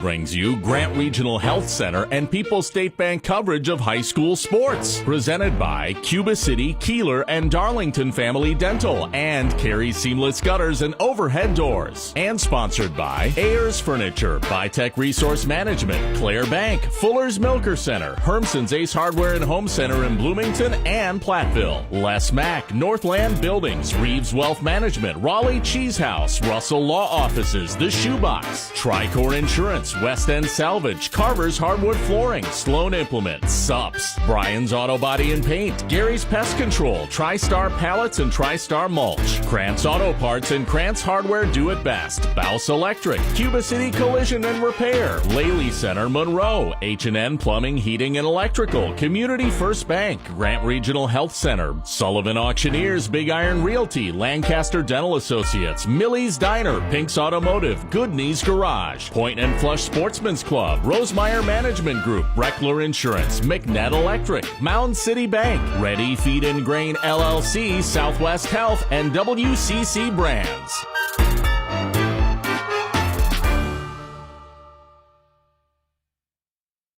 Brings you Grant Regional Health Center and People's State Bank coverage of high school sports. Presented by Cuba City, Kieler, and Darlington Family Dental and Carey Seamless Gutters and Overhead Doors. And sponsored by Ayers Furniture, Bytech Resource Management, Clare Bank, Fuller's Milker Center, Hermson's Ace Hardware and Home Center in Bloomington and Platteville, Les Mack, Northland Buildings, Reeves Wealth Management, Raleigh Cheese House, Russell Law Offices, The Shoebox, Tricor Insurance, West End Salvage, Carver's Hardwood Flooring, Sloan Implements, Sups, Brian's Auto Body and Paint, Gary's Pest Control, TriStar Pallets and TriStar Mulch, Krantz Auto Parts and Krantz Hardware Do It Best, Baus Electric, Cuba City Collision and Repair, Laley Center Monroe, H&N Plumbing, Heating and Electrical, Community First Bank, Grant Regional Health Center, Sullivan Auctioneers, Big Iron Realty, Lancaster Dental Associates, Millie's Diner, Pink's Automotive, Good Knees Garage, Point and Flush Sportsman's Club, Rosemeyer Management Group, Breckler Insurance, McNett Electric, Mound City Bank, Ready Feed and Grain LLC, Southwest Health, and WCC Brands.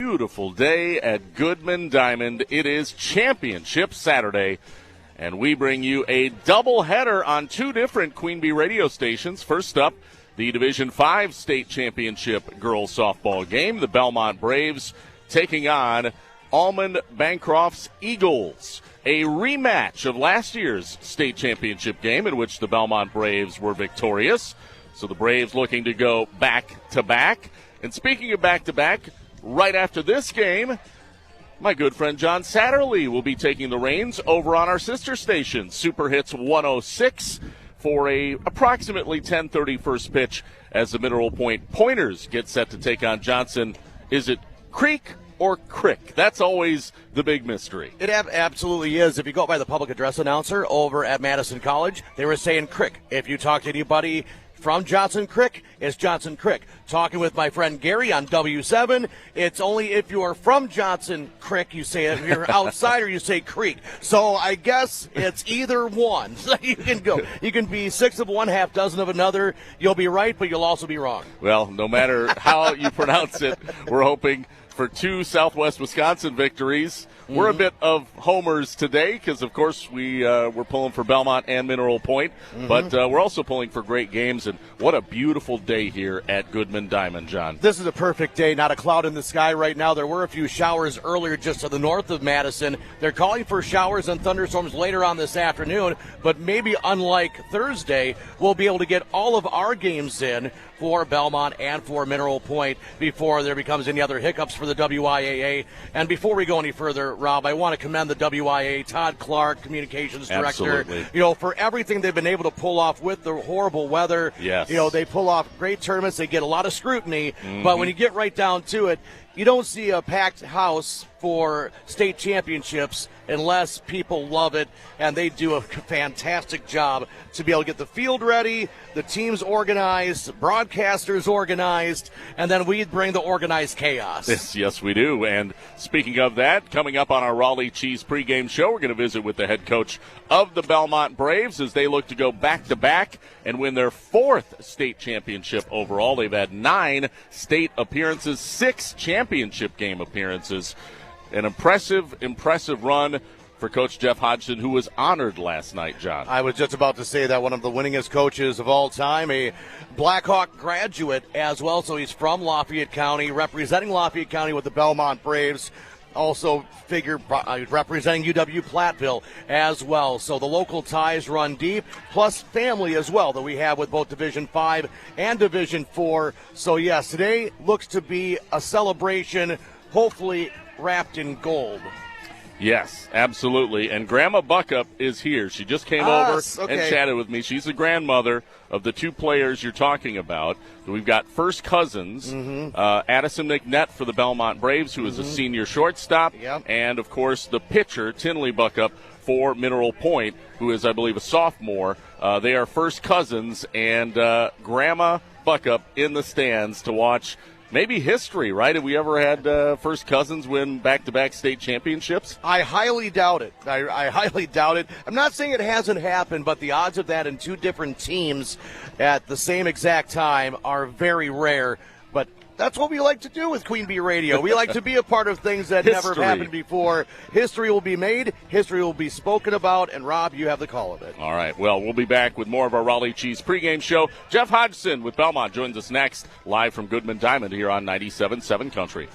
Beautiful day at Goodman Diamond. It is Championship Saturday, and we bring you a doubleheader on two different Queen Bee radio stations. First up, the Division V State Championship girls softball game. The Belmont Braves taking on Almond-Bancroft's Eagles. A rematch of last year's state championship game in which the Belmont Braves were victorious. So the Braves looking to go back-to-back. And speaking of back-to-back, right after this game, my good friend John Satterley will be taking the reins over on our sister station, Super Hits 106, for a approximately 10:30 first pitch as the Mineral Point Pointers get set to take on Johnson. Is it Creek or Crick? That's always the big mystery. It absolutely is. If you go by the public address announcer over at Madison College, they were saying Crick. If you talk to anybody from Johnson Crick, it's Johnson Crick. Talking with my friend Gary on W7, it's only if you are from Johnson Crick, you say it. If you're outsider, you say Creek. So I guess it's either one. So you can go. You can be six of one, half dozen of another. You'll be right, but you'll also be wrong. Well, no matter how you pronounce it, we're hoping for two Southwest Wisconsin victories. Mm-hmm. We're a bit of homers today because, of course, we're pulling for Belmont and Mineral Point, but we're also pulling for great games, and what a beautiful day here at Goodman Diamond, John. This is a perfect day. Not a cloud in the sky right now. There were a few showers earlier just to the north of Madison. They're calling for showers and thunderstorms later on this afternoon, but maybe unlike Thursday, we'll be able to get all of our games in for Belmont and for Mineral Point before there becomes any other hiccups for the WIAA. And before we go any further, Rob, I want to commend the WIAA, Todd Clark, Communications Director, Absolutely. For everything they've been able to pull off with the horrible weather. Yes. They pull off great tournaments. They get a lot of scrutiny, but when you get right down to it, you don't see a packed house for state championships unless people love it, and they do a fantastic job to be able to get the field ready, the teams organized, broadcasters organized, and then we bring the organized chaos. Yes, we do. And speaking of that, coming up on our Raleigh Cheese pregame show, we're going to visit with the head coach of the Belmont Braves as they look to go back-to-back and win their fourth state championship overall. They've had 9 state appearances, 6 championship game appearances. An impressive run for Coach Jeff Hodgson, who was honored last night, John. I was just about to say that, one of the winningest coaches of all time, a Blackhawk graduate as well, so he's from Lafayette County, representing Lafayette County with the Belmont Braves. Also representing UW-Platteville as well. So the local ties run deep, plus family as well that we have with both Division 5 and Division 4. So yes, today looks to be a celebration, hopefully wrapped in gold. Yes, absolutely. And Grandma Buckup is here. She just came over and chatted with me. She's the grandmother of the two players you're talking about. We've got first cousins, Addison McNett for the Belmont Braves, who is a senior shortstop, and, of course, the pitcher, Tinley Buckup, for Mineral Point, who is, I believe, a sophomore. They are first cousins, and Grandma Buckup in the stands to watch maybe history, right? Have we ever had first cousins win back-to-back state championships? I highly doubt it. I highly doubt it. I'm not saying it hasn't happened, but the odds of that in two different teams at the same exact time are very rare. But That's what we like to do with Queen Bee Radio. We like to be a part of things that never happened before. History will be made, history will be spoken about, and Rob, you have the call of it. All right, well, we'll be back with more of our Raleigh Cheese pregame show. Jeff Hodgson with Belmont joins us next, live from Goodman Diamond here on 97.7 Country.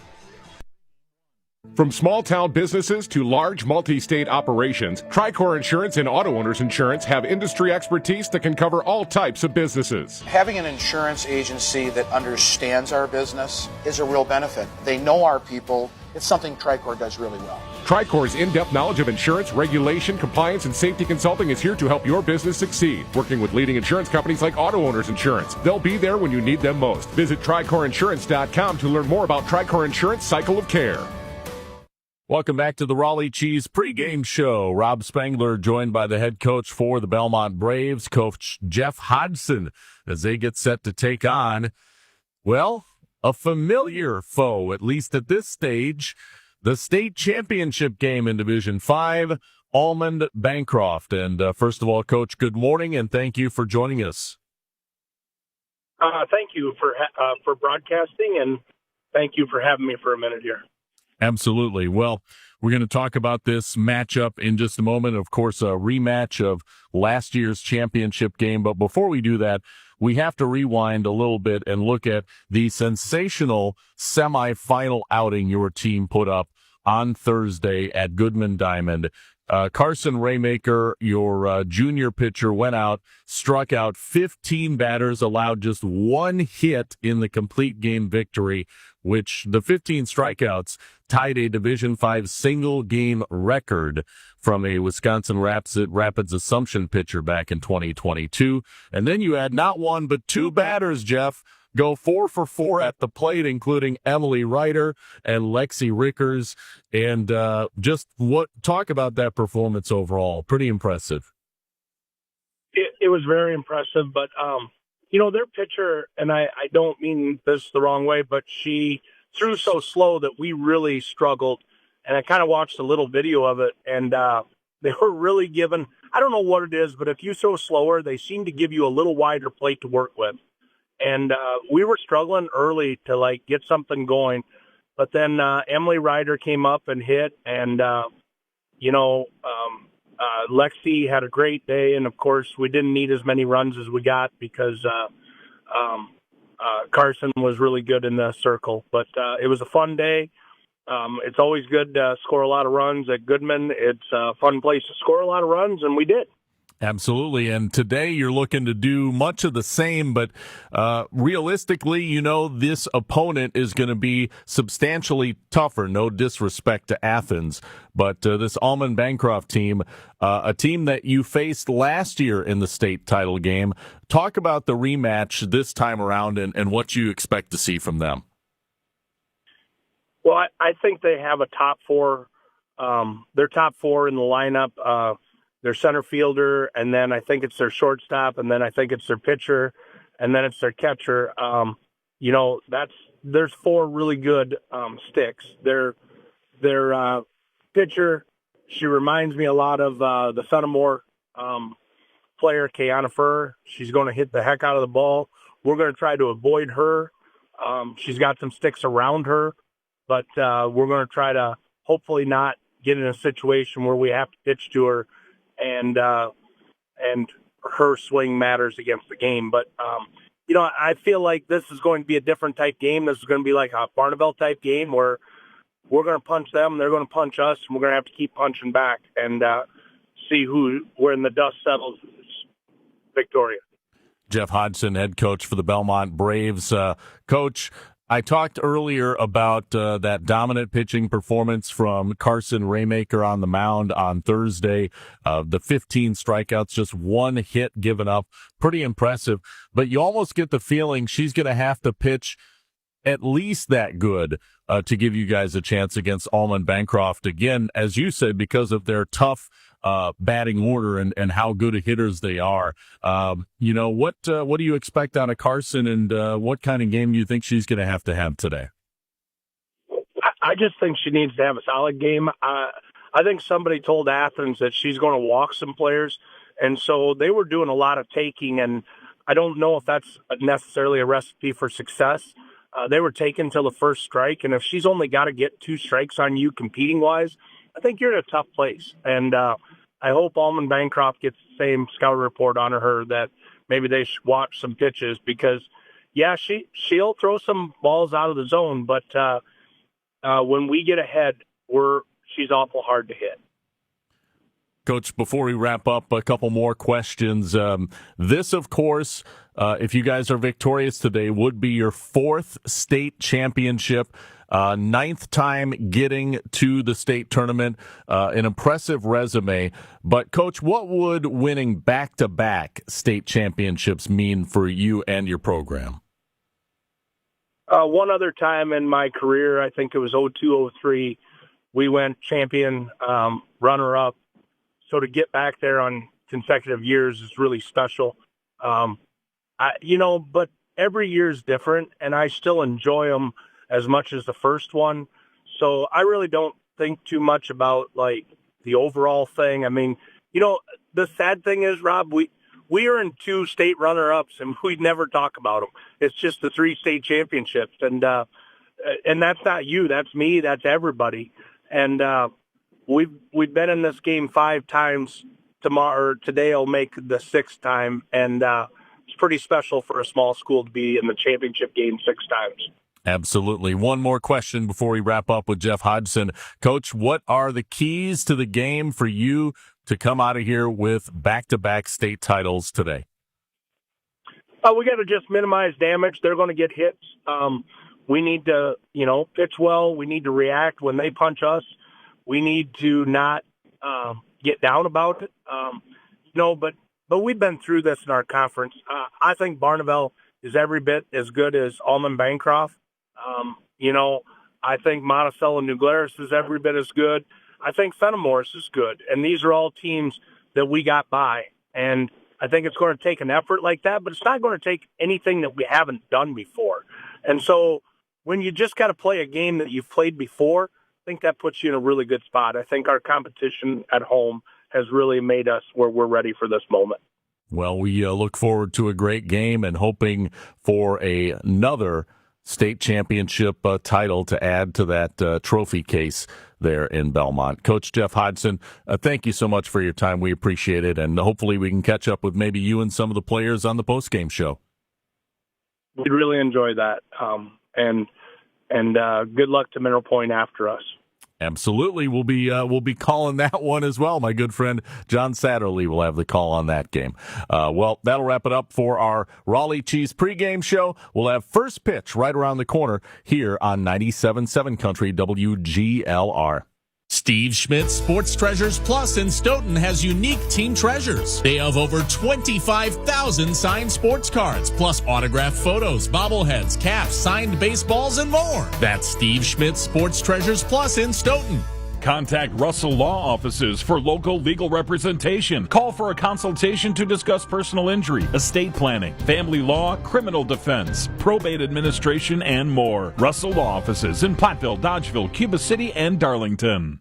From small-town businesses to large multi-state operations, Tricor Insurance and Auto Owners Insurance have industry expertise that can cover all types of businesses. Having an insurance agency that understands our business is a real benefit. They know our people. It's something Tricor does really well. Tricor's in-depth knowledge of insurance, regulation, compliance, and safety consulting is here to help your business succeed. Working with leading insurance companies like Auto Owners Insurance. They'll be there when you need them most. Visit TricorInsurance.com to learn more about Tricor Insurance Cycle of Care. Welcome back to the Raleigh Cheese pregame show. Rob Spangler joined by the head coach for the Belmont Braves, Coach Jeff Hodgson, as they get set to take on, well, a familiar foe, at least at this stage, the state championship game in Division 5, Almond-Bancroft. And first of all, Coach, good morning, and thank you for joining us. Thank you for broadcasting, and thank you for having me for a minute here. Absolutely. Well, we're going to talk about this matchup in just a moment. Of course, a rematch of last year's championship game. But before we do that, we have to rewind a little bit and look at the sensational semifinal outing your team put up on Thursday at Goodman Diamond. Carson Raymaker, your junior pitcher, went out, struck out 15 batters, allowed just one hit in the complete game victory, which the 15 strikeouts tied a Division 5 single game record from a Wisconsin Rapids Assumption pitcher back in 2022. And then you had not one but two batters, Jeff, go 4 for 4 at the plate, including Emily Ryder and Lexi Rickers. And talk about that performance overall. Pretty impressive. It was very impressive, but their pitcher, and I don't mean this the wrong way, but she threw so slow that we really struggled. And I kind of watched a little video of it, and they were really given, I don't know what it is, but if you throw slower, they seem to give you a little wider plate to work with. And we were struggling early to get something going, but then Emily Ryder came up and hit, and Lexi had a great day, and of course we didn't need as many runs as we got because Carson was really good in the circle. But it was a fun day. It's always good to score a lot of runs at Goodman. It's a fun place to score a lot of runs, and we did. Absolutely. And today you're looking to do much of the same, but realistically, this opponent is going to be substantially tougher. No disrespect to Athens, but this Almond-Bancroft team, a team that you faced last year in the state title game. Talk about the rematch this time around and what you expect to see from them. Well, I think they have a top four. They're top four in the lineup. Their center fielder, and then I think it's their shortstop, and then I think it's their pitcher, and then it's their catcher. There's four really good sticks. Their pitcher, she reminds me a lot of the Fenimore player, Kiana Furr. She's going to hit the heck out of the ball. We're going to try to avoid her. She's got some sticks around her, but we're going to try to hopefully not get in a situation where we have to pitch to her and her swing matters against the game. But, I feel like this is going to be a different type game. This is going to be like a Barneveld type game where we're going to punch them, they're going to punch us, and we're going to have to keep punching back and see when the dust settles, victorious. Jeff Hodgson, head coach for the Belmont Braves. Coach, I talked earlier about that dominant pitching performance from Carson Raymaker on the mound on Thursday. The 15 strikeouts, just one hit given up. Pretty impressive. But you almost get the feeling she's going to have to pitch at least that good to give you guys a chance against Almond-Bancroft. Again, as you said, because of their tough batting order and how good of hitters they are. What do you expect out of Carson, and what kind of game do you think she's going to have today? I just think she needs to have a solid game. I think somebody told Athens that she's going to walk some players, and so they were doing a lot of taking, and I don't know if that's necessarily a recipe for success. they were taken till the first strike. And if she's only got to get 2 strikes on you competing-wise, I think you're in a tough place. And I hope Almond-Bancroft gets the same scout report on her that maybe they should watch some pitches because, yeah, she'll throw some balls out of the zone, but when we get ahead, she's awful hard to hit. Coach, before we wrap up, a couple more questions. This, of course, if you guys are victorious today, would be your 4th state championship, 9th time getting to the state tournament, an impressive resume. But, Coach, what would winning back-to-back state championships mean for you and your program? One other time in my career, I think it was 02-03, we went champion, runner-up. So to get back there on consecutive years is really special. But every year is different, and I still enjoy them as much as the first one. So I really don't think too much about, like, the overall thing. I mean, the sad thing is, Rob, we are in 2 state runner-ups, and we never talk about them. It's just the 3 state championships, and that's not you, that's me, that's everybody. And we've been in this game 5 times. Today will make the 6th time, and it's pretty special for a small school to be in the championship game 6 times. Absolutely. One more question before we wrap up with Jeff Hodgson. Coach, what are the keys to the game for you to come out of here with back-to-back state titles today? We got to just minimize damage. They're going to get hits. We need to, pitch well. We need to react when they punch us. We need to not get down about it. But we've been through this in our conference. I think Barneville is every bit as good as Almond-Bancroft. I think Monticello and New Glarus is every bit as good. I think Fenimore is good. And these are all teams that we got by. And I think it's going to take an effort like that, but it's not going to take anything that we haven't done before. And so when you just got to play a game that you've played before, I think that puts you in a really good spot. I think our competition at home has really made us where we're ready for this moment. Well, we look forward to a great game and hoping for another state championship title to add to that trophy case there in Belmont. Coach Jeff Hodgson, thank you so much for your time. We appreciate it, and hopefully we can catch up with maybe you and some of the players on the postgame show. We'd really enjoy that, and good luck to Mineral Point after us. Absolutely. We'll be calling that one as well. My good friend John Satterley will have the call on that game. Well, that'll wrap it up for our Raleigh Cheese pregame show. We'll have first pitch right around the corner here on 97.7 Country WGLR. Steve Schmidt's Sports Treasures Plus in Stoughton has unique team treasures. They have over 25,000 signed sports cards, plus autographed photos, bobbleheads, caps, signed baseballs, and more. That's Steve Schmidt's Sports Treasures Plus in Stoughton. Contact Russell Law Offices for local legal representation. Call for a consultation to discuss personal injury, estate planning, family law, criminal defense, probate administration, and more. Russell Law Offices in Platteville, Dodgeville, Cuba City, and Darlington.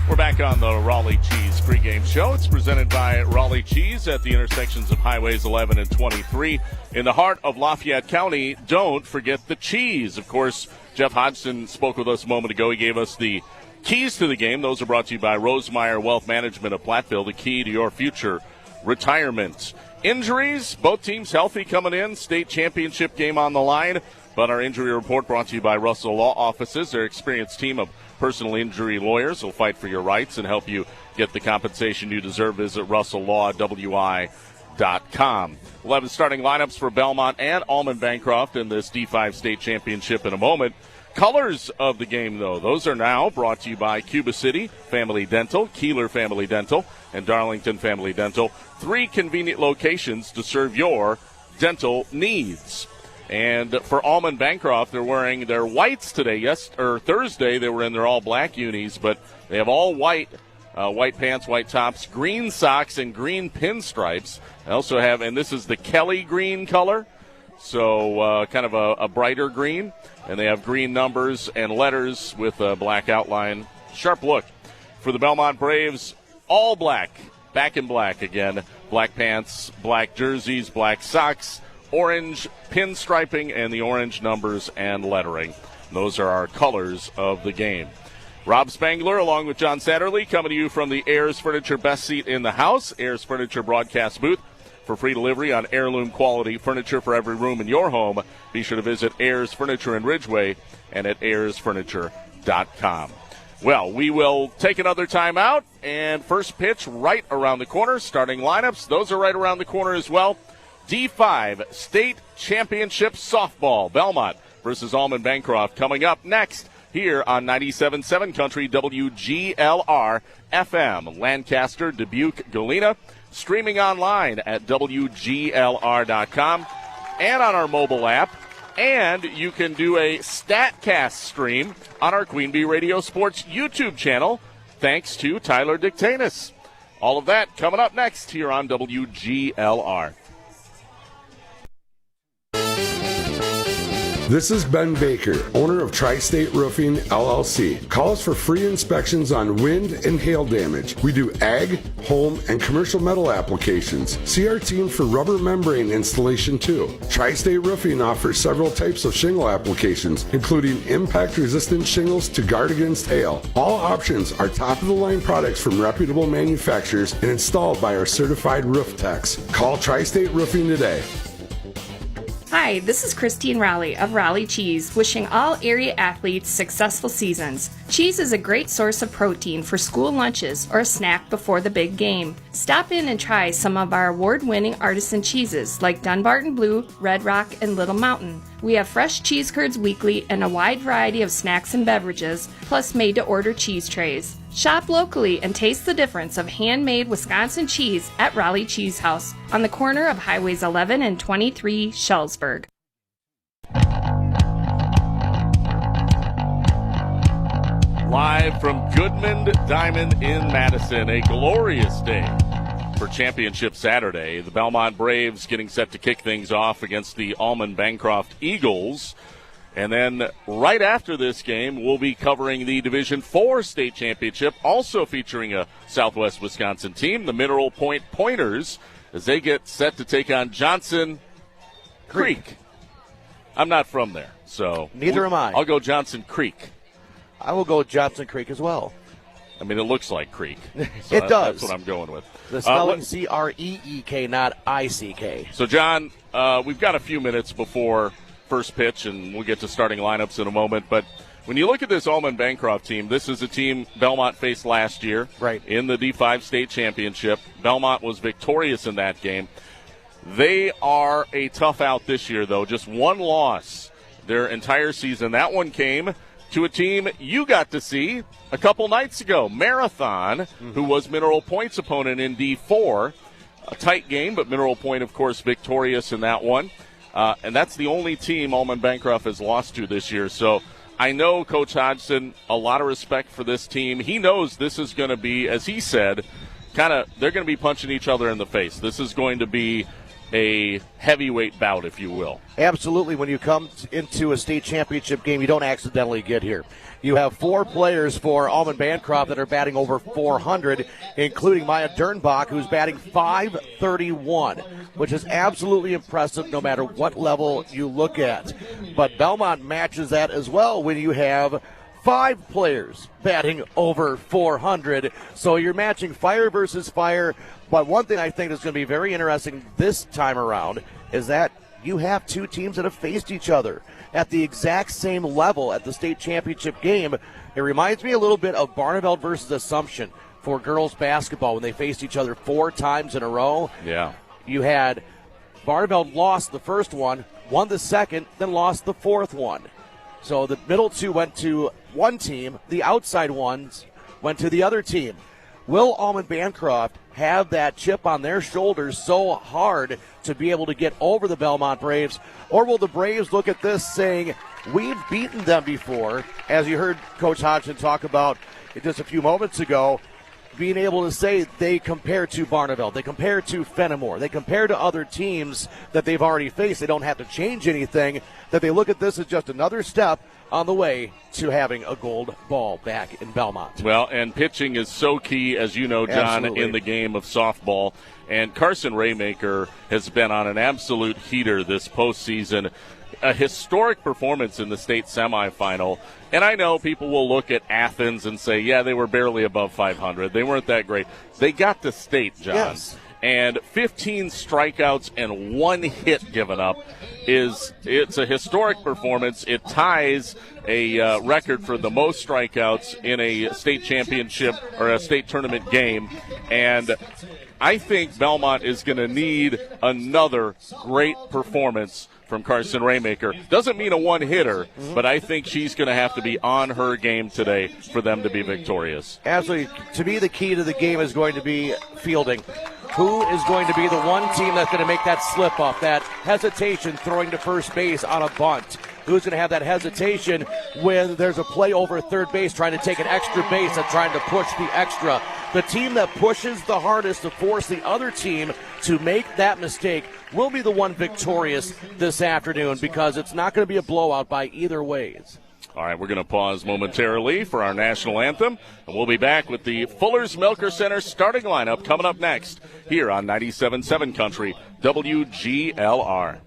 We're back on the Raleigh Cheese pregame show. It's presented by Raleigh Cheese at the intersections of Highways 11 and 23 in the heart of Lafayette County. Don't forget the cheese. Of course, Jeff Hodgson spoke with us a moment ago. He gave us the keys to the game. Those are brought to you by Rosemeyer Wealth Management of Platteville, the key to your future retirement. Injuries, both teams healthy coming in. State championship game on the line. But our injury report brought to you by Russell Law Offices, their experienced team of personal injury lawyers will fight for your rights and help you get the compensation you deserve. Visit RussellLaw.wi.com. We'll have the starting lineups for Belmont and Almond-Bancroft in this D5 state championship in a moment. Colors of the game, though, those are now brought to you by Cuba City Family Dental, Kieler Family Dental, and Darlington Family Dental. 3 convenient locations to serve your dental needs. And for Almond-Bancroft, they're wearing their whites today. Thursday they were in their all-black unis, but they have all white pants, white tops, green socks, and green pinstripes. They also have, and this is the Kelly green color, so kind of a brighter green. And they have green numbers and letters with a black outline. Sharp look. For the Belmont Braves, all black, back in black again. Black pants, black jerseys, black socks, orange pinstriping and the orange numbers and lettering. Those are our colors of the game. Rob Spangler along with John Satterley coming to you from the Ayers Furniture Best Seat in the House, Ayers Furniture broadcast booth. For free delivery on heirloom quality furniture for every room in your home, be sure to visit Ayers Furniture in Ridgeway and at ayersfurniture.com. Well, we will take another timeout, and first pitch right around the corner. Starting lineups, those are right around the corner as well. D5 State Championship Softball, Belmont versus Almond-Bancroft coming up next here on 97.7 Country WGLR FM, Lancaster, Dubuque, Galena. Streaming online at WGLR.com and on our mobile app. And you can do a StatCast stream on our Queen Bee Radio Sports YouTube channel, thanks to Tyler Dictanis. All of that coming up next here on WGLR. This is Ben Baker, owner of Tri-State Roofing, LLC. Call us for free inspections on wind and hail damage. We do ag, home, and commercial metal applications. See our team for rubber membrane installation too. Tri-State Roofing offers several types of shingle applications, including impact-resistant shingles to guard against hail. All options are top-of-the-line products from reputable manufacturers and installed by our certified roof techs. Call Tri-State Roofing today. Hi, this is Christine Raleigh of Raleigh Cheese, wishing all area athletes successful seasons. Cheese is a great source of protein for school lunches or a snack before the big game. Stop in and try some of our award-winning artisan cheeses like Dunbarton Blue, Red Rock, and Little Mountain. We have fresh cheese curds weekly and a wide variety of snacks and beverages, plus made-to-order cheese trays. Shop locally and taste the difference of handmade Wisconsin cheese at Raleigh Cheese House on the corner of Highways 11 and 23, Shellsburg. Live from Goodman Diamond in Madison, a glorious day for Championship Saturday. The Belmont Braves getting set to kick things off against the Almond-Bancroft Eagles. And then right after this game, we'll be covering the Division IV State Championship, also featuring a Southwest Wisconsin team, the Mineral Point Pointers, as they get set to take on Johnson Creek. I'm not from there, so neither am I. I'll go Johnson Creek. I will go Johnson Creek as well. I mean, it looks like Creek. So it does. That's what I'm going with. The spelling C-R-E-E-K, not I-C-K. So, John, we've got a few minutes before first pitch, and we'll get to starting lineups in a moment. But when you look at this Almond-Bancroft team, this is a team Belmont faced last year in the D5 State Championship. Belmont was victorious in that game. They are a tough out this year, though. Just one loss their entire season. That one came to a team you got to see a couple nights ago, Marathon, who was Mineral Point's opponent in D4. A tight game, but Mineral Point, of course, victorious in that one. And that's the only team Almond-Bancroft has lost to this year. So I know Coach Hodgson, a lot of respect for this team. He knows this is going to be, as he said, they're going to be punching each other in the face. This is going to be a heavyweight bout, if you will. Absolutely. When you come into a state championship game, you don't accidentally get here. You have 4 players for Almond-Bancroft that are batting over 400, including Maya Dernbach, who's batting .531, which is absolutely impressive no matter what level you look at. But Belmont matches that as well when you have 5 players batting over 400. So you're matching fire versus fire. But one thing I think is going to be very interesting this time around is that you have 2 teams that have faced each other at the exact same level at the state championship game. It reminds me a little bit of Barneveld versus Assumption for girls basketball when they faced each other 4 times in a row. Yeah. You had Barneveld lost the first one, won the second, then lost the fourth one. So the middle 2 went to one team, the outside ones went to the other team. Will Almond-Bancroft have that chip on their shoulders so hard to be able to get over the Belmont Braves? Or will the Braves look at this saying, we've beaten them before, as you heard Coach Hodgson talk about just a few moments ago. being able to say they compare to Barneveld, they compare to Fenimore, they compare to other teams that they've already faced. They don't have to change anything, that they look at this as just another step on the way to having a gold ball back in Belmont. Well, and pitching is so key, as you know, John, Absolutely. in the game of softball. And Carson Raymaker has been on an absolute heater this postseason. A historic performance in the state semifinal. And I know people will look at Athens and say, yeah, they were barely above 500. They weren't that great. They got to state, John. Yes. And 15 strikeouts and 1 hit given up it's a historic performance. It ties a record for the most strikeouts in a state championship or a state tournament game. And I think Belmont is going to need another great performance from Carson Raymaker. Doesn't mean a one-hitter, but I think she's going to have to be on her game today for them to be victorious. Absolutely. To me, the key to the game is going to be fielding. Who is going to be the one team that's going to make that slip-up, that hesitation throwing to first base on a bunt? Who's going to have that hesitation when there's a play over third base trying to take an extra base and trying to push the extra? The team that pushes the hardest to force the other team to make that mistake will be the one victorious this afternoon, because it's not going to be a blowout by either ways. All right, we're going to pause momentarily for our national anthem, and we'll be back with the Fuller's Milker Center starting lineup coming up next here on 97.7 Country WGLR.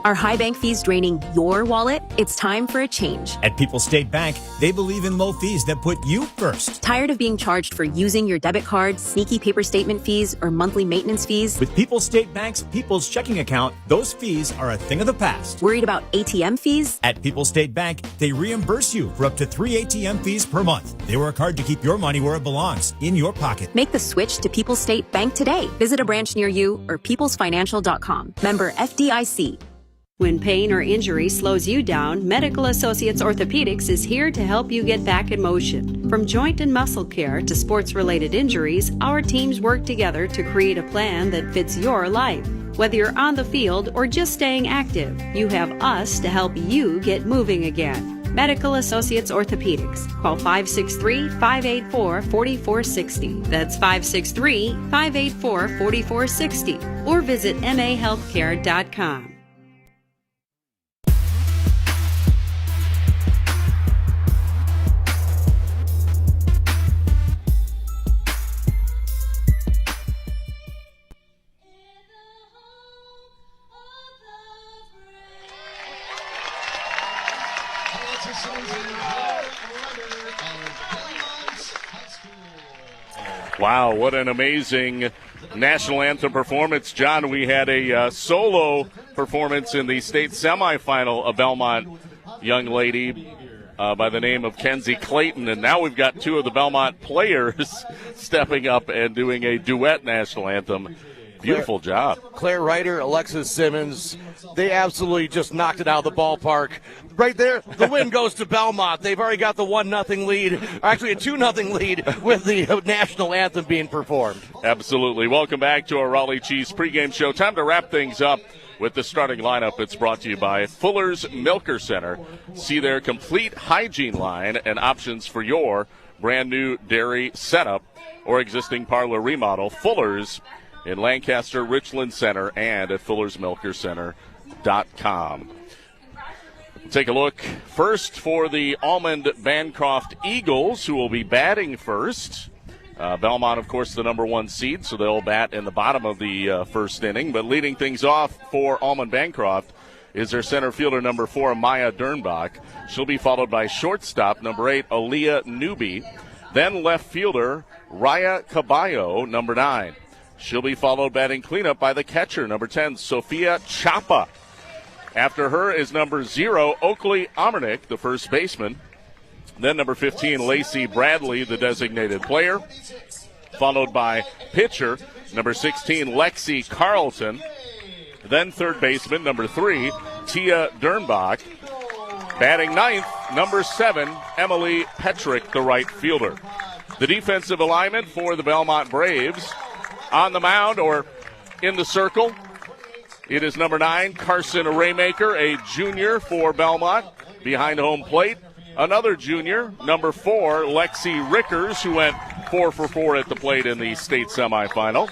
Are high bank fees draining your wallet? It's time for a change. At People's State Bank, they believe in low fees that put you first. Tired of being charged for using your debit card, sneaky paper statement fees, or monthly maintenance fees? With People's State Bank's People's Checking Account, those fees are a thing of the past. Worried about ATM fees? At People's State Bank, they reimburse you for up to 3 ATM fees per month. They work hard to keep your money where it belongs, in your pocket. Make the switch to People's State Bank today. Visit a branch near you or peoplesfinancial.com. Member FDIC. When pain or injury slows you down, Medical Associates Orthopedics is here to help you get back in motion. From joint and muscle care to sports-related injuries, our teams work together to create a plan that fits your life. Whether you're on the field or just staying active, you have us to help you get moving again. Medical Associates Orthopedics. Call 563-584-4460. That's 563-584-4460. Or visit mahealthcare.com. Wow, what an amazing national anthem performance. John, we had a solo performance in the state semifinal, a Belmont young lady by the name of Kenzie Clayton, and now we've got two of the Belmont players stepping up and doing a duet national anthem. Beautiful job. Claire Ryder, Alexis Simmons, they absolutely just knocked it out of the ballpark. Right there, the win goes to Belmont. They've already got the 1-0 lead, actually a 2-0 lead with the national anthem being performed. Absolutely. Welcome back to our Raleigh Cheese pregame show. Time to wrap things up with the starting lineup. It's brought to you by Fuller's Milker Center. See their complete hygiene line and options for your brand new dairy setup or existing parlor remodel. Fuller's in Lancaster, Richland Center, and at FullersMilkerCenter.com. Take a look first for the Almond-Bancroft Eagles, who will be batting first. Belmont, of course, the number 1 seed, so they'll bat in the bottom of the first inning. But leading things off for Almond-Bancroft is their center fielder, number 4, Maya Dernbach. She'll be followed by shortstop, number 8, Aaliyah Newby. Then left fielder, Raya Caballo, number 9. She'll be followed batting cleanup by the catcher, number 10, Sophia Chapa. After her is number 0, Oakley Amernick, the first baseman. Then number 15, Lacey Bradley, the designated player. Followed by pitcher, number 16, Lexi Carlton. Then third baseman, number 3, Tia Dernbach. Batting ninth, number 7, Emily Petrick, the right fielder. The defensive alignment for the Belmont Braves. On the mound or in the circle, it is number 9, Carson Raymaker, a junior for Belmont. Behind home plate, another junior, number 4, Lexi Rickers, who went 4 for 4 at the plate in the state semifinal.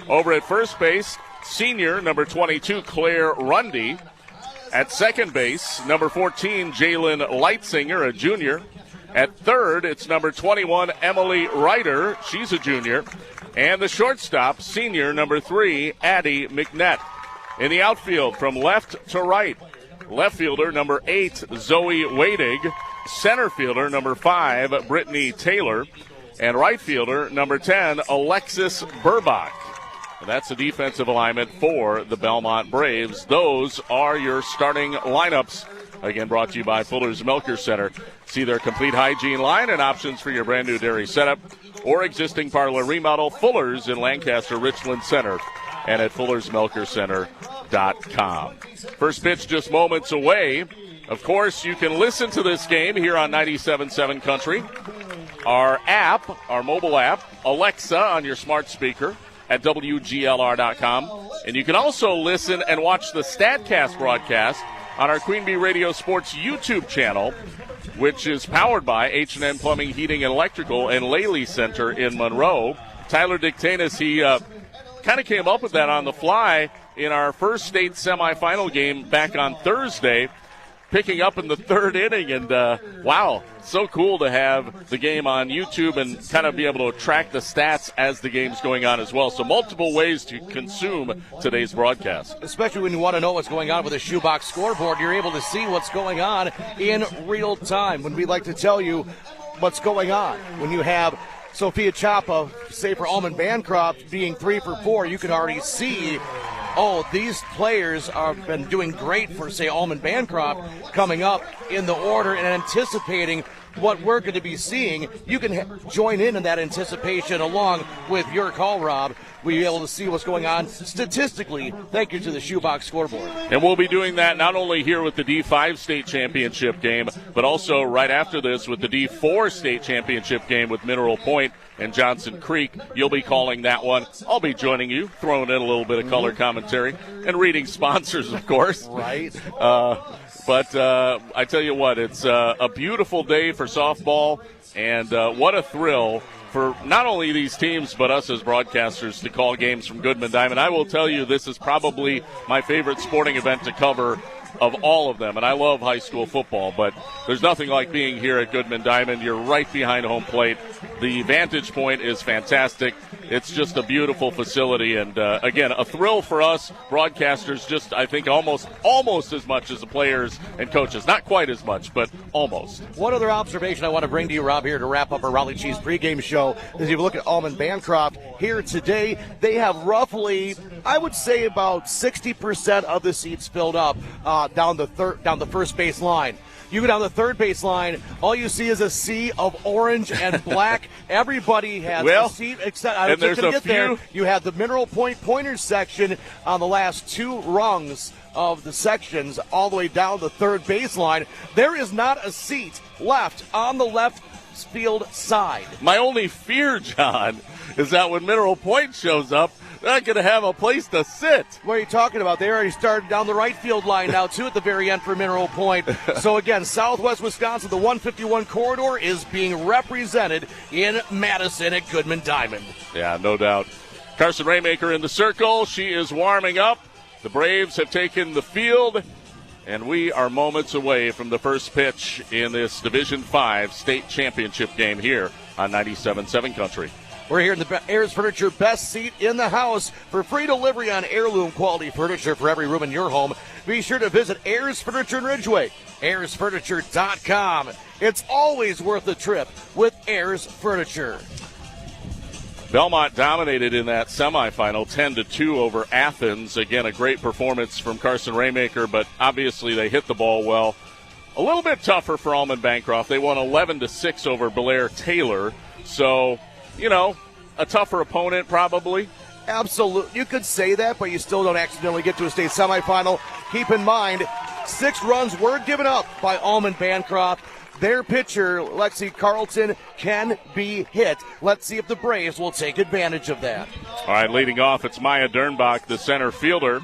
Over at first base, senior, number 22, Claire Rundy. At second base, number 14, Jalen Leitzinger, a junior. At third, it's number 21, Emily Ryder. She's a junior. And the shortstop, senior, number 3, Addie McNett. In the outfield, from left to right, left fielder, number 8, Zoe Wadig. Center fielder, number 5, Brittany Taylor. And right fielder, number 10, Alexis Burbach. And that's the defensive alignment for the Belmont Braves. Those are your starting lineups. Again, brought to you by Fuller's Milker Center. See their complete hygiene line and options for your brand new dairy setup or existing parlor remodel. Fuller's in Lancaster, Richland Center, and at Fuller'sMilkerCenter.com. First pitch just moments away. Of course, you can listen to this game here on 97.7 Country. Our app, our mobile app, Alexa on your smart speaker at WGLR.com. And you can also listen and watch the StatCast broadcast on our Queen Bee Radio Sports YouTube channel, which is powered by H&N Plumbing, Heating, and Electrical and Laley Center in Monroe. Tyler Dictanis, he kind of came up with that on the fly in our first state semifinal game back on Thursday, picking up in the third inning. And, wow, so cool to have the game on YouTube and kind of be able to track the stats as the game's going on as well. So multiple ways to consume today's broadcast. Especially when you want to know what's going on with the shoebox scoreboard, you're able to see what's going on in real time. When we like to tell you what's going on, when you have Sophia Chapa, say for Almond-Bancroft, being 3 for 4, you can already see, oh, these players have been doing great for, say, Almond-Bancroft coming up in the order and anticipating what we're going to be seeing. You can join in that anticipation along with your call, Rob. We'll be able to see what's going on statistically. Thank you to the shoebox scoreboard. And we'll be doing that not only here with the D5 state championship game, but also right after this with the D4 state championship game with Mineral Point and Johnson Creek. You'll be calling that one. I'll be joining you, throwing in a little bit of color commentary and reading sponsors, of course. Right. But I tell you what, it's a beautiful day for softball, and what a thrill for not only these teams but us as broadcasters to call games from Goodman Diamond. I will tell you, this is probably my favorite sporting event to cover of all of them, and I love high school football, but there's nothing like being here at Goodman Diamond. You're right behind home plate. The vantage point is fantastic. It's just a beautiful facility, and again, a thrill for us broadcasters, just I think almost as much as the players and coaches. Not quite as much, but almost. One other observation I want to bring to you, Rob, here to wrap up our Raleigh Cheese pregame show is if you look at Almond-Bancroft here today, they have roughly, I would say, about 60% of the seats filled up down the first base line. You go down the third base line, all you see is a sea of orange and black. Everybody has a seat, except I was just going to get there. You have the Mineral Point Pointers section on the last 2 rungs of the sections all the way down the third baseline. There is not a seat left on the left field side. My only fear, John, is that when Mineral Point shows up, they're not going to have a place to sit. What are you talking about? They already started down the right field line now, too, at the very end for Mineral Point. So, again, Southwest Wisconsin, the 151 corridor is being represented in Madison at Goodman Diamond. Yeah, no doubt. Carson Raymaker in the circle. She is warming up. The Braves have taken the field, and we are moments away from the first pitch in this Division V state championship game here on 97.7 Country. We're here in the Ayers Furniture best seat in the house for free delivery on heirloom quality furniture for every room in your home. Be sure to visit Ayers Furniture in Ridgeway, AyersFurniture.com. It's always worth a trip with Ayers Furniture. Belmont dominated in that semifinal 10-2 over Athens. Again, a great performance from Carson Raymaker, but obviously they hit the ball well. A little bit tougher for Almond-Bancroft. They won 11-6 over Blair Taylor. So, you know, a tougher opponent probably. Absolutely. You could say that, but you still don't accidentally get to a state semifinal. Keep in mind, 6 runs were given up by Almond-Bancroft. Their pitcher, Lexi Carlton, can be hit. Let's see if the Braves will take advantage of that. All right, leading off, it's Maya Dernbach, the center fielder.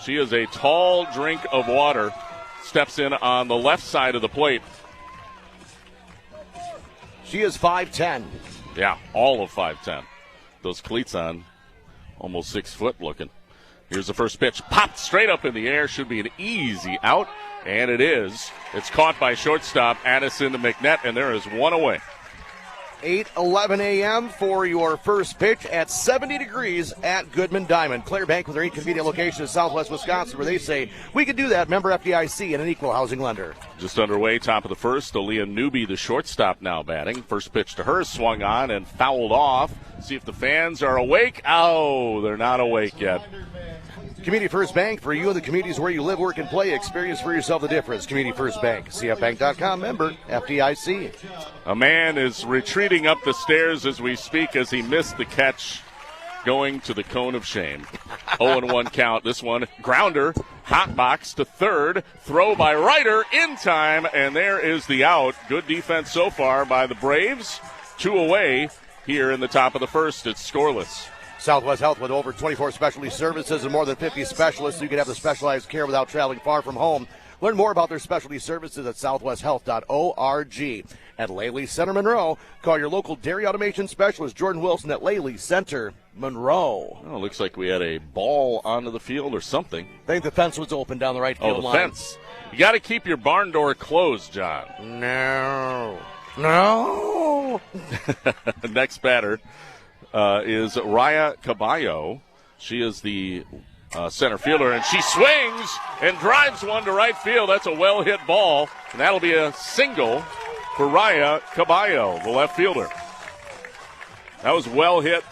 She is a tall drink of water. Steps in on the left side of the plate. She is 5'10". Yeah, all of 5'10". Those cleats on, almost 6 foot looking. Here's the first pitch. Popped straight up in the air. Should be an easy out, and it is. It's caught by shortstop Addison McNett, and there is one away. 8:11 a.m. for your first pitch at 70 degrees at Goodman Diamond. Claire Bank with their convenient location in Southwest Wisconsin, where they say, we can do that. Member FDIC and an equal housing lender. Just underway, top of the first. Aaliyah Newby, the shortstop, now batting. First pitch to her, swung on and fouled off. See if the fans are awake. Oh, they're not awake yet. Community First Bank, for you and the communities where you live, work, and play. Experience for yourself the difference. Community First Bank. CFBank.com, member FDIC. A man is retreating up the stairs as we speak as he missed the catch going to the cone of shame. 0-1 count. This one, grounder, hot box to third. Throw by Ryder in time, and there is the out. Good defense so far by the Braves. 2 away here in the top of the first. It's scoreless. Southwest Health, with over 24 specialty services and more than 50 specialists, so you can have the specialized care without traveling far from home. Learn more about their specialty services at southwesthealth.org. At Laley Center Monroe, call your local dairy automation specialist, Jordan Wilson, at Laley Center Monroe. Oh, looks like we had a ball onto the field or something. I think the fence was open down the right field line. Oh, the fence. You got to keep your barn door closed, John. No. Next batter is Raya Caballo. She is the center fielder, and she swings and drives one to right field. That's a well-hit ball, and that'll be a single for Raya Caballo, the left fielder. That was well hit.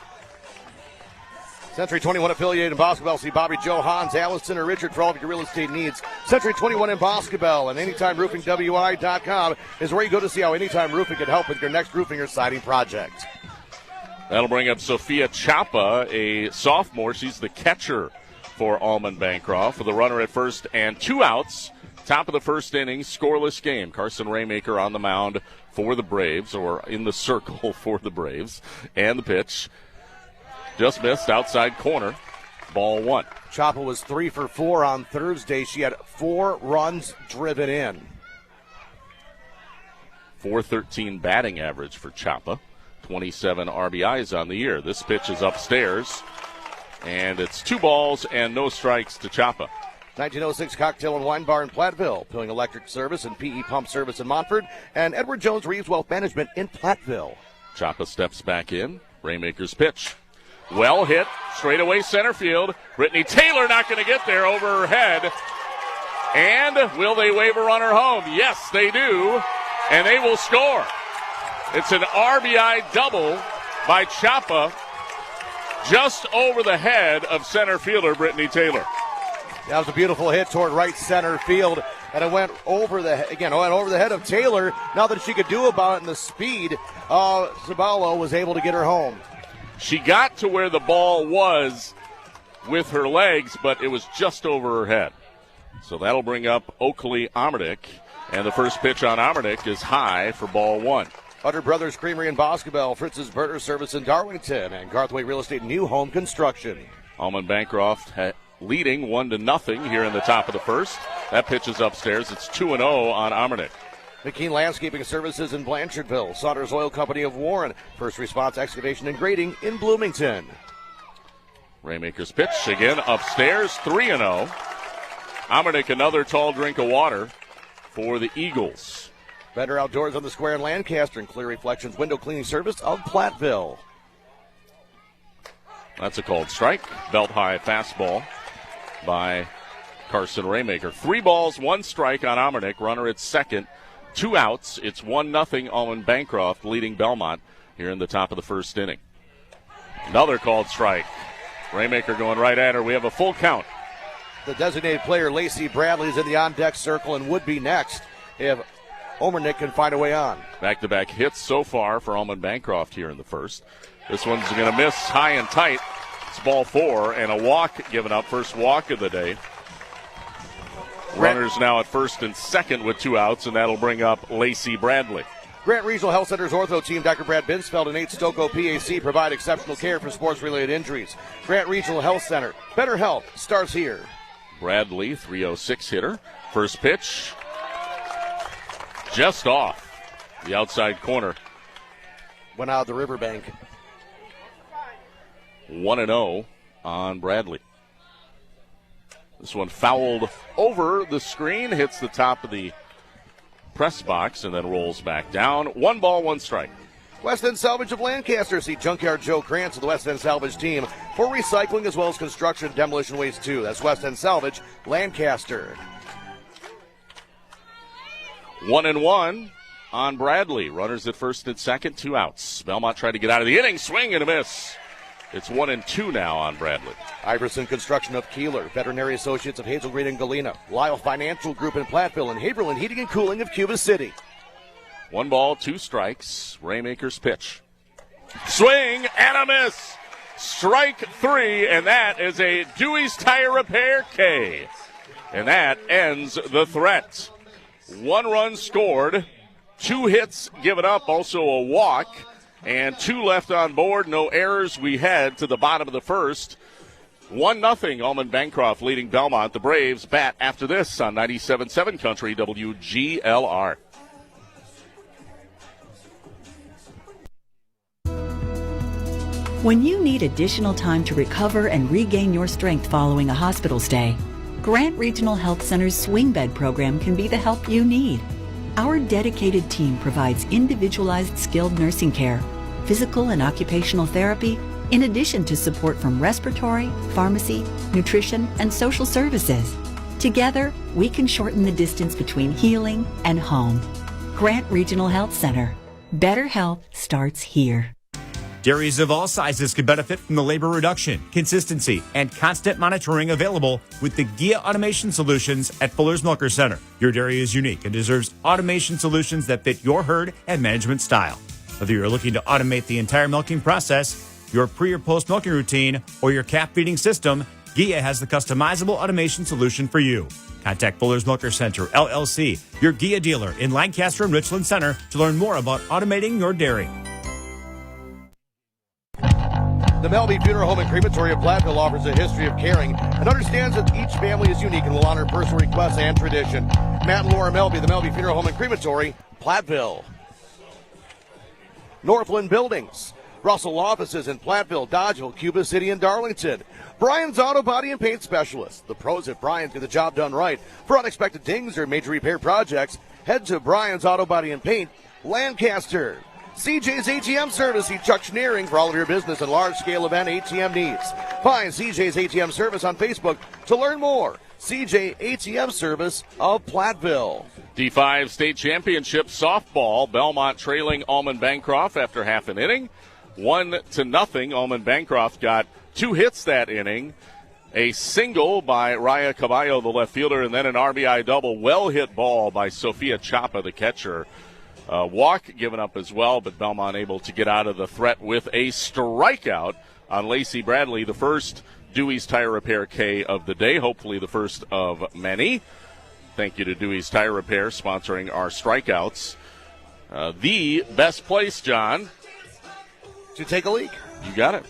Century 21 affiliated in Boscobel. See Bobby Joe, Hans, Allison, or Richard for all of your real estate needs. Century 21 in Boscobel and AnytimeRoofingWI.com is where you go to see how Anytime Roofing can help with your next roofing or siding project. That'll bring up Sophia Chapa, a sophomore. She's the catcher for Almond-Bancroft, with a runner at first and 2 outs. Top of the first inning, scoreless game. Carson Raymaker on the mound for the Braves, or in the circle for the Braves. And the pitch just missed outside corner. Ball 1. Chapa was 3 for 4 on Thursday. She had 4 runs driven in. .413 batting average for Chapa. 27 RBIs on the year. This pitch is upstairs, and it's 2 balls and no strikes to Chapa. 1906 Cocktail and Wine Bar in Platteville, Pilling Electric Service and PE Pump Service in Montford, and Edward Jones Reeves Wealth Management in Platteville. Chapa steps back in. Raymaker's pitch. Well hit, straightaway center field. Brittany Taylor not going to get there, over her head. And will they wave a runner home? Yes, they do, and they will score. It's an RBI double by Chapa, just over the head of center fielder Brittany Taylor. That was a beautiful hit toward right center field, and it went over the head of Taylor. Nothing she could do about it, and the speed, Zabalo was able to get her home. She got to where the ball was with her legs, but it was just over her head. So that'll bring up Oakley Amernick, and the first pitch on Amernick is high for ball 1. Hutter Brothers Creamery in Boscobel, Fritz's Burger Service in Darlington, and Garthway Real Estate New Home Construction. Almond-Bancroft leading 1-0 here in the top of the first. That pitch is upstairs. It's 2-0 on Amernick. McKean Landscaping Services in Blanchardville, Saunders Oil Company of Warren, First Response Excavation and Grading in Bloomington. Raymaker's pitch again upstairs, 3-0. Amernick, another tall drink of water for the Eagles. Better Outdoors on the Square in Lancaster and Clear Reflections Window Cleaning Service of Platteville. That's a called strike. Belt high fastball by Carson Raymaker. 3 balls, 1 strike on Amernick. Runner at second. 2 outs. It's 1-0 Almond-Bancroft leading Belmont here in the top of the first inning. Another called strike. Raymaker going right at her. We have a full count. The designated player, Lacey Bradley, is in the on-deck circle and would be next if Omernick can find a way on. Back-to-back hits so far for Almond-Bancroft here in the first. This one's going to miss high and tight. It's ball 4, and a walk given up. First walk of the day. Runners now at first and second with 2 outs, and that'll bring up Lacey Bradley. Grant Regional Health Center's ortho team, Dr. Brad Binsfeld and Nate Stocco, PAC, provide exceptional care for sports-related injuries. Grant Regional Health Center. Better health starts here. Bradley, 306 hitter. First pitch, just off the outside corner. went out of the riverbank. 1-0 on Bradley. This one fouled over the screen, hits the top of the press box, and then rolls back down. 1 ball, 1 strike. West End Salvage of Lancaster. See Junkyard Joe Krantz of the West End Salvage team for recycling as well as construction and demolition waste too. That's West End Salvage, Lancaster. 1-1 on Bradley. Runners at first and second, 2 outs. Belmont tried to get out of the inning, swing and a miss. It's 1-2 now on Bradley. Iverson Construction of Kieler, Veterinary Associates of Hazel Green and Galena, Lyle Financial Group in Platteville, and Haberlin Heating and Cooling of Cuba City. 1 ball, 2 strikes. Raymaker's pitch. Swing and a miss. Strike 3, and that is a Dewey's Tire Repair K. And that ends the threat. 1 run scored, 2 hits given up, also a walk. And 2 left on board, no errors. We head to the bottom of the first. 1-0, Almond-Bancroft leading Belmont. The Braves bat after this on 97.7 Country WGLR. When you need additional time to recover and regain your strength following a hospital stay, Grant Regional Health Center's Swing Bed program can be the help you need. Our dedicated team provides individualized skilled nursing care, physical and occupational therapy, in addition to support from respiratory, pharmacy, nutrition, and social services. Together, we can shorten the distance between healing and home. Grant Regional Health Center. Better health starts here. Dairies of all sizes can benefit from the labor reduction, consistency, and constant monitoring available with the GIA automation solutions at Fuller's Milker Center. Your dairy is unique and deserves automation solutions that fit your herd and management style. Whether you're looking to automate the entire milking process, your pre or post milking routine, or your calf feeding system, GIA has the customizable automation solution for you. Contact Fuller's Milker Center, LLC, your GIA dealer in Lancaster and Richland Center to learn more about automating your dairy. The Melby Funeral Home and Crematory of Platteville offers a history of caring and understands that each family is unique and will honor personal requests and tradition. Matt and Laura Melby, the Melby Funeral Home and Crematory, Platteville. Northland Buildings, Russell offices in Platteville, Dodgeville, Cuba City, and Darlington. Brian's Auto Body and Paint Specialist. The pros at Brian's get the job done right. For unexpected dings or major repair projects, head to Brian's Auto Body and Paint, Lancaster. CJ's ATM Service, see Chuck Schneering for all of your business and large-scale event ATM needs. Find CJ's ATM Service on Facebook to learn more. CJ ATM Service of Platteville. D5 State Championship softball. Belmont trailing Almond-Bancroft after half an inning. 1-0. Almond-Bancroft got 2 hits that inning. A single by Raya Caballo, the left fielder, and then an RBI double. Well-hit ball by Sophia Chapa, the catcher. Walk given up as well, but Belmont able to get out of the threat with a strikeout on Lacey Bradley, the first Dewey's Tire Repair K of the day, hopefully the first of many. Thank you to Dewey's Tire Repair sponsoring our strikeouts. The best place, John, to take a leak. You got it.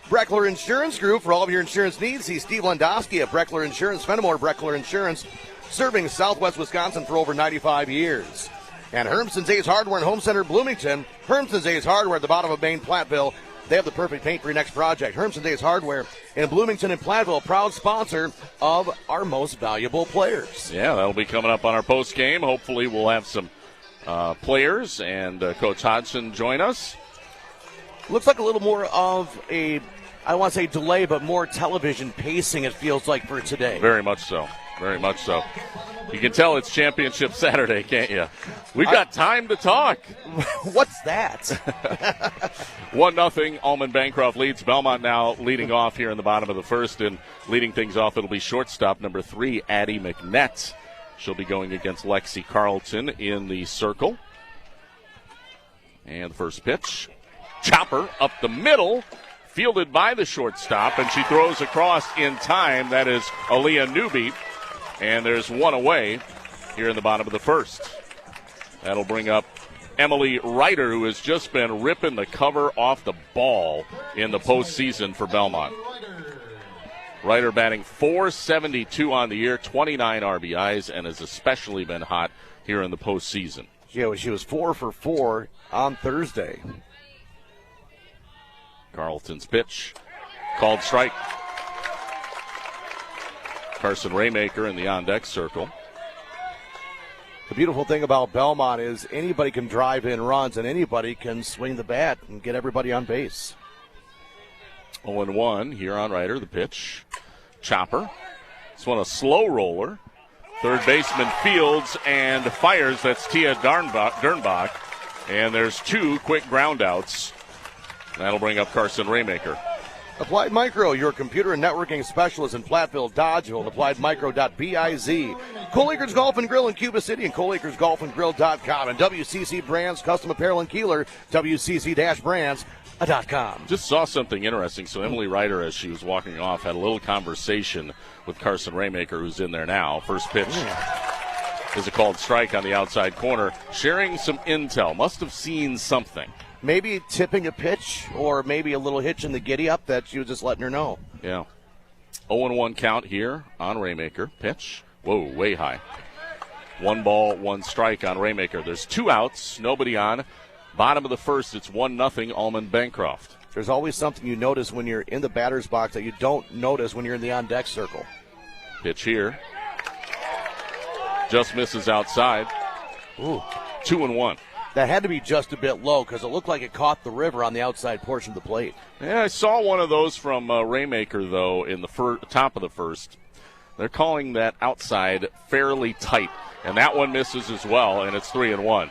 Breckler Insurance Group, for all of your insurance needs. See Steve Landowski at Breckler Insurance, Fenimore Breckler Insurance, serving Southwest Wisconsin for over 95 years. And Hermson's Ace Hardware and Home Center Bloomington. Hermson's Ace Hardware at the bottom of Main Platteville. They have the perfect paint for your next project. Hermson's Ace Hardware in Bloomington and Platteville, proud sponsor of our most valuable players. Yeah, that'll be coming up on our post game. Hopefully we'll have some players and Coach Hodgson join us. Looks like a little more of a, I don't want to say delay, but more television pacing it feels like for today. Very much so. Very much so. You can tell it's Championship Saturday, can't you? We've got time to talk. What's that? 1-0, Almond-Bancroft leads. Belmont now leading off here in the bottom of the first, and leading things off, it'll be shortstop number 3, Addie McNett. She'll be going against Lexi Carlton in the circle. And the first pitch, chopper up the middle, fielded by the shortstop, and she throws across in time. That is Aaliyah Newby. And there's one away here in the bottom of the first. That'll bring up Emily Ryder, who has just been ripping the cover off the ball in the postseason for Belmont. Ryder batting .472 on the year, 29 RBIs, and has especially been hot here in the postseason. Yeah, she was 4 for 4 on Thursday. Carlton's pitch. Called strike. Carson Raymaker in the on-deck circle. The beautiful thing about Belmont is anybody can drive in runs and anybody can swing the bat and get everybody on base. 0-1 here on Ryder. The pitch. Chopper. This one a slow roller. Third baseman fields and fires. That's Tia Dernbach. And there's 2 quick ground outs. That'll bring up Carson Raymaker. Applied Micro, your computer and networking specialist in Platteville, Dodgeville, appliedmicro.biz. Cole Acres Golf and Grill in Cuba City and ColeAcresGolfandGrill.com. And WCC Brands, Custom Apparel in Kieler, WCC-Brands.com. Just saw something interesting. So Emily Ryder, as she was walking off, had a little conversation with Carson Raymaker, who's in there now. First pitch is a called strike on the outside corner. Sharing some intel. Must have seen something. Maybe tipping a pitch or maybe a little hitch in the giddy-up that she was just letting her know. Yeah. 0-1 count here on Raymaker. Pitch. Whoa, way high. 1 ball, 1 strike on Raymaker. There's 2 outs, nobody on. Bottom of the first, it's 1-0 Almond-Bancroft. There's always something you notice when you're in the batter's box that you don't notice when you're in the on-deck circle. Pitch here. Just misses outside. Ooh. 2-1. That had to be just a bit low because it looked like it caught the river on the outside portion of the plate. Yeah, I saw one of those from Raymaker, though, in the top of the first. They're calling that outside fairly tight, and that one misses as well, and it's 3-1.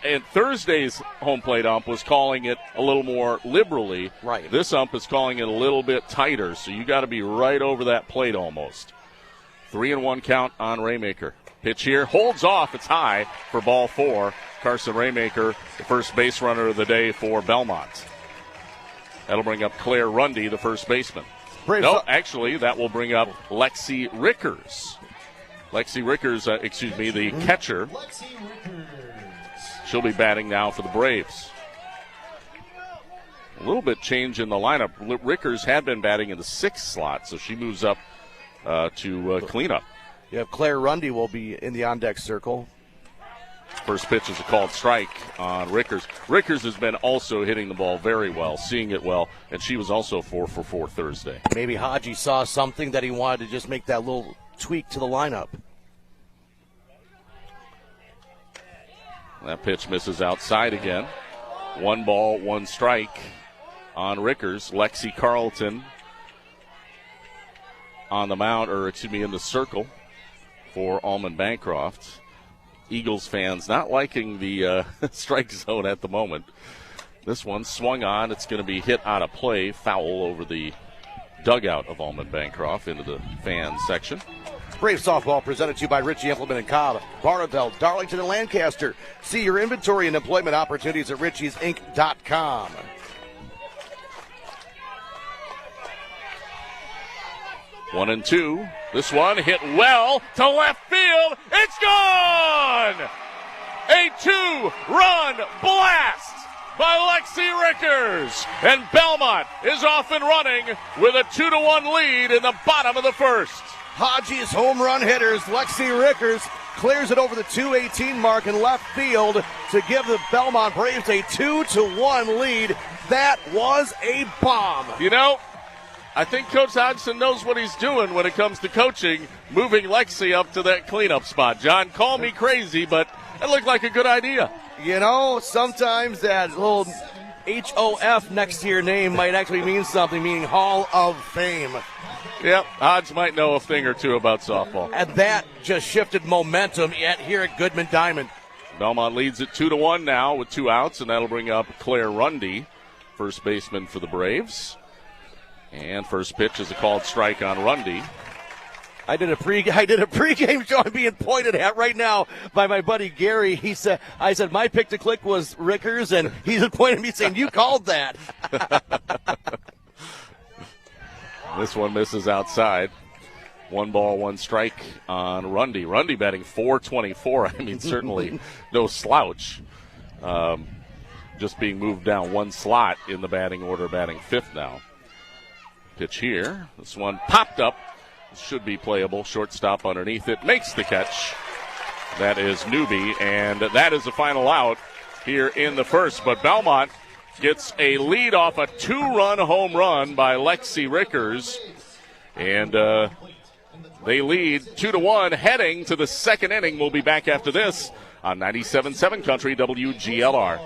And Thursday's home plate ump was calling it a little more liberally. Right. This ump is calling it a little bit tighter, so you got to be right over that plate almost. 3-1 count on Raymaker. Pitch here, holds off, it's high for ball 4. Carson Raymaker, the first base runner of the day for Belmont. That'll bring up Claire Rundy, the first baseman. Actually, that will bring up Lexi Rickers. Lexi Rickers, the catcher. She'll be batting now for the Braves. A little bit change in the lineup. Rickers had been batting in the 6th slot, so she moves up to cleanup. Yeah, Claire Rundy will be in the on-deck circle. First pitch is a called strike on Rickers. Rickers has been also hitting the ball very well, seeing it well, and she was also 4 for 4 Thursday. Maybe Haji saw something that he wanted to just make that little tweak to the lineup. That pitch misses outside again. 1 ball, 1 strike on Rickers. Lexi Carlton on the mound, in the circle for Almond-Bancroft. Eagles fans not liking the strike zone at the moment. This one swung on. It's going to be hit out of play. Foul over the dugout of Almond-Bancroft into the fan section. Brave softball presented to you by Ritchie Implement and Cobb, Barneveld, Darlington, and Lancaster. See your inventory and employment opportunities at ritchiesinc.com. One and two. This one hit well to left field. It's gone! A 2-run blast by Lexi Rickers. And Belmont is off and running with a 2-1 lead in the bottom of the first. Haji's home run hitters, Lexi Rickers, clears it over the 218 mark in left field to give the Belmont Braves a 2-1 lead. That was a bomb. You know, I think Coach Hodgson knows what he's doing when it comes to coaching, moving Lexi up to that cleanup spot. John, call me crazy, but it looked like a good idea. You know, sometimes that little HOF next to your name might actually mean something, meaning Hall of Fame. Yep, Hodge might know a thing or two about softball. And that just shifted momentum yet here at Goodman Diamond. Belmont leads it 2-1 now with 2 outs, and that'll bring up Claire Rundy, first baseman for the Braves. And first pitch is a called strike on Rundy. I did a pregame show I'm being pointed at right now by my buddy Gary. I said my pick to click was Rickers, and he's pointing at me saying, you called that. This one misses outside. 1 ball, 1 strike on Rundy. Rundy batting .424. I mean, certainly no slouch. Just being moved down 1 slot in the batting order, batting 5th now. Pitch here. This one popped up. Should be playable. Shortstop underneath it. Makes the catch. That is Newby, and that is the final out here in the first. But Belmont gets a lead off a 2-run home run by Lexi Rickers, and they lead 2-1 heading to the second inning. We'll be back after this on 97.7 Country WGLR.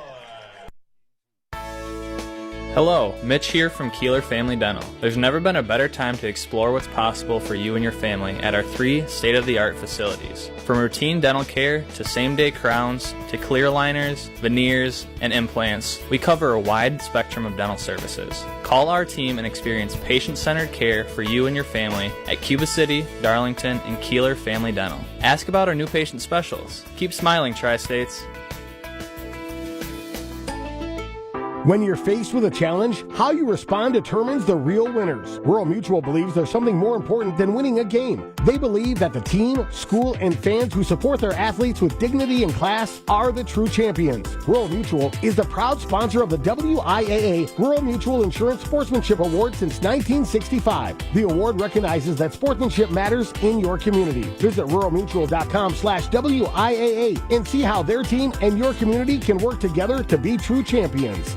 Hello, Mitch here from Kieler Family Dental. There's never been a better time to explore what's possible for you and your family at our 3 state-of-the-art facilities. From routine dental care to same-day crowns to clear aligners, veneers, and implants, we cover a wide spectrum of dental services. Call our team and experience patient-centered care for you and your family at Cuba City, Darlington, and Kieler Family Dental. Ask about our new patient specials. Keep smiling, Tri-States. When you're faced with a challenge, how you respond determines the real winners. Rural Mutual believes there's something more important than winning a game. They believe that the team, school, and fans who support their athletes with dignity and class are the true champions. Rural Mutual is the proud sponsor of the WIAA Rural Mutual Insurance Sportsmanship Award since 1965. The award recognizes that sportsmanship matters in your community. Visit ruralmutual.com/WIAA and see how their team and your community can work together to be true champions.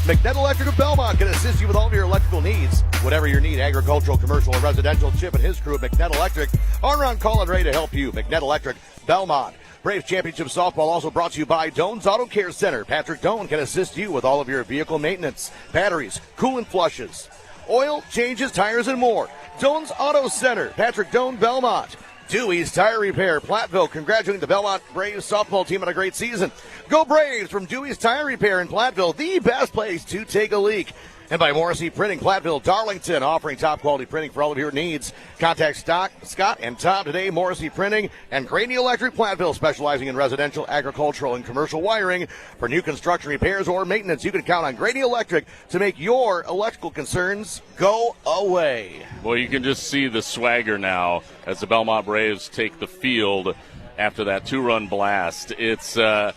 McNett Electric of Belmont can assist you with all of your electrical needs. Whatever your need, agricultural, commercial, or residential, Chip and his crew at McNett Electric are on call and ready to help you. McNett Electric, Belmont. Braves Championship Softball also brought to you by Doan's Auto Care Center. Patrick Doan can assist you with all of your vehicle maintenance, batteries, coolant flushes, oil, changes, tires, and more. Doan's Auto Center, Patrick Doan, Belmont. Dewey's Tire Repair, Platteville, congratulating the Belmont Braves softball team on a great season. Go Braves from Dewey's Tire Repair in Platteville, the best place to take a leak. And by Morrissey Printing, Platteville, Darlington, offering top-quality printing for all of your needs. Contact Scott and Tom today, Morrissey Printing, and Grady Electric, Platteville, specializing in residential, agricultural, and commercial wiring. For new construction repairs or maintenance, you can count on Grady Electric to make your electrical concerns go away. Well, you can just see the swagger now as the Belmont Braves take the field after that 2-run blast. It's the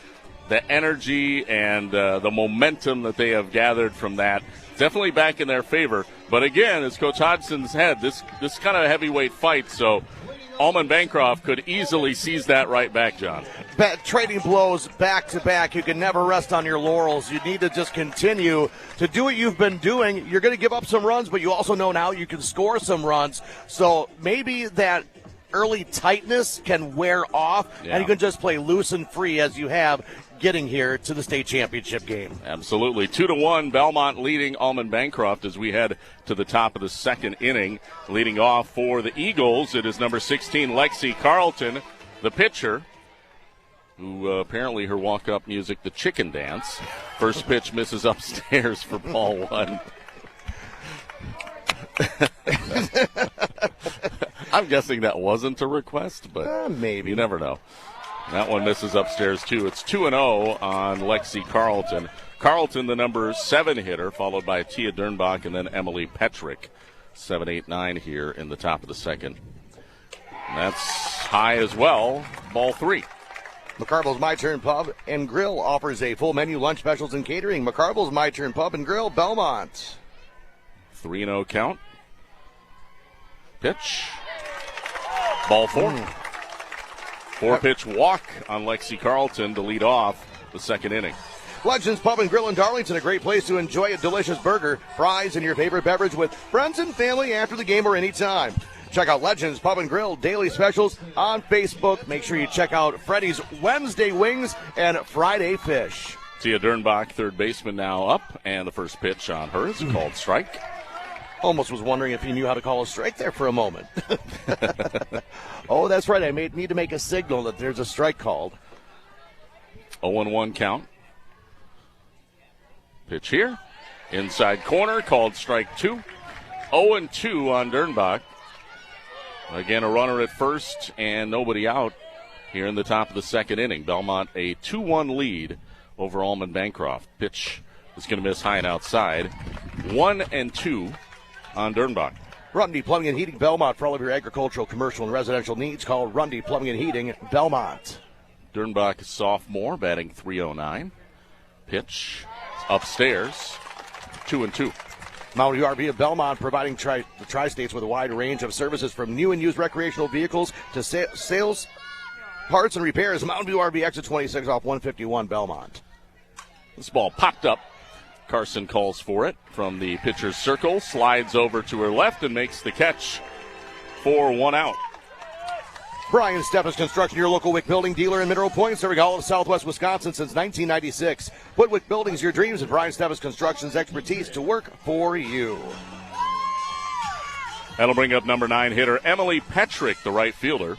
energy and the momentum that they have gathered from that. Definitely back in their favor. But again, as Coach Hodgson's head, this kind of a heavyweight fight, so Almond-Bancroft could easily seize that right back, John. Trading blows back to back. You can never rest on your laurels. You need to just continue to do what you've been doing. You're going to give up some runs, but you also know now you can score some runs. So maybe that early tightness can wear off, and you can just play loose and free as you have getting here to the state championship game. Absolutely. 2-1, Belmont leading Almond-Bancroft as we head to the top of the second inning. Leading off for the Eagles, it is number 16, Lexi Carlton, the pitcher, who apparently her walk-up music, the chicken dance. First pitch misses upstairs for ball 1. I'm guessing that wasn't a request, but maybe. You never know. That one misses upstairs, too. It's 2-0 on Lexi Carlton. Carlton, the number 7 hitter, followed by Tia Dernbach and then Emily Petrick. 7, 8, 9 here in the top of the second. And that's high as well. Ball 3. McCarville's My Turn Pub and Grill offers a full menu, lunch specials, and catering. McCarville's My Turn Pub and Grill, Belmont. 3-0 count. Pitch. Ball 4. 4-pitch walk on Lexi Carlton to lead off the second inning. Legends Pub and Grill in Darlington, a great place to enjoy a delicious burger, fries, and your favorite beverage with friends and family after the game or anytime. Check out Legends Pub and Grill daily specials on Facebook. Make sure you check out Freddy's Wednesday Wings and Friday Fish. Tia Dernbach, third baseman, now up, and the first pitch on her is called strike. Almost was wondering if he knew how to call a strike there for a moment. Oh, that's right. I need to make a signal that there's a strike called. 0-1 count. Pitch here. Inside corner, called strike 2. 0-2 on Dernbach. Again, a runner at first and nobody out here in the top of the second inning. Belmont a 2-1 lead over Almond-Bancroft. Pitch is going to miss high and outside. 1-2 on Dernbach. Rundy Plumbing and Heating, Belmont. For all of your agricultural, commercial, and residential needs, call Rundy Plumbing and Heating, Belmont. Dernbach, sophomore, batting .309. Pitch upstairs, 2-2. Mountain View RV of Belmont, providing the Tri-States with a wide range of services from new and used recreational vehicles to sales, parts, and repairs. Mountain View RV, exit 26 off 151 Belmont. This ball popped up. Carson calls for it from the pitcher's circle, slides over to her left and makes the catch for 1 out. Brian Steffes Construction, your local Wick Building dealer in Mineral Point, serving all of Southwest Wisconsin since 1996. Put Wick Buildings, your dreams, and Brian Steffes Construction's expertise to work for you. That'll bring up number 9 hitter Emily Petrick, the right fielder.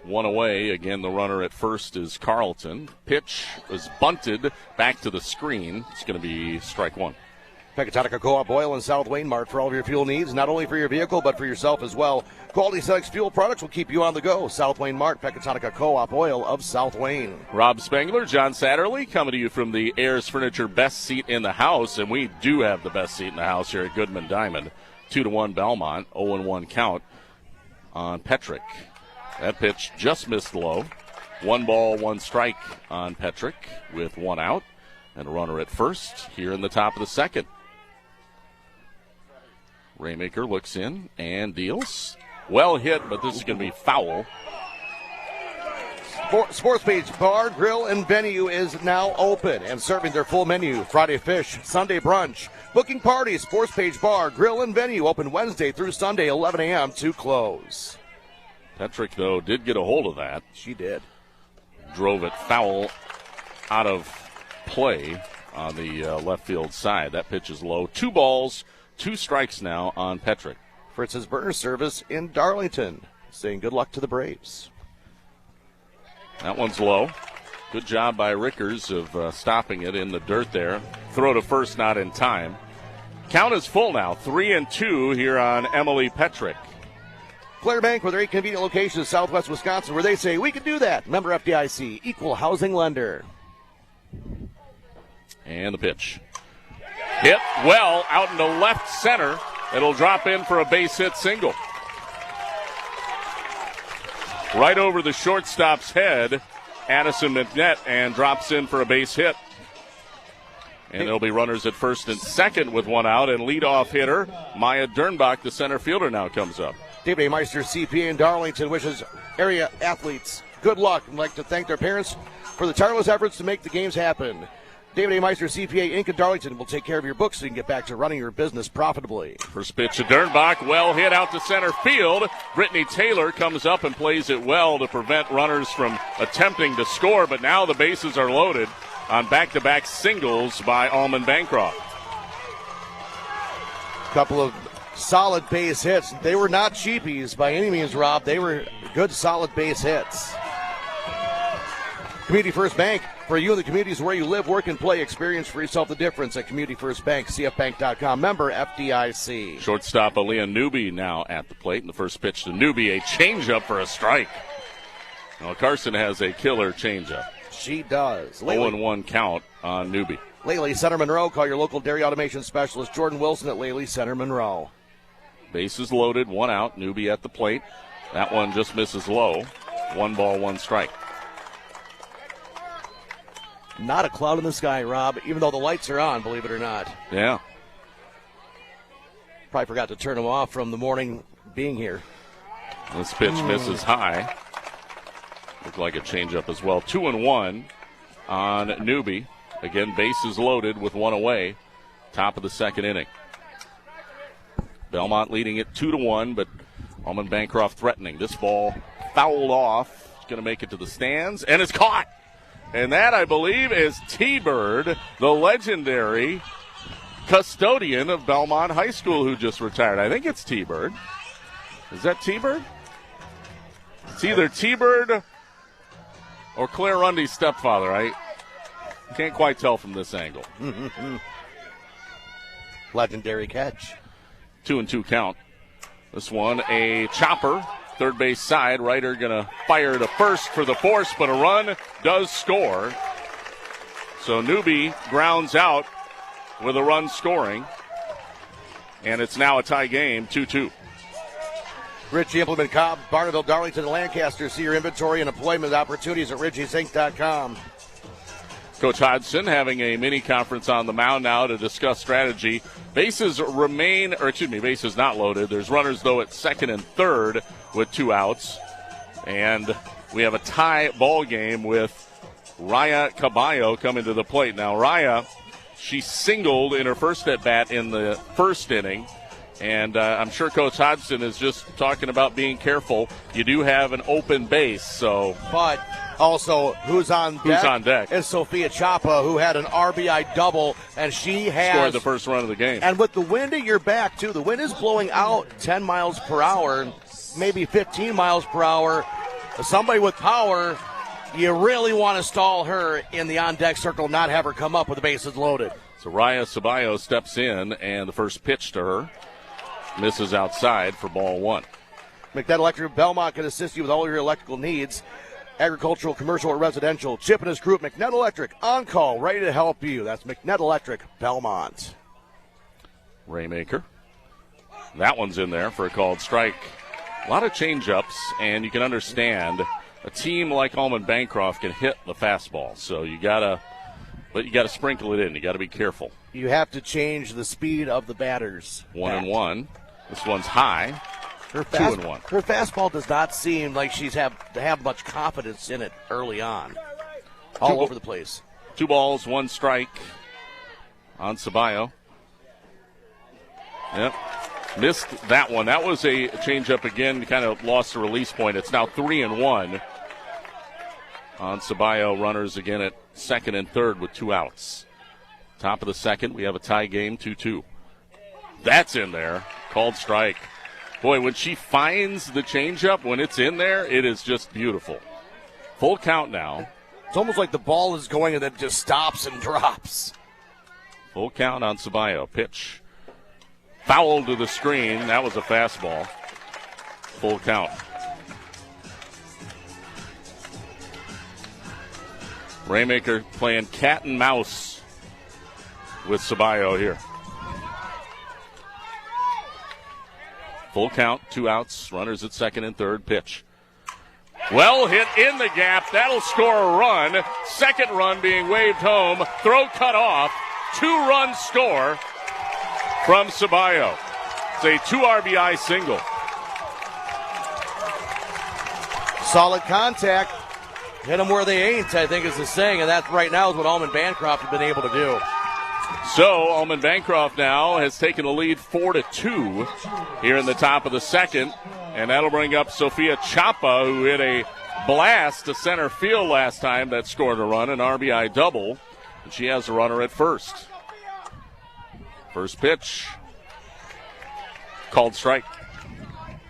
1 away. Again, the runner at first is Carlton. Pitch is bunted back to the screen. It's going to be strike 1. Pecatonica Co-op Oil and South Wayne Mart for all of your fuel needs, not only for your vehicle, but for yourself as well. Quality Selects fuel products will keep you on the go. South Wayne Mart, Pecatonica Co-op Oil of South Wayne. Rob Spengler, John Satterley coming to you from the Ayers Furniture best seat in the house, and we do have the best seat in the house here at Goodman Diamond. 2-1 Belmont, 0-1 count on Petrick. That pitch just missed low. 1 ball, 1 strike on Petrick with 1 out, and a runner at first here in the top of the second. Raymaker looks in and deals. Well hit, but this is going to be foul. Sports Page Bar, Grill, and Venue is now open and serving their full menu. Friday fish, Sunday brunch. Booking parties, Sports Page Bar, Grill, and Venue open Wednesday through Sunday, 11 a.m. to close. Petrick, though, did get a hold of that. She did. Drove it foul out of play on the left field side. That pitch is low. 2 balls, 2 strikes now on Petrick. Fritz's burner service in Darlington, saying good luck to the Braves. That one's low. Good job by Rickers of stopping it in the dirt there. Throw to first, not in time. Count is full now, 3-2 here on Emily Petrick. Claire Bank with their 8 convenient locations in Southwest Wisconsin, where they say we can do that. Member FDIC, equal housing lender. And the pitch. Hit well out into left center. It'll drop in for a base hit single. Right over the shortstop's head, Addison McNett, and drops in for a base hit. And there'll be runners at first and second with 1 out, and leadoff hitter Maya Dernbach, the center fielder, now comes up. David A. Meister, CPA in Darlington, wishes area athletes good luck and like to thank their parents for the tireless efforts to make the games happen. David A. Meister, CPA, Inc. in Darlington will take care of your books so you can get back to running your business profitably. First pitch to Dernbach, well hit out to center field. Brittany Taylor comes up and plays it well to prevent runners from attempting to score, but now the bases are loaded on back-to-back singles by Almond-Bancroft. Couple of solid base hits. They were not cheapies by any means, Rob. They were good, solid base hits. Community First Bank, for you and the communities where you live, work, and play. Experience for yourself the difference at Community First Bank, cfbank.com, member FDIC. Shortstop Aaliyah Newby now at the plate. And the first pitch to Newby, a changeup for a strike. Well, Carson has a killer changeup. She does. 0-1 count on Newby. Lely Center Monroe, call your local dairy automation specialist, Jordan Wilson at Lely Center Monroe. Bases loaded, 1 out. Newby at the plate. That one just misses low. 1 ball, 1 strike. Not a cloud in the sky, Rob, even though the lights are on, believe it or not. Yeah. Probably forgot to turn them off from the morning being here. This pitch misses high. Looked like a changeup as well. 2-1 on Newby. Again, bases loaded with 1 away. Top of the second inning. Belmont leading it 2-1, but Almond-Bancroft threatening. This ball fouled off. It's going to make it to the stands, and it's caught. And that, I believe, is T-Bird, the legendary custodian of Belmont High School who just retired. I think it's T-Bird. Is that T-Bird? It's either T-Bird or Claire Rundy's stepfather. I can't quite tell from this angle. Legendary catch. 2-2 count. This one, a chopper. Third base side, Ryder going to fire to first for the force, but a run does score. So Newby grounds out with a run scoring, and it's now a tie game, 2-2. Ritchie Implement Cobb, Barneville, Darlington, and Lancaster. See your inventory and employment opportunities at Ridgie'sInc.com. Coach Hodgson having a mini conference on the mound now to discuss strategy. Bases not loaded. There's runners, though, at second and third with 2 outs. And we have a tie ball game with Raya Caballo coming to the plate. Now, Raya, she singled in her first at-bat in the first inning. And I'm sure Coach Hodgson is just talking about being careful. You do have an open base, so. But also, who's on deck? Is Sophia Chapa, who had an RBI double, and she has scored the first run of the game. And with the wind at your back, too, the wind is blowing out 10 miles per hour, maybe 15 miles per hour. Somebody with power, you really want to stall her in the on-deck circle, not have her come up with the bases loaded. So Raya Caballo steps in, and the first pitch to her misses outside for ball 1. McNett Electric Belmont can assist you with all your electrical needs. Agricultural, commercial, or residential. Chip and his crew at McNett Electric on call, ready to help you. That's McNett Electric Belmont. Raymaker. That one's in there for a called strike. A lot of change-ups, and you can understand a team like Almond-Bancroft can hit the fastball. So you gotta sprinkle it in. You gotta be careful. You have to change the speed of the batters. 1-1. This one's high. 2-1. Her fastball does not seem like she's have much confidence in it early on. All over the place. 2 balls, 1 strike on Caballo. Yep. Missed that one. That was a changeup again. Kind of lost the release point. It's now 3-1 on Caballo. Runners again at second and third with 2 outs. Top of the second, we have a tie game, 2-2. That's in there. Called strike. Boy, when she finds the changeup, when it's in there, it is just beautiful. Full count now. It's almost like the ball is going and then just stops and drops. Full count on Caballo. Pitch. Foul to the screen. That was a fastball. Full count. Raymaker playing cat and mouse with Caballo here. Full count, 2 outs, runners at second and third. Pitch. Well hit in the gap. That'll score a run. Second run being waved home. Throw cut off. 2-run score from Caballo. It's a 2 RBI single. Solid contact. Hit them where they ain't, I think is the saying, and that right now is what Almond-Bancroft have been able to do. So Almond-Bancroft now has taken the lead 4-2 here in the top of the second, and that'll bring up Sophia Chapa, who hit a blast to center field last time that scored a run, an RBI double, and she has a runner at first. First pitch, called strike.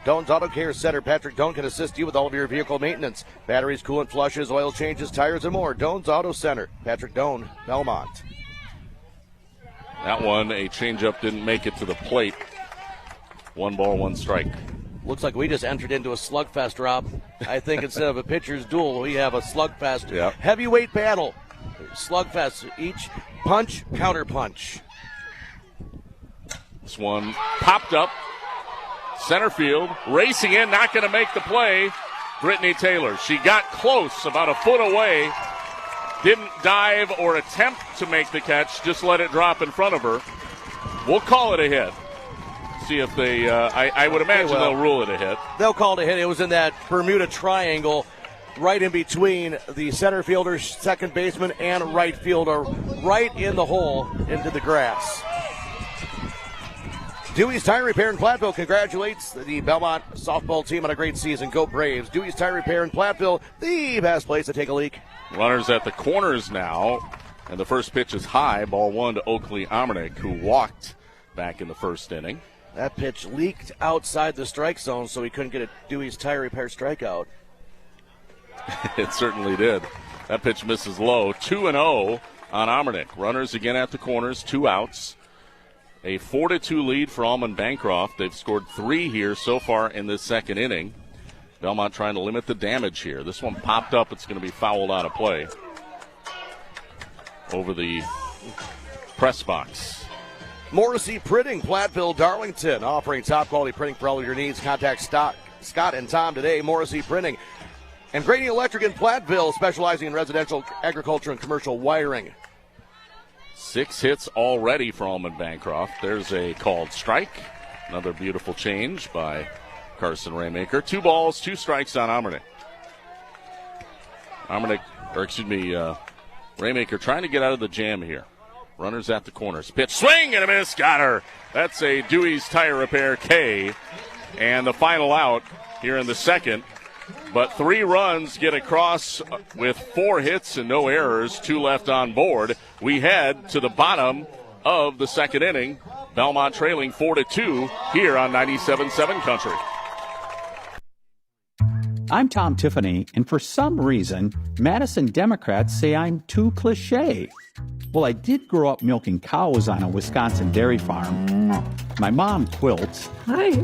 Doan's Auto Care Center. Patrick Doan can assist you with all of your vehicle maintenance. Batteries, coolant flushes, oil changes, tires, and more. Doan's Auto Center. Patrick Doan, Belmont. That one, a changeup, didn't make it to the plate. 1 ball, 1 strike. Looks like we just entered into a slugfest, Rob. I think instead of a pitcher's duel, we have a slugfest. Yep. Heavyweight battle. Slugfest. Each punch, counter punch. This one popped up. Center field. Racing in, not going to make the play. Brittany Taylor. She got close, about a foot away. Didn't dive or attempt to make the catch, just let it drop in front of her. We'll call it a hit. See if they, I would imagine they'll rule it a hit. They'll call it a hit. It was in that Bermuda Triangle right in between the center fielder, second baseman, and right fielder, right in the hole into the grass. Dewey's Tire Repair in Platteville congratulates the Belmont softball team on a great season. Go Braves. Dewey's Tire Repair in Platteville, the best place to take a leak. Runners at the corners now, and the first pitch is high. Ball 1 to Oakley Amernick, who walked back in the first inning. That pitch leaked outside the strike zone, so he couldn't get a Dewey's Tire Repair strikeout. It certainly did. That pitch misses low. 2-0 on Amernick. Runners again at the corners, 2 outs. A 4-2 lead for Almond-Bancroft. They've scored 3 here so far in this second inning. Belmont trying to limit the damage here. This one popped up. It's going to be fouled out of play over the press box. Morrissey Printing, Platteville, Darlington, offering top quality printing for all of your needs. Contact Scott and Tom today. Morrissey Printing. And Grady Electric in Platteville, specializing in residential, agriculture, and commercial wiring. 6 hits already for Almond-Bancroft. There's a called strike. Another beautiful change by Carson Raymaker. 2 balls, 2 strikes on Raymaker trying to get out of the jam here. Runners at the corners. Pitch, swing and a miss. Got her. That's a Dewey's Tire Repair K. And the final out here in the second. But 3 runs get across with 4 hits and no errors. 2 left on board. We head to the bottom of the second inning. Belmont trailing 4-2 here on 97.7 Country. I'm Tom Tiffany, and for some reason, Madison Democrats say I'm too cliche. Well, I did grow up milking cows on a Wisconsin dairy farm. My mom quilts. Hi.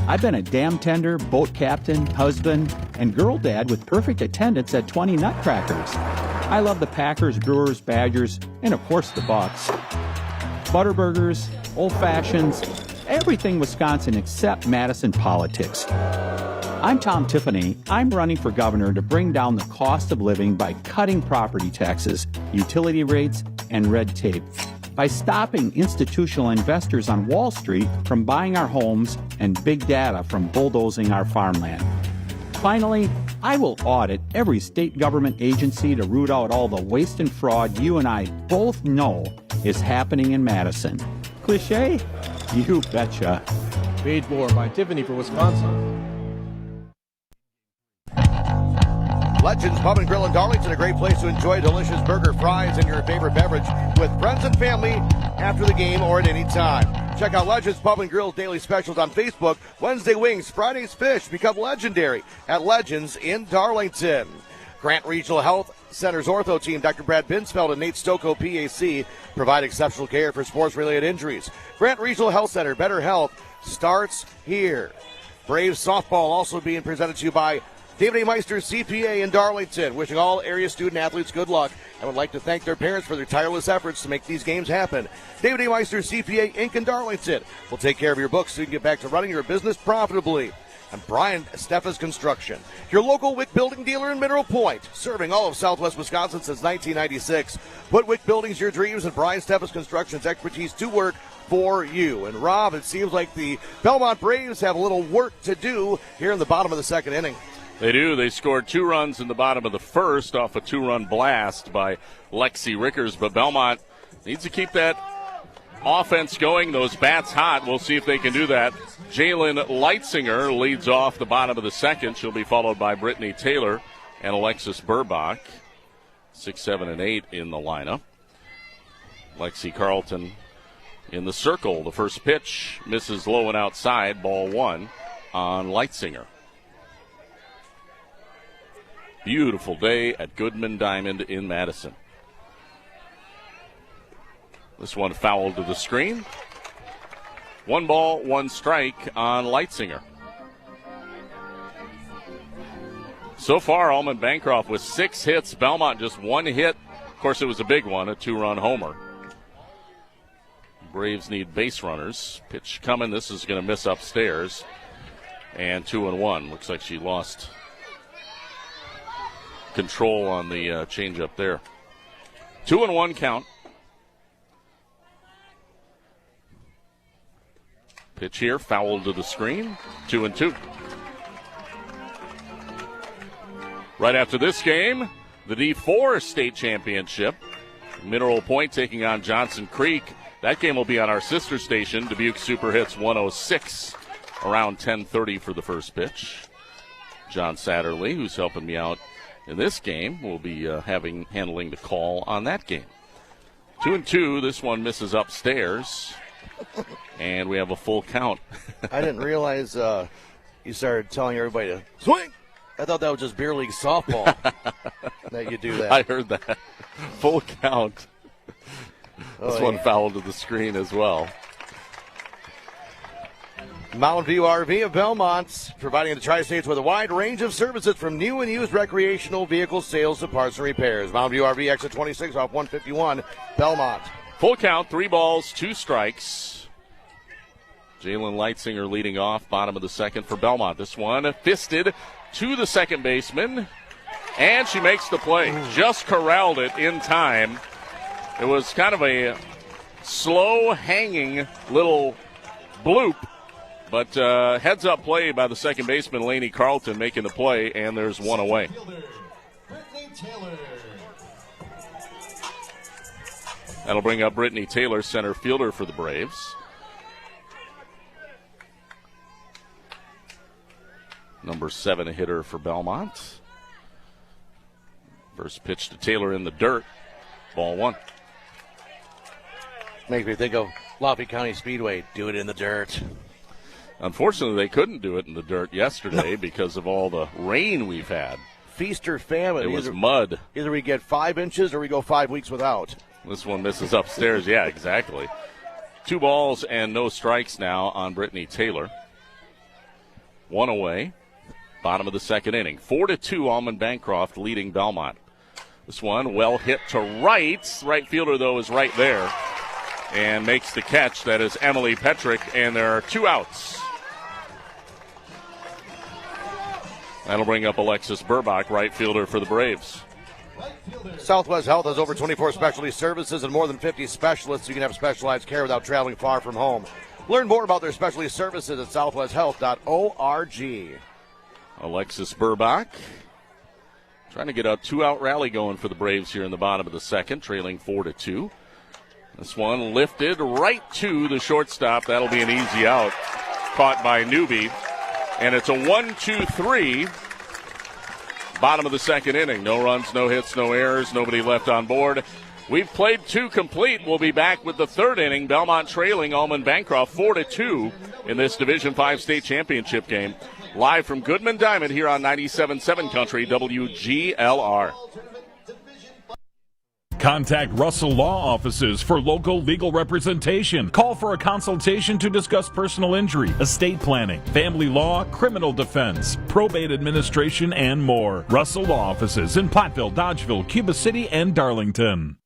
I've been a dam tender, boat captain, husband, and girl dad with perfect attendance at 20 Nutcrackers. I love the Packers, Brewers, Badgers, and of course the Bucks. Butterburgers, old fashions, everything Wisconsin except Madison politics. I'm Tom Tiffany. I'm running for governor to bring down the cost of living by cutting property taxes, utility rates, and red tape. By stopping institutional investors on Wall Street from buying our homes and big data from bulldozing our farmland. Finally, I will audit every state government agency to root out all the waste and fraud you and I both know is happening in Madison. Cliché? You betcha. Paid for by Tiffany for Wisconsin. Legends Pub and Grill in Darlington, a great place to enjoy delicious burger, fries, and your favorite beverage with friends and family after the game or at any time. Check out Legends Pub and Grill's daily specials on Facebook. Wednesday wings, Fridays fish. Become legendary at Legends in Darlington. Grant Regional Health Center's ortho team, Dr. Brad Binsfeld and Nate Stocco, PAC, provide exceptional care for sports-related injuries. Grant Regional Health Center, better health starts here. Braves softball also being presented to you by David A. Meister, CPA in Darlington, wishing all area student athletes good luck. I would like to thank their parents for their tireless efforts to make these games happen. David A. Meister, CPA, Inc. in Darlington will take care of your books so you can get back to running your business profitably. And Brian Steffes Construction, your local Wick Building dealer in Mineral Point, serving all of Southwest Wisconsin since 1996. Put Wick Buildings, your dreams, and Brian Steffes Construction's expertise to work for you. And Rob, it seems like the Belmont Braves have a little work to do here in the bottom of the second inning. They do. They scored 2 runs in the bottom of the first off a 2-run blast by Lexi Rickers. But Belmont needs to keep that offense going, those bats hot. We'll see if they can do that. Jalen Leitzinger leads off the bottom of the second. She'll be followed by Brittany Taylor and Alexis Burbach. 6, 7, and 8 in the lineup. Lexi Carlton in the circle. The first pitch misses low and outside. Ball 1 on Leitzinger. Beautiful day at Goodman Diamond in Madison. This one fouled to the screen. 1 ball, 1 strike on Leitzinger. So far, Almond-Bancroft with 6 hits. Belmont just 1 hit. Of course, it was a big one, a 2-run homer. Braves need base runners. Pitch coming. This is going to miss upstairs. And 2-1. Looks like she lost control on the changeup there. 2-1 count. Pitch here, fouled to the screen. 2-2. Right after this game, the D4 state championship. Mineral Point taking on Johnson Creek. That game will be on our sister station, Dubuque Super Hits 106, around 10:30 for the first pitch. John Satterley, who's helping me out in this game, will be handling the call on that game. 2-2. This one misses upstairs, and we have a full count. I didn't realize you started telling everybody to swing. I thought that was just beer league softball that you do that. I heard that. Full count. This one fouled to the screen as well. Mountain View RV of Belmont, providing the Tri-States with a wide range of services from new and used recreational vehicle sales to parts and repairs. Mountain View RV, exit 26 off 151, Belmont. Full count, 3 balls, 2 strikes. Jalen Leitzinger leading off, bottom of the second for Belmont. This one fisted to the second baseman, and she makes the play. Just corralled it in time. It was kind of a slow hanging little bloop, but heads-up play by the second baseman, Lainey Carlton, making the play, and there's one away. That'll bring up Brittany Taylor, center fielder for the Braves. Number 7 hitter for Belmont. First pitch to Taylor in the dirt. Ball 1. Makes me think of Lafayette County Speedway. Do it in the dirt. Unfortunately, they couldn't do it in the dirt yesterday because of all the rain we've had. Feast or famine. It was mud. Either we get 5 inches or we go 5 weeks without. This one misses upstairs. Yeah, exactly. 2 balls and no strikes now on Brittany Taylor. 1 away. Bottom of the second inning. 4-2, Almond-Bancroft leading Belmont. This one well hit to right. Right fielder, though, is right there and makes the catch. That is Emily Petrick, and there are 2 outs. That'll bring up Alexis Burbach, right fielder for the Braves. Southwest Health has over 24 specialty services and more than 50 specialists. You can have specialized care without traveling far from home. Learn more about their specialty services at southwesthealth.org. Alexis Burbach trying to get a 2-out rally going for the Braves here in the bottom of the second, trailing 4-2. This one lifted right to the shortstop. That'll be an easy out. Caught by Newby. And it's a 1-2-3. Bottom of the second inning. No runs, no hits, no errors, nobody left on board. We've played 2 complete. We'll be back with the third inning. Belmont trailing Almond-Bancroft 4-2 in this Division V state championship game. Live from Goodman Diamond here on 97.7 Country WGLR. Contact Russell Law Offices for local legal representation. Call for a consultation to discuss personal injury, estate planning, family law, criminal defense, probate administration, and more. Russell Law Offices in Platteville, Dodgeville, Cuba City, and Darlington.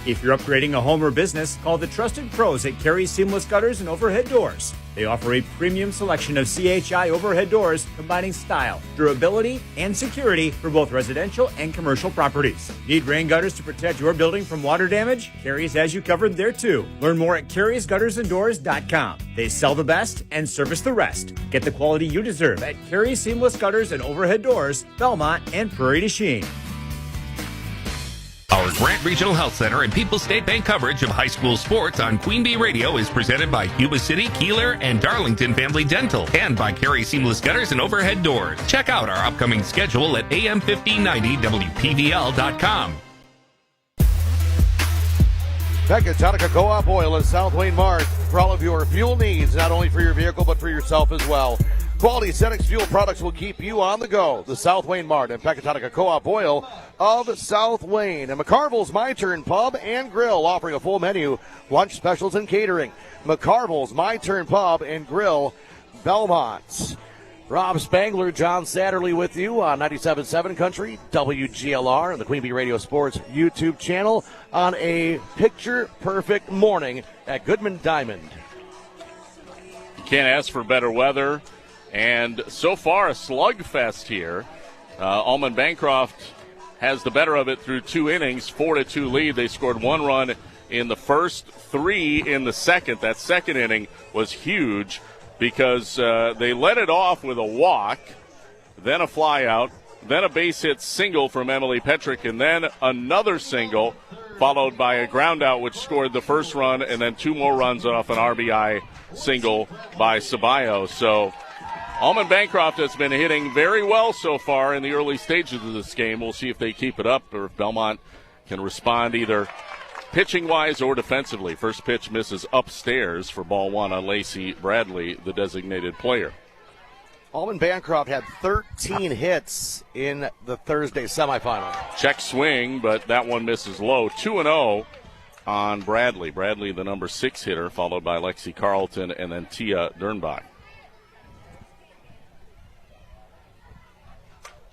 If you're upgrading a home or business, call the trusted pros at Carey Seamless Gutters and Overhead Doors. They offer a premium selection of CHI overhead doors combining style, durability, and security for both residential and commercial properties. Need rain gutters to protect your building from water damage? Carey's has you covered there too. Learn more at Carey'sGuttersandDoors.com. They sell the best and service the rest. Get the quality you deserve at Carey Seamless Gutters and Overhead Doors, Belmont, and Prairie du Chien. Our Grant Regional Health Center and People's State Bank coverage of high school sports on Queen Bee Radio is presented by Cuba City, Kieler, and Darlington Family Dental, and by Carey Seamless Gutters and Overhead Doors. Check out our upcoming schedule at am1590wpvl.com. Pecatonica Co-op Oil in South Wayne Mart for all of your fuel needs, not only for your vehicle but for yourself as well. Quality Cenex fuel products will keep you on the go. The South Wayne Mart and Pecatonica Co-op Oil of South Wayne. And McCarville's My Turn Pub and Grill offering a full menu, lunch specials and catering. McCarville's My Turn Pub and Grill, Belmont. Rob Spangler, John Satterley with you on 97.7 Country, WGLR, and the Queen Bee Radio Sports YouTube channel on a picture-perfect morning at Goodman Diamond. You can't ask for better weather. And so far, a slugfest here. Almond-Bancroft has the better of it through 2 innings, 4-2 lead. They scored 1 run in the first, 3 in the second. That second inning was huge because they let it off with a walk, then a fly out, then a base hit single from Emily Petrick, and then another single followed by a ground out, which scored the first run, and then 2 more runs off an RBI single by Ceballos. So Almond-Bancroft has been hitting very well so far in the early stages of this game. We'll see if they keep it up or if Belmont can respond either pitching-wise or defensively. First pitch misses upstairs for ball 1 on Lacey Bradley, the designated player. Almond-Bancroft had 13 hits in the Thursday semifinal. Check swing, but that one misses low. 2-0 on Bradley. Bradley, the number 6 hitter, followed by Lexi Carlton and then Tia Dernbach.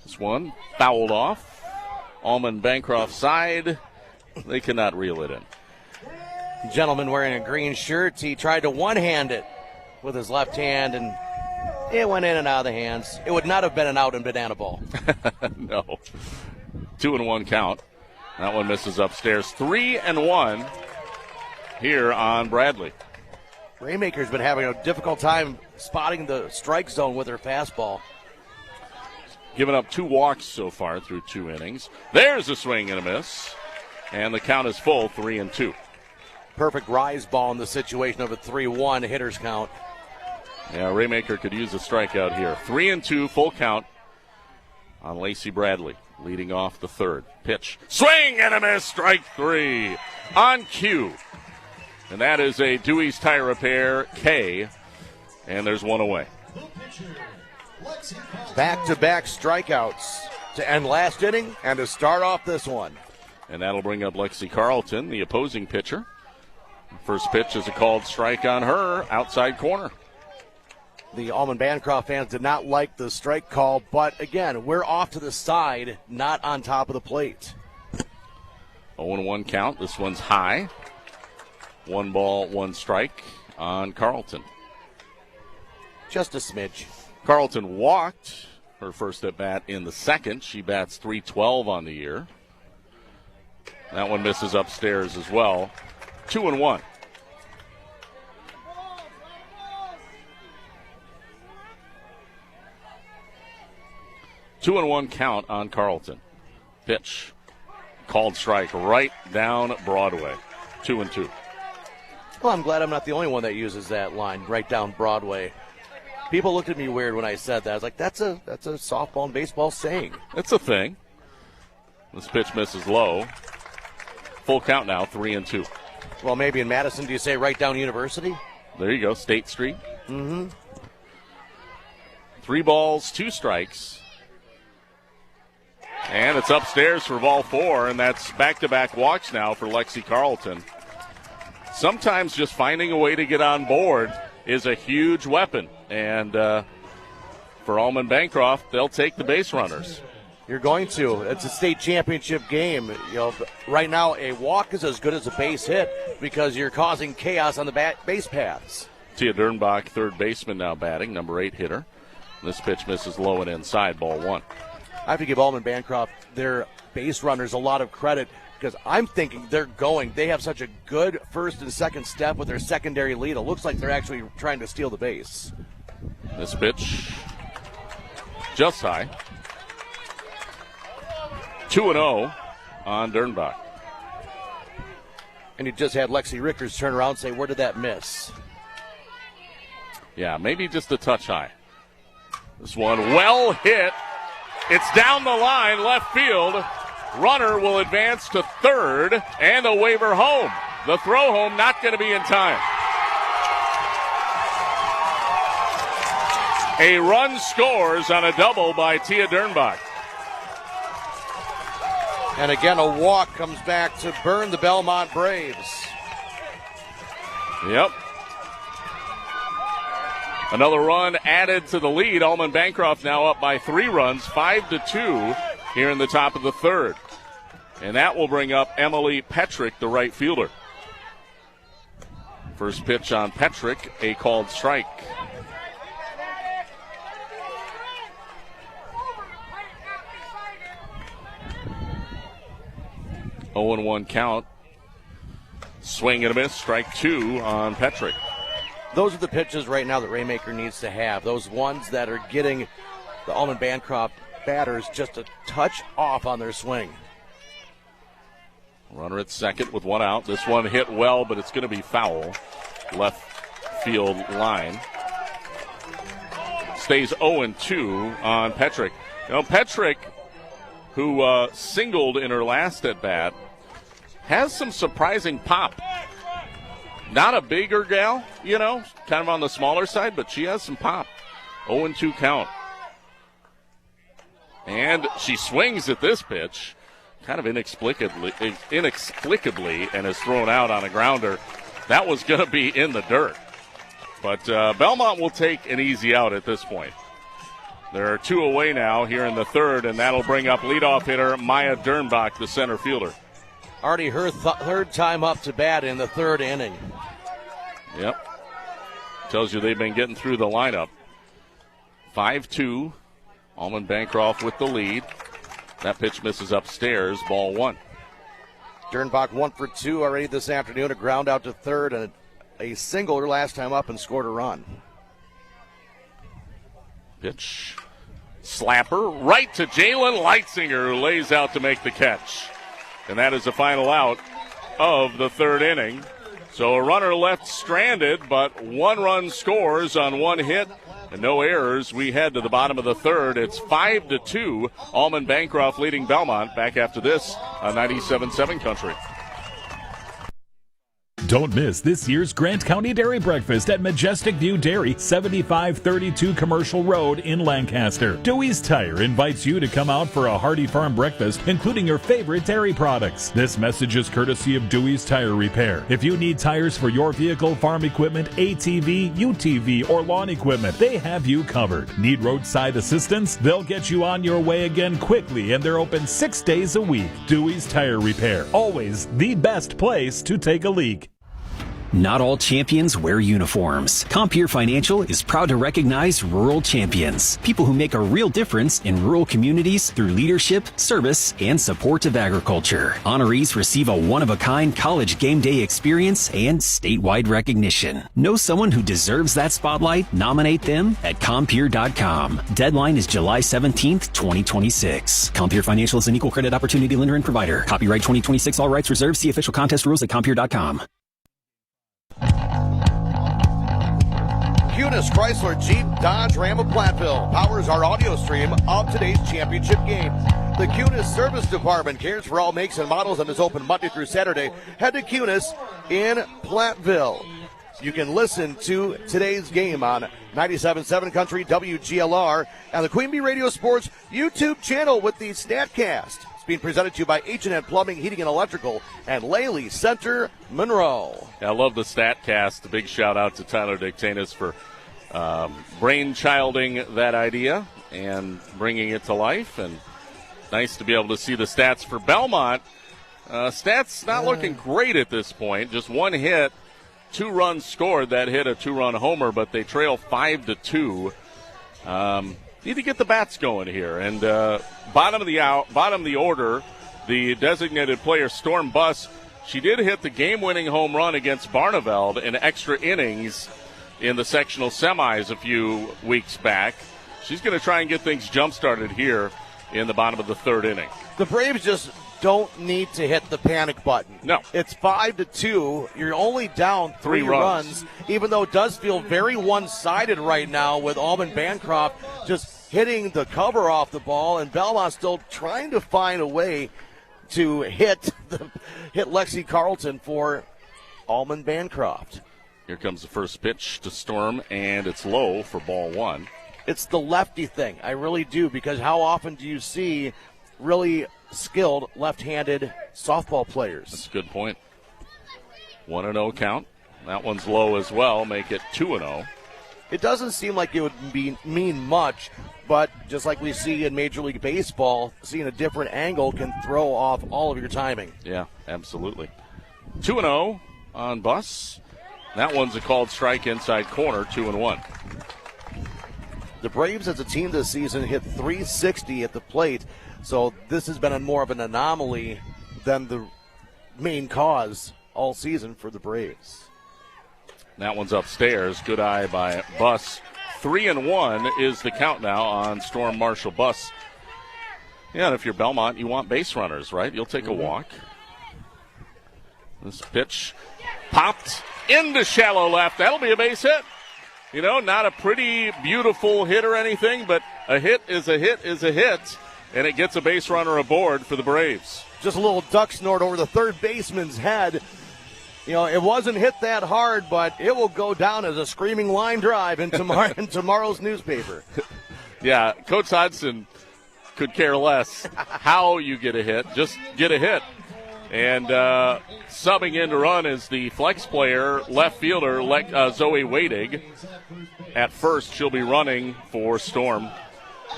This one fouled off. Almond-Bancroft side. They cannot reel it in. Gentleman wearing a green shirt, he tried to one-hand it with his left hand, and it went in and out of the hands. It would not have been an out and banana ball. No. 2-1 count. That one misses upstairs. 3-1 here on Bradley. Raymaker's been having a difficult time spotting the strike zone with her fastball. Given up 2 walks so far through 2 innings. There's a swing and a miss. And the count is full, 3-2. Perfect rise ball in the situation of a 3-1 hitter's count. Yeah, Raymaker could use a strikeout here. 3-2, full count on Lacey Bradley, leading off the third. Pitch, swing and a miss, strike 3 on cue. And that is a Dewey's Tire Repair K, and there's one away. Back-to-back strikeouts to end last inning and to start off this one. And that'll bring up Lexi Carlton, the opposing pitcher. First pitch is a called strike on her, outside corner. The Almond-Bancroft fans did not like the strike call, but again, we're off to the side, not on top of the plate. 0-1 count. This one's high. 1 ball, 1 strike on Carlton. Just a smidge. Carlton walked her first at bat in the second. She bats .312 on the year. That one misses upstairs as well. 2-1. Two and 1 count on Carlton. Pitch. Called strike right down Broadway. 2-2. Well, I'm glad I'm not the only one that uses that line, right down Broadway. People looked at me weird when I said that. I was like, that's a softball and baseball saying. It's a thing. This pitch misses low. Full count now, 3-2. Well, maybe in Madison, do you say right down University? There you go, State Street. Mm-hmm. 3 balls, 2 strikes. And it's upstairs for ball 4, and that's back-to-back walks now for Lexi Carlton. Sometimes just finding a way to get on board is a huge weapon. And for Almond-Bancroft, they'll take the base runners. You're going to. It's a state championship game. You know, right now, a walk is as good as a base hit because you're causing chaos on the base paths. Tia Dernbach, third baseman, now batting, number 8 hitter. This pitch misses low and inside, ball 1. I have to give Almond-Bancroft their base runners a lot of credit because I'm thinking they're going. They have such a good first and second step with their secondary lead. It looks like they're actually trying to steal the base. This pitch just high. 2-0 on Dernbach. And you just had Lexi Rickers turn around and say, where did that miss? Yeah, maybe just a touch high. This one well hit. It's down the line, left field. Runner will advance to third, and the waiver home. The throw home not going to be in time. A run scores on a double by Tia Dernbach. And again, a walk comes back to burn the Belmont Braves. Yep. Another run added to the lead. Almond-Bancroft now up by 3 runs, 5-2 here in the top of the third. And that will bring up Emily Petrick, the right fielder. First pitch on Petrick, a called strike. Oh and 1 count. Swing and a miss, strike 2 on Petrick. Those are the pitches right now that Raymaker needs to have. Those ones that are getting the Almond-Bancroft batters just a touch off on their swing. Runner at second with 1 out. This one hit well, but it's going to be foul. Left field line. Stays 0-2 on Petrick. You know, Petrick, who singled in her last at-bat, has some surprising pop. Not a bigger gal, you know, kind of on the smaller side, but she has some pop. 0-2 count. And she swings at this pitch, kind of inexplicably, and is thrown out on a grounder. That was going to be in the dirt. But Belmont will take an easy out at this point. There are 2 away now here in the third, and that'll bring up leadoff hitter Maya Dernbach, the center fielder. Already her third time up to bat in the third inning. Yep. Tells you they've been getting through the lineup. 5-2. Almond-Bancroft with the lead. That pitch misses upstairs. Ball 1. Dernbach 1 for 2 already this afternoon. A ground out to third and a single her last time up and scored a run. Pitch. Slapper right to Jalen Leitzinger, who lays out to make the catch. And that is the final out of the third inning. So a runner left stranded, but 1 run scores on 1 hit and no errors. We head to the bottom of the third. It's 5-2. Almond-Bancroft leading Belmont. Back after this on 97.7 Country. Don't miss this year's Grant County Dairy Breakfast at Majestic View Dairy, 7532 Commercial Road in Lancaster. Dewey's Tire invites you to come out for a hearty farm breakfast, including your favorite dairy products. This message is courtesy of Dewey's Tire Repair. If you need tires for your vehicle, farm equipment, ATV, UTV, or lawn equipment, they have you covered. Need roadside assistance? They'll get you on your way again quickly, and they're open 6 days a week. Dewey's Tire Repair, always the best place to take a leak. Not all champions wear uniforms. Compeer Financial is proud to recognize rural champions, people who make a real difference in rural communities through leadership, service, and support of agriculture. Honorees receive a one-of-a-kind college game day experience and statewide recognition. Know someone who deserves that spotlight? Nominate them at Compeer.com. Deadline is July 17th, 2026. Compeer Financial is an equal credit opportunity lender and provider. Copyright 2026, all rights reserved. See official contest rules at Compeer.com. Cunis Chrysler Jeep Dodge Ram of Platteville powers our audio stream of today's championship game. The Cunis Service Department cares for all makes and models and is open Monday through Saturday. Head to Cunis in Platteville. You can listen to today's game on 97.7 Country, WGLR, and the Queen Bee Radio Sports YouTube channel with the StatCast. It's being presented to you by H&N Plumbing, Heating, and Electrical, and Laley Center, Monroe. I love the StatCast. A big shout-out to Tyler Dictanis for brainchilding that idea and bringing it to life. And nice to be able to see the stats for Belmont. Stats not looking great at this point. Just 1 hit, 2 runs scored. That hit a 2-run homer, but they trail 5-2. Need to get the bats going here. And bottom of the order, the designated player, Storm Buss. She did hit the game-winning home run against Barneveld in extra innings in the sectional semis a few weeks back. She's going to try and get things jump-started here in the bottom of the third inning. The Braves just don't need to hit the panic button. No. It's 5-2. You're only down 3 runs, even though it does feel very one-sided right now with Almond-Bancroft just hitting the cover off the ball, and Belmont still trying to find a way to hit Lexi Carlton for Almond-Bancroft. Here comes the first pitch to Storm, and it's low for ball 1. It's the lefty thing. I really do, because how often do you see really skilled left-handed softball players? That's a good point. 1-0 count. That one's low as well. Make it 2-0. It doesn't seem like it would mean much, but just like we see in Major League Baseball, seeing a different angle can throw off all of your timing. Yeah, absolutely. 2-0 on Buss. That one's a called strike inside corner, 2-1. The Braves as a team this season hit .360 at the plate, so this has been more of an anomaly than the main cause all season for the Braves. That one's upstairs. Good eye by Buss. 3-1 is the count now on Storm Marshall Buss. Yeah, and if you're Belmont, you want base runners, right? You'll take a walk. This pitch popped into shallow left. That'll be a base hit. You know, not a pretty beautiful hit or anything, but a hit is a hit is a hit, and it gets a base runner aboard for the Braves. Just a little duck snort over the third baseman's head. You know, it wasn't hit that hard, but it will go down as a screaming line drive in tomorrow's newspaper. Yeah, Coach Hodgson could care less how you get a hit. Just get a hit. And subbing in to run is the flex player, left fielder, Zoe Wadig. At first, she'll be running for Storm.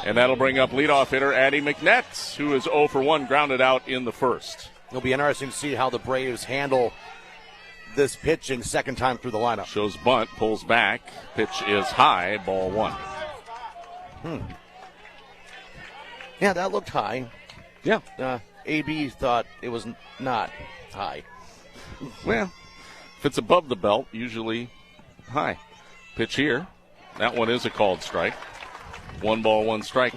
And that'll bring up leadoff hitter Addie McNett, who is 0 for 1, grounded out in the first. It'll be interesting to see how the Braves handle this pitching second time through the lineup. Shows bunt, pulls back. Pitch is high, ball 1. Yeah, that looked high. Yeah. AB thought it was not high. Well, if it's above the belt, usually high. Pitch here. That one is a called strike. 1 ball, 1 strike.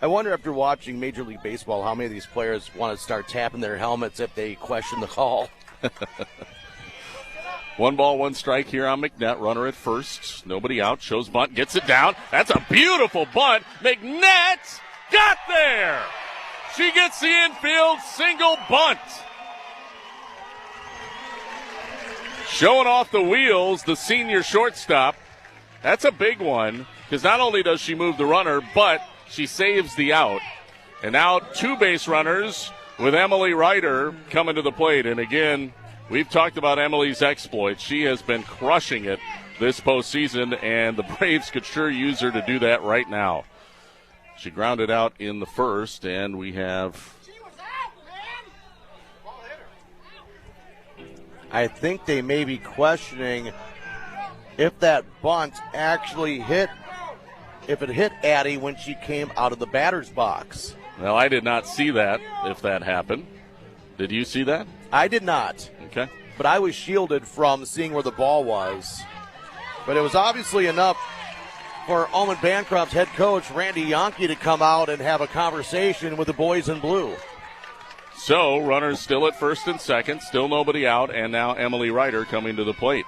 I wonder, after watching Major League Baseball, how many of these players want to start tapping their helmets if they question the call. 1 ball, 1 strike here on McNett. Runner at first. Nobody out. Shows bunt. Gets it down. That's a beautiful bunt. McNett got there. She gets the infield single bunt. Showing off the wheels, the senior shortstop. That's a big one, because not only does she move the runner, but she saves the out. And now 2 base runners with Emily Ryder coming to the plate. And again, we've talked about Emily's exploits. She has been crushing it this postseason, and the Braves could sure use her to do that right now. She grounded out in the first, and we have... I think they may be questioning if that bunt actually hit, if it hit Addie when she came out of the batter's box. Well, I did not see that, if that happened. Did you see that? I did not. Okay. But I was shielded from seeing where the ball was. But it was obviously enough for Almond-Bancroft's head coach, Randy Yankee, to come out and have a conversation with the boys in blue. So, runners still at first and second, still nobody out, and now Emily Ryder coming to the plate.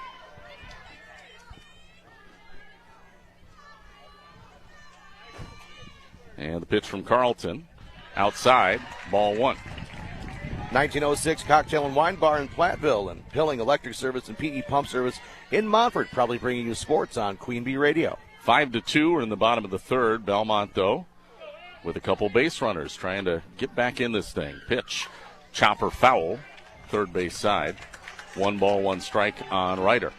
And the pitch from Carlton, outside, ball 1. 1906 Cocktail and Wine Bar in Platteville, and Pilling Electric Service and PE Pump Service in Montfort, probably bringing you sports on Queen Bee Radio. 5-2, we're in the bottom of the third. Belmont, though, with a couple base runners trying to get back in this thing. Pitch, chopper foul, third base side. 1 ball, 1 strike on Ryder.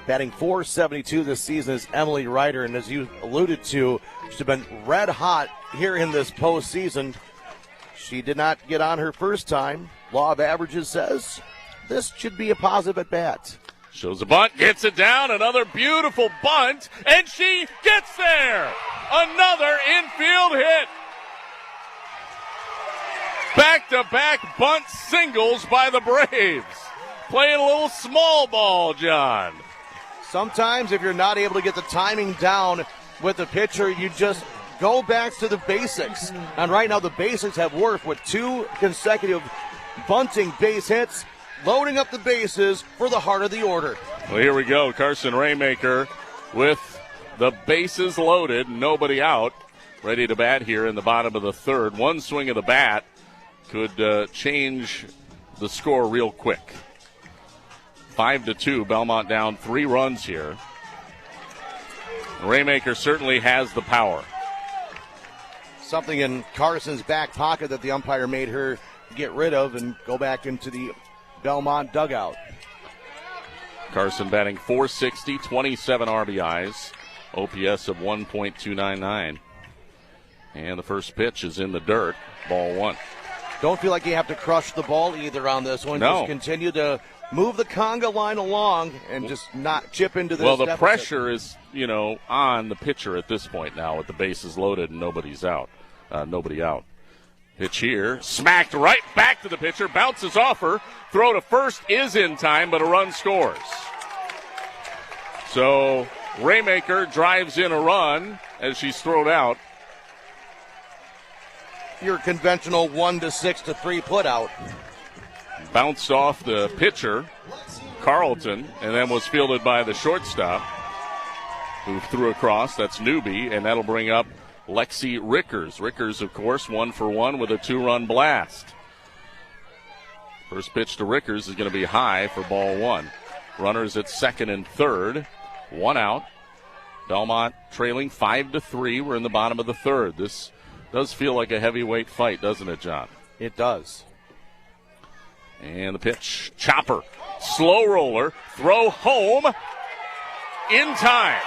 Batting .472 this season is Emily Ryder, and as you alluded to, she's been red hot here in this postseason. She did not get on her first time. Law of averages says this should be a positive at bat. Shows a bunt, gets it down, another beautiful bunt, and she gets there! Another infield hit! Back-to-back bunt singles by the Braves. Playing a little small ball, John. Sometimes if you're not able to get the timing down with the pitcher, you just go back to the basics. And right now the basics have worked with 2 consecutive bunting base hits, loading up the bases for the heart of the order. Well, here we go. Carson Raymaker with the bases loaded, nobody out, ready to bat here in the bottom of the third. 1 swing of the bat could change the score real quick. 5-2, Belmont down 3 runs here. Raymaker certainly has the power. Something in Carson's back pocket that the umpire made her get rid of and go back into the Belmont dugout. Carson batting .460, 27 RBIs, OPS of 1.299. And the first pitch is in the dirt, ball 1. Don't feel like you have to crush the ball either on this one. No. Just continue to move the conga line along and just not chip into this. Well, the deficit. pressure is, on the pitcher at this point now with the bases loaded and nobody out. Pitch here, smacked right back to the pitcher, bounces off her. Throw to first is in time, but a run scores. So Raymaker drives in a run as she's thrown out. Your conventional 1-6 to 3 put out. Bounced off the pitcher, Carlton, and then was fielded by the shortstop, who threw across. That's Newby, and that'll bring up Lexi Rickers. Rickers, of course, 1 for 1 with a 2-run blast. First pitch to Rickers is going to be high for ball 1. Runners at second and third. 1 out. Belmont trailing 5-3. We're in the bottom of the third. This does feel like a heavyweight fight, doesn't it, John? It does. And the pitch, chopper, slow roller, throw home, in time.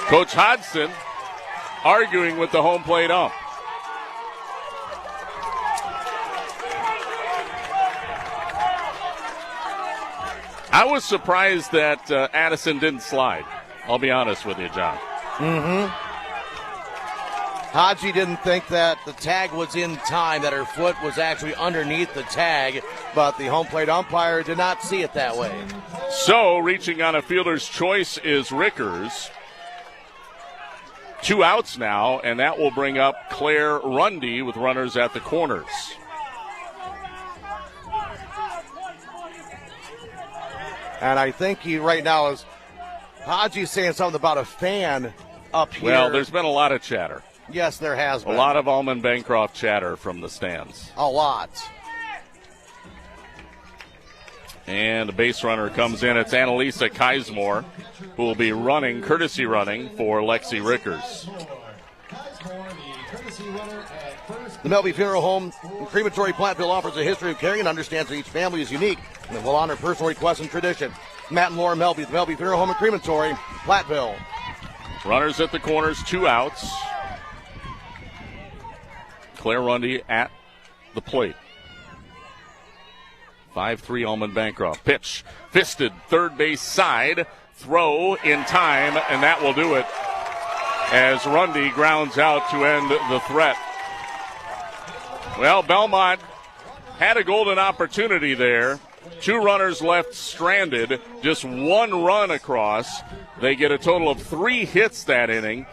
Coach Hodgson arguing with the home plate ump. I was surprised that Addison didn't slide. I'll be honest with you, John. Haji didn't think that the tag was in time, that her foot was actually underneath the tag, but the home plate umpire did not see it that way. So, reaching on a fielder's choice is Rickers. 2 outs now, and that will bring up Claire Rundy with runners at the corners. And I think he right now is, Haji's saying something about a fan up here. Well, there's been a lot of chatter. Yes, there has been. A lot of Almond-Bancroft chatter from the stands. A lot. And the base runner comes in. It's Annalisa Keismore, who will be running, courtesy running, for Lexi Rickers. The Melby Funeral Home and Crematory Platteville offers a history of caring and understands that each family is unique and will honor personal requests and tradition. Matt and Laura Melby, the Melby Funeral Home and Crematory, Platteville. Runners at the corners, 2 outs. Claire Rundy at the plate. 5-3 Almond-Bancroft. Pitch, fisted, third base side. Throw in time, and that will do it as Rundy grounds out to end the threat. Well, Belmont had a golden opportunity there. 2 runners left stranded, just 1 run across. They get a total of 3 hits that inning.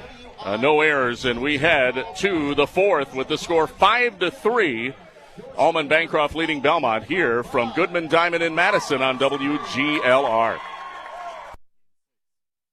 No errors, and we head to the 4th with the score 5-3. Almond-Bancroft leading Belmont here from Goodman Diamond in Madison on WGLR.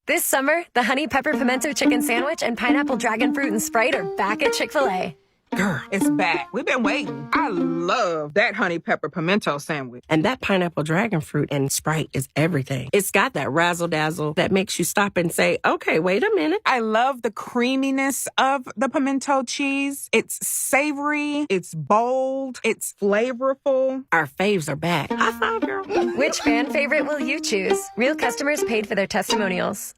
This summer, the Honey Pepper Pimento Chicken Sandwich and Pineapple Dragon Fruit and Sprite are back at Chick-fil-A. Girl, it's back. We've been waiting. I love that honey pepper pimento sandwich. And that pineapple dragon fruit and Sprite is everything. It's got that razzle-dazzle that makes you stop and say, okay, wait a minute. I love the creaminess of the pimento cheese. It's savory. It's bold. It's flavorful. Our faves are back. High five, girl. Which fan favorite will you choose? Real customers paid for their testimonials.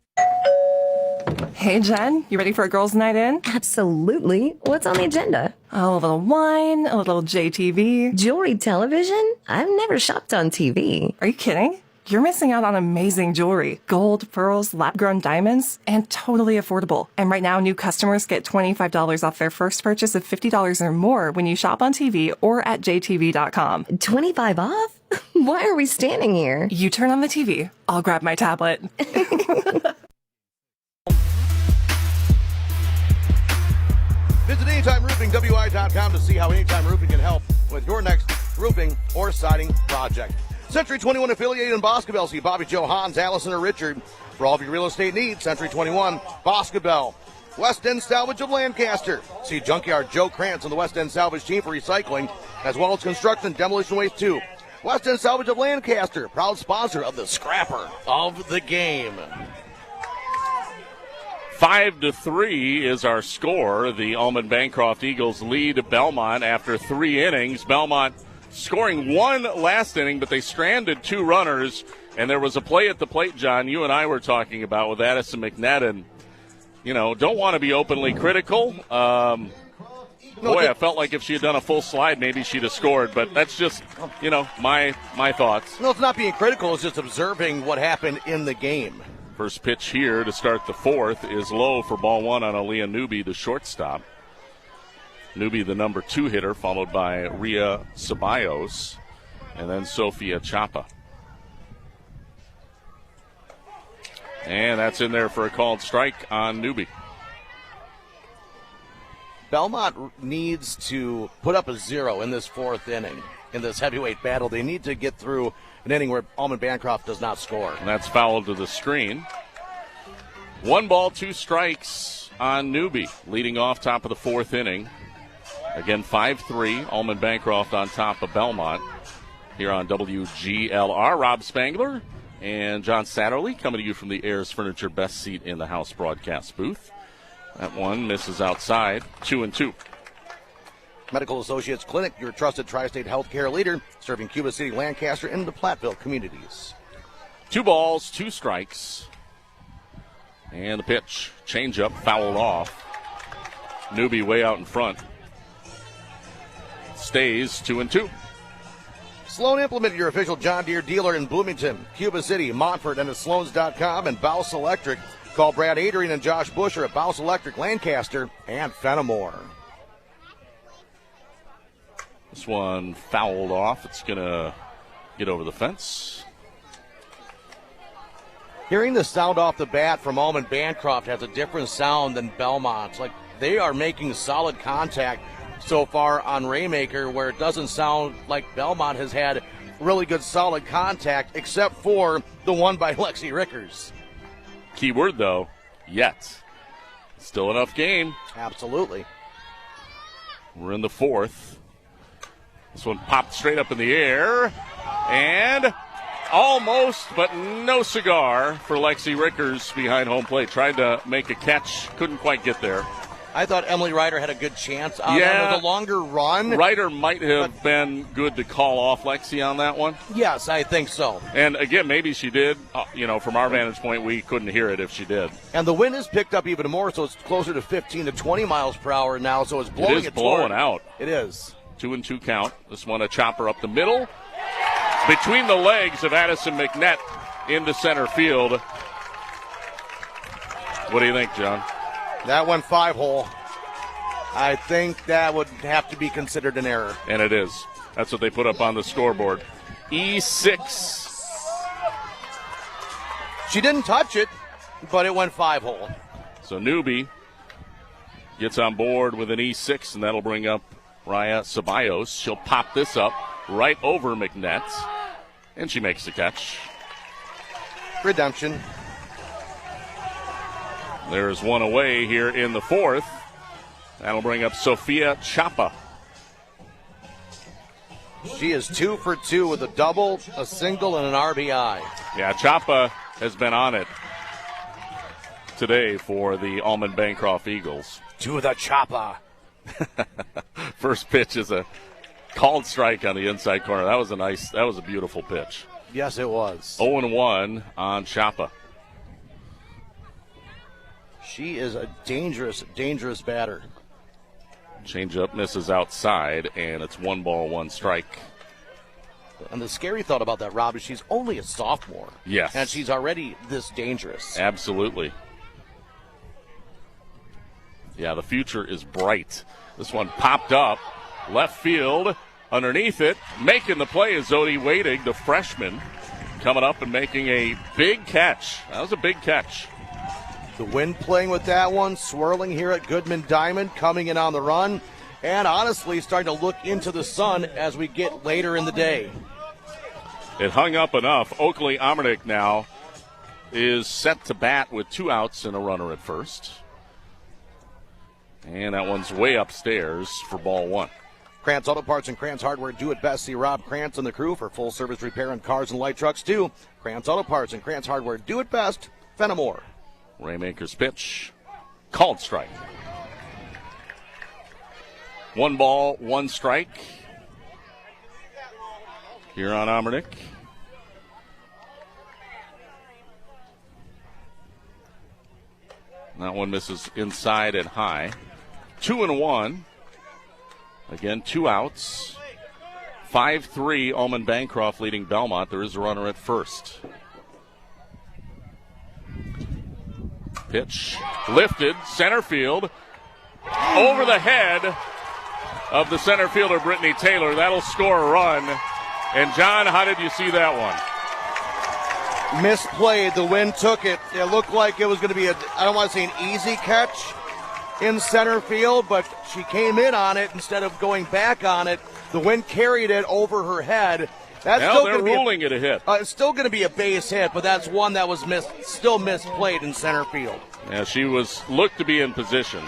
Hey, Jen, you ready for a girls' night in? Absolutely. What's on the agenda? Oh, a little wine, a little JTV. Jewelry television? I've never shopped on TV. Are you kidding? You're missing out on amazing jewelry. Gold, pearls, lab-grown diamonds, and totally affordable. And right now, new customers get $25 off their first purchase of $50 or more when you shop on TV or at jtv.com. 25 off? Why are we standing here? You turn on the TV. I'll grab my tablet. Visit AnytimeRoofingWI.com to see how Anytime Roofing can help with your next roofing or siding project. Century 21 affiliated in Boscobel. See Bobby Joe, Hans, Allison, or Richard for all of your real estate needs. Century 21, Boscobel. West End Salvage of Lancaster. See Junkyard Joe Krantz and the West End Salvage team for recycling, as well as construction and demolition waste too. West End Salvage of Lancaster, proud sponsor of the Scrapper of the Game. 5-3 is our score. The Almond-Bancroft Eagles lead Belmont after 3 innings. Belmont scoring 1 last inning, but they stranded 2 runners, and there was a play at the plate, John, you and I were talking about with Addison McNett, and, you know, don't want to be openly critical. Boy, I felt like if she had done a full slide, maybe she'd have scored, but that's just, you know, my thoughts. No, it's not being critical. It's just observing what happened in the game. First pitch here to start the 4th is low for ball 1 on Aaliyah Newby, the shortstop. Newby, the number 2 hitter, followed by Rhea Ceballos, and then Sophia Chapa. And that's in there for a called strike on Newby. Belmont needs to put up a 0 in this 4th inning, in this heavyweight battle. They need to get through an inning where Almond-Bancroft does not score. And that's fouled to the screen. 1 ball, 2 strikes on Newby, leading off top of the 4th inning. Again, 5-3, Almond-Bancroft on top of Belmont here on WGLR. Rob Spangler and John Satterley coming to you from the Ayers Furniture Best Seat in the House broadcast booth. That one misses outside, 2-2. Medical Associates Clinic, your trusted tri-state healthcare leader, serving Cuba City, Lancaster, and the Platteville communities. 2 balls, 2 strikes. And the pitch, changeup, fouled off. Newby way out in front. Stays 2-2. Sloan Implement, your official John Deere dealer in Bloomington, Cuba City, Montfort, and at Sloans.com, and Bouse Electric. Call Brad Adrian and Josh Busher at Bouse Electric, Lancaster, and Fenimore. This one fouled off. It's going to get over the fence. Hearing the sound off the bat from Almond-Bancroft has a different sound than Belmont. Like, they are making solid contact so far on Raymaker, where it doesn't sound like Belmont has had really good solid contact, except for the one by Lexi Rickers. Key word, though, yet. Still enough game. Absolutely. We're in the fourth. This one popped straight up in the air. And almost, but no cigar for Lexi Rickers behind home plate. Tried to make a catch, couldn't quite get there. I thought Emily Ryder had a good chance on that with a longer run. Ryder might have been good to call off Lexi on that one. Yes, I think so. And again, maybe she did. From our vantage point, we couldn't hear it if she did. And the wind has picked up even more, so it's closer to 15 to 20 miles per hour now, so it's blowing it is blowing out. It is. 2-2 count. This one a chopper up the middle. Between the legs of Addison McNett into center field. What do you think, John? That went 5-hole. I think that would have to be considered an error. And it is. That's what they put up on the scoreboard. E6. She didn't touch it, but it went 5-hole. So Newby gets on board with an E6, and that'll bring up Raya Ceballos. She'll pop this up right over McNett, and she makes the catch. Redemption. There's one away here in the fourth. That'll bring up Sophia Chapa. She is 2 for 2 with a double, a single, and an RBI. Yeah, Chapa has been on it today for the Almond-Bancroft Eagles. To the Chapa. First pitch is a called strike on the inside corner. That was a beautiful pitch. Yes, it was. 0-1 on Chapa. She is a dangerous, dangerous batter. Changeup misses outside, and it's 1 ball, 1 strike. And the scary thought about that, Rob, is she's only a sophomore. Yes. And she's already this dangerous. Absolutely. Yeah, the future is bright. This one popped up. Left field. Underneath it. Making the play is Zodi Wadig, the freshman. Coming up and making a big catch. That was a big catch. The wind playing with that one, swirling here at Goodman Diamond, coming in on the run, and honestly starting to look into the sun as we get later in the day. It hung up enough. Oakley Amernick now is set to bat with 2 outs and a runner at first. And that one's way upstairs for ball 1. Krantz Auto Parts and Krantz Hardware do it best. See Rob Krantz and the crew for full service repair on cars and light trucks too. Krantz Auto Parts and Krantz Hardware do it best. Fenimore. Raymaker's pitch. Called strike. 1 ball, 1 strike. Here on Amernick. That one misses inside and high. 2-1. Again, 2 outs. 5-3, Almond-Bancroft leading Belmont. There is a runner at first. Pitch lifted, center field, over the head of the center fielder, Brittany Taylor. That'll score a run. And, John, how did you see that one? Misplayed. The wind took it. It looked like it was going to be I don't want to say an easy catch in center field, but she came in on it instead of going back on it. The wind carried it over her head. That's now still they're ruling it a hit. It's still going to be a base hit, but that's one that was still misplayed in center field. Yeah, she looked to be in position.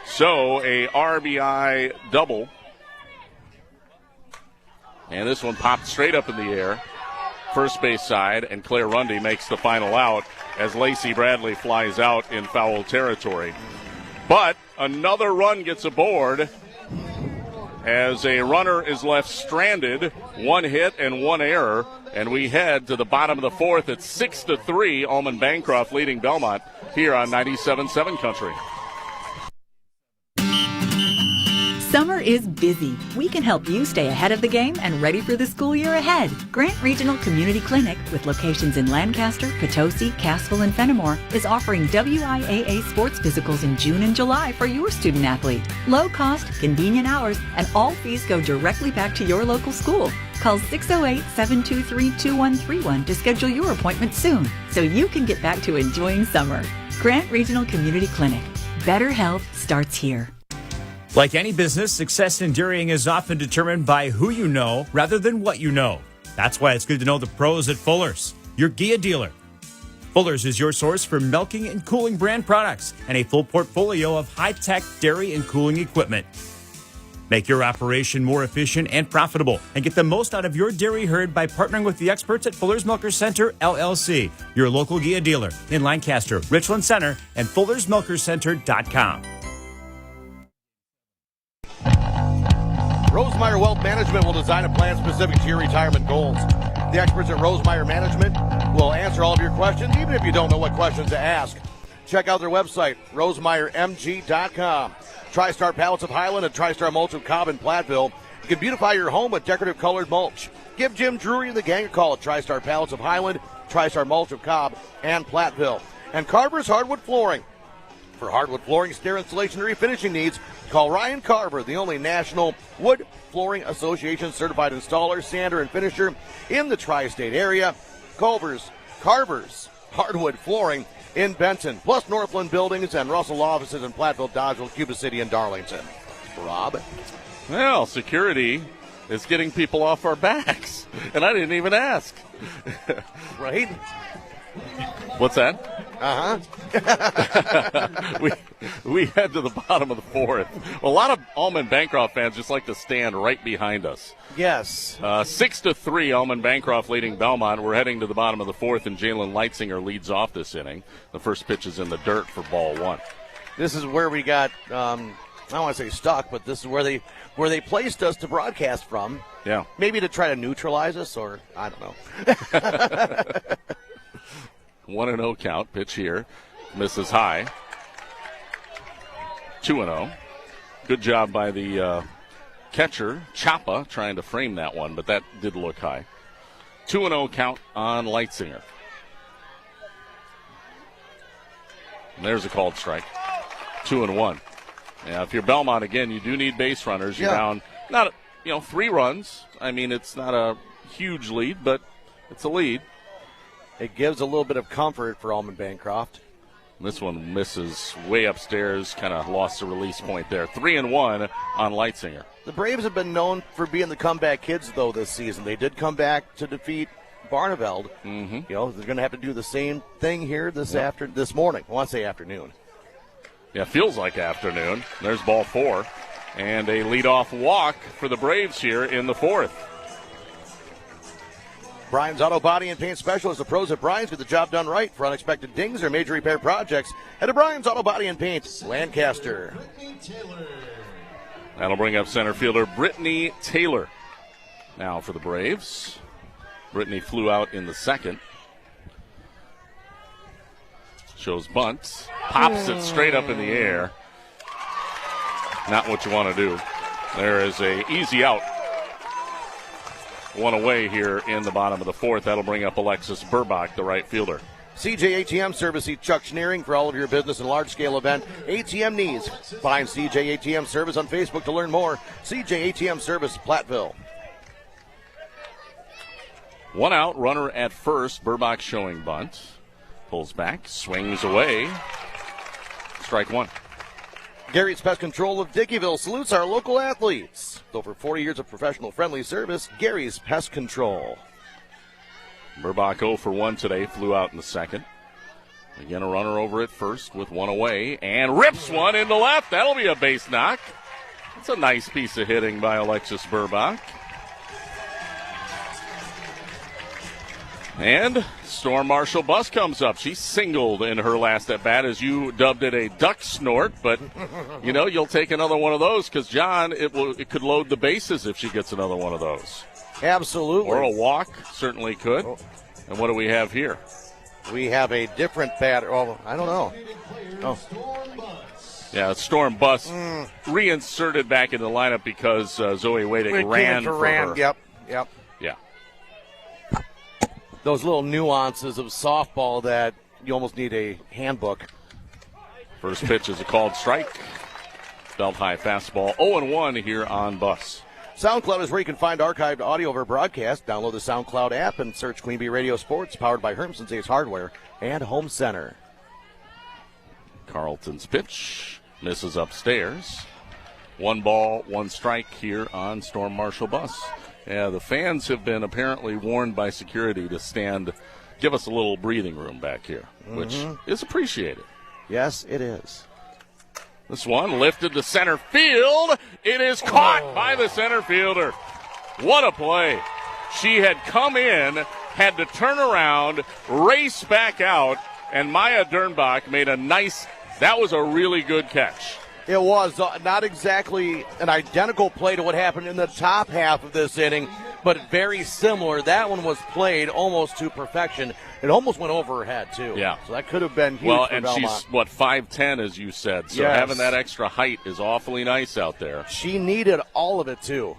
So a RBI double. And this one popped straight up in the air. First base side, and Claire Rundy makes the final out as Lacey Bradley flies out in foul territory. But another run gets aboard as a runner is left stranded, 1 hit and 1 error, and we head to the bottom of the fourth at 6-3, Almond-Bancroft leading Belmont here on 97.7 Country. Summer is busy. We can help you stay ahead of the game and ready for the school year ahead. Grant Regional Community Clinic, with locations in Lancaster, Potosi, Cassville, and Fenimore, is offering WIAA sports physicals in June and July for your student athlete. Low cost, convenient hours, and all fees go directly back to your local school. Call 608-723-2131 to schedule your appointment soon so you can get back to enjoying summer. Grant Regional Community Clinic. Better health starts here. Like any business, success in dairying is often determined by who you know rather than what you know. That's why it's good to know the pros at Fuller's, your Gia dealer. Fuller's is your source for milking and cooling brand products and a full portfolio of high-tech dairy and cooling equipment. Make your operation more efficient and profitable and get the most out of your dairy herd by partnering with the experts at Fuller's Milker Center, LLC, your local Gia dealer in Lancaster, Richland Center, and FullersMilkerCenter.com. Rosemeyer Wealth Management will design a plan specific to your retirement goals. The experts at Rosemeyer Management will answer all of your questions, even if you don't know what questions to ask. Check out their website, rosemeyermg.com. TriStar Pallets of Highland and TriStar Mulch of Cobb and Platteville. You can beautify your home with decorative colored mulch. Give Jim Drury and the gang a call at TriStar Pallets of Highland, TriStar Mulch of Cobb and Platteville. And Carver's Hardwood Flooring. For hardwood flooring, stair installation, and refinishing needs, call Ryan Carver, the only National Wood Flooring Association certified installer, sander, and finisher in the tri-state area. Carver's Hardwood Flooring in Benton, plus Northland Buildings and Russell offices in Platteville, Dodgeville, Cuba City, and Darlington. Rob? Well, security is getting people off our backs, and I didn't even ask. Right? What's that? we head to the bottom of the fourth. A lot of Almond-Bancroft fans just like to stand right behind us. Yes. 6-3, Almond-Bancroft leading Belmont. We're heading to the bottom of the fourth, and Jalen Leitzinger leads off this inning. The first pitch is in the dirt for ball one. This is where we got, I don't want to say stuck, but this is where they placed us to broadcast from. Yeah. Maybe to try to neutralize us, or I don't know. 1-0 count. Pitch here. Misses high. 2-0. Good job by the catcher, Chapa, trying to frame that one, but that did look high. 2-0 count on Leitzinger. And there's a called strike. 2-1. Yeah, if you're Belmont again, you do need base runners. You're down, not 3 runs. I mean, it's not a huge lead, but it's a lead. It gives a little bit of comfort for Almond-Bancroft. This one misses way upstairs, kind of lost the release point there. 3-1 on Leitzinger. The Braves have been known for being the comeback kids, though, this season. They did come back to defeat Barneveld. Mm-hmm. They're going to have to do the same thing here this morning. I want to say afternoon. Yeah, feels like afternoon. There's ball 4. And a leadoff walk for the Braves here in the fourth. Brian's Auto Body and Paint Specialist. The pros at Brian's get the job done right. For unexpected dings or major repair projects, head to Brian's Auto Body and Paint, Lancaster. That'll bring up center fielder Brittany Taylor. Now for the Braves. Brittany flew out in the second. Shows bunt. Pops it straight up in the air. Not what you want to do. There is a easy out. 1 away here in the bottom of the fourth. That'll bring up Alexis Burbach, the right fielder. CJ ATM Service. See Chuck Schneering for all of your business and large-scale event ATM needs. Find CJ ATM Service on Facebook to learn more. CJ ATM Service, Platteville. 1 out, runner at first. Burbach showing bunt. Pulls back, swings away. Strike 1. Gary's Pest Control of Dickeyville salutes our local athletes. With over 40 years of professional friendly service, Gary's Pest Control. Burbach 0 for 1 today, flew out in the second. Again, a runner over at first with 1 away, and rips one into left. That'll be a base knock. That's a nice piece of hitting by Alexis Burbach. And Storm Marshall Bus comes up. She singled in her last at bat, as you dubbed it a duck snort. But, you'll take another one of those because, John, it could load the bases if she gets another one of those. Absolutely. Or a walk, certainly could. And what do we have here? We have a different batter. Oh, I don't know. Oh. Yeah, Storm Bus reinserted back into the lineup because Zoe Wadick ran for her. Yep. Yeah. Those little nuances of softball that you almost need a handbook. First pitch is a called strike. Belt high fastball. 0-1 here on Bus. SoundCloud is where you can find archived audio of our broadcast. Download the SoundCloud app and search Queen Bee Radio Sports, powered by Hermson's Ace Hardware and Home Center. Carlton's pitch misses upstairs. 1 ball, 1 strike here on Storm Marshall Bus. Yeah, the fans have been apparently warned by security to give us a little breathing room back here, which is appreciated. Yes, it is. This one lifted to center field. It is caught by the center fielder. What a play. She had come in, had to turn around, race back out, and Maya Dernbach made that was a really good catch. It was not exactly an identical play to what happened in the top half of this inning, but very similar. That one was played almost to perfection. It almost went over her head, too. Yeah. So that could have been huge for Belmont. She's, 5'10", as you said, so having that extra height is awfully nice out there. She needed all of it, too.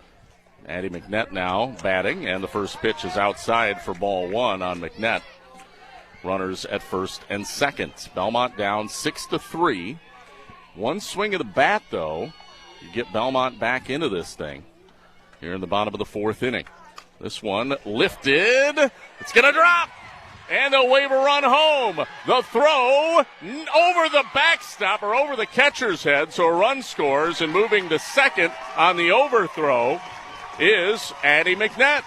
Addie McNett now batting, and the first pitch is outside for ball 1 on McNett. Runners at first and second. Belmont down 6-3. 1 swing of the bat, though, you get Belmont back into this thing here in the bottom of the 4th inning. This one lifted. It's going to drop. And they'll wave a run home. The throw over the backstop or over the catcher's head, so a run scores, and moving to second on the overthrow is Addie McNett.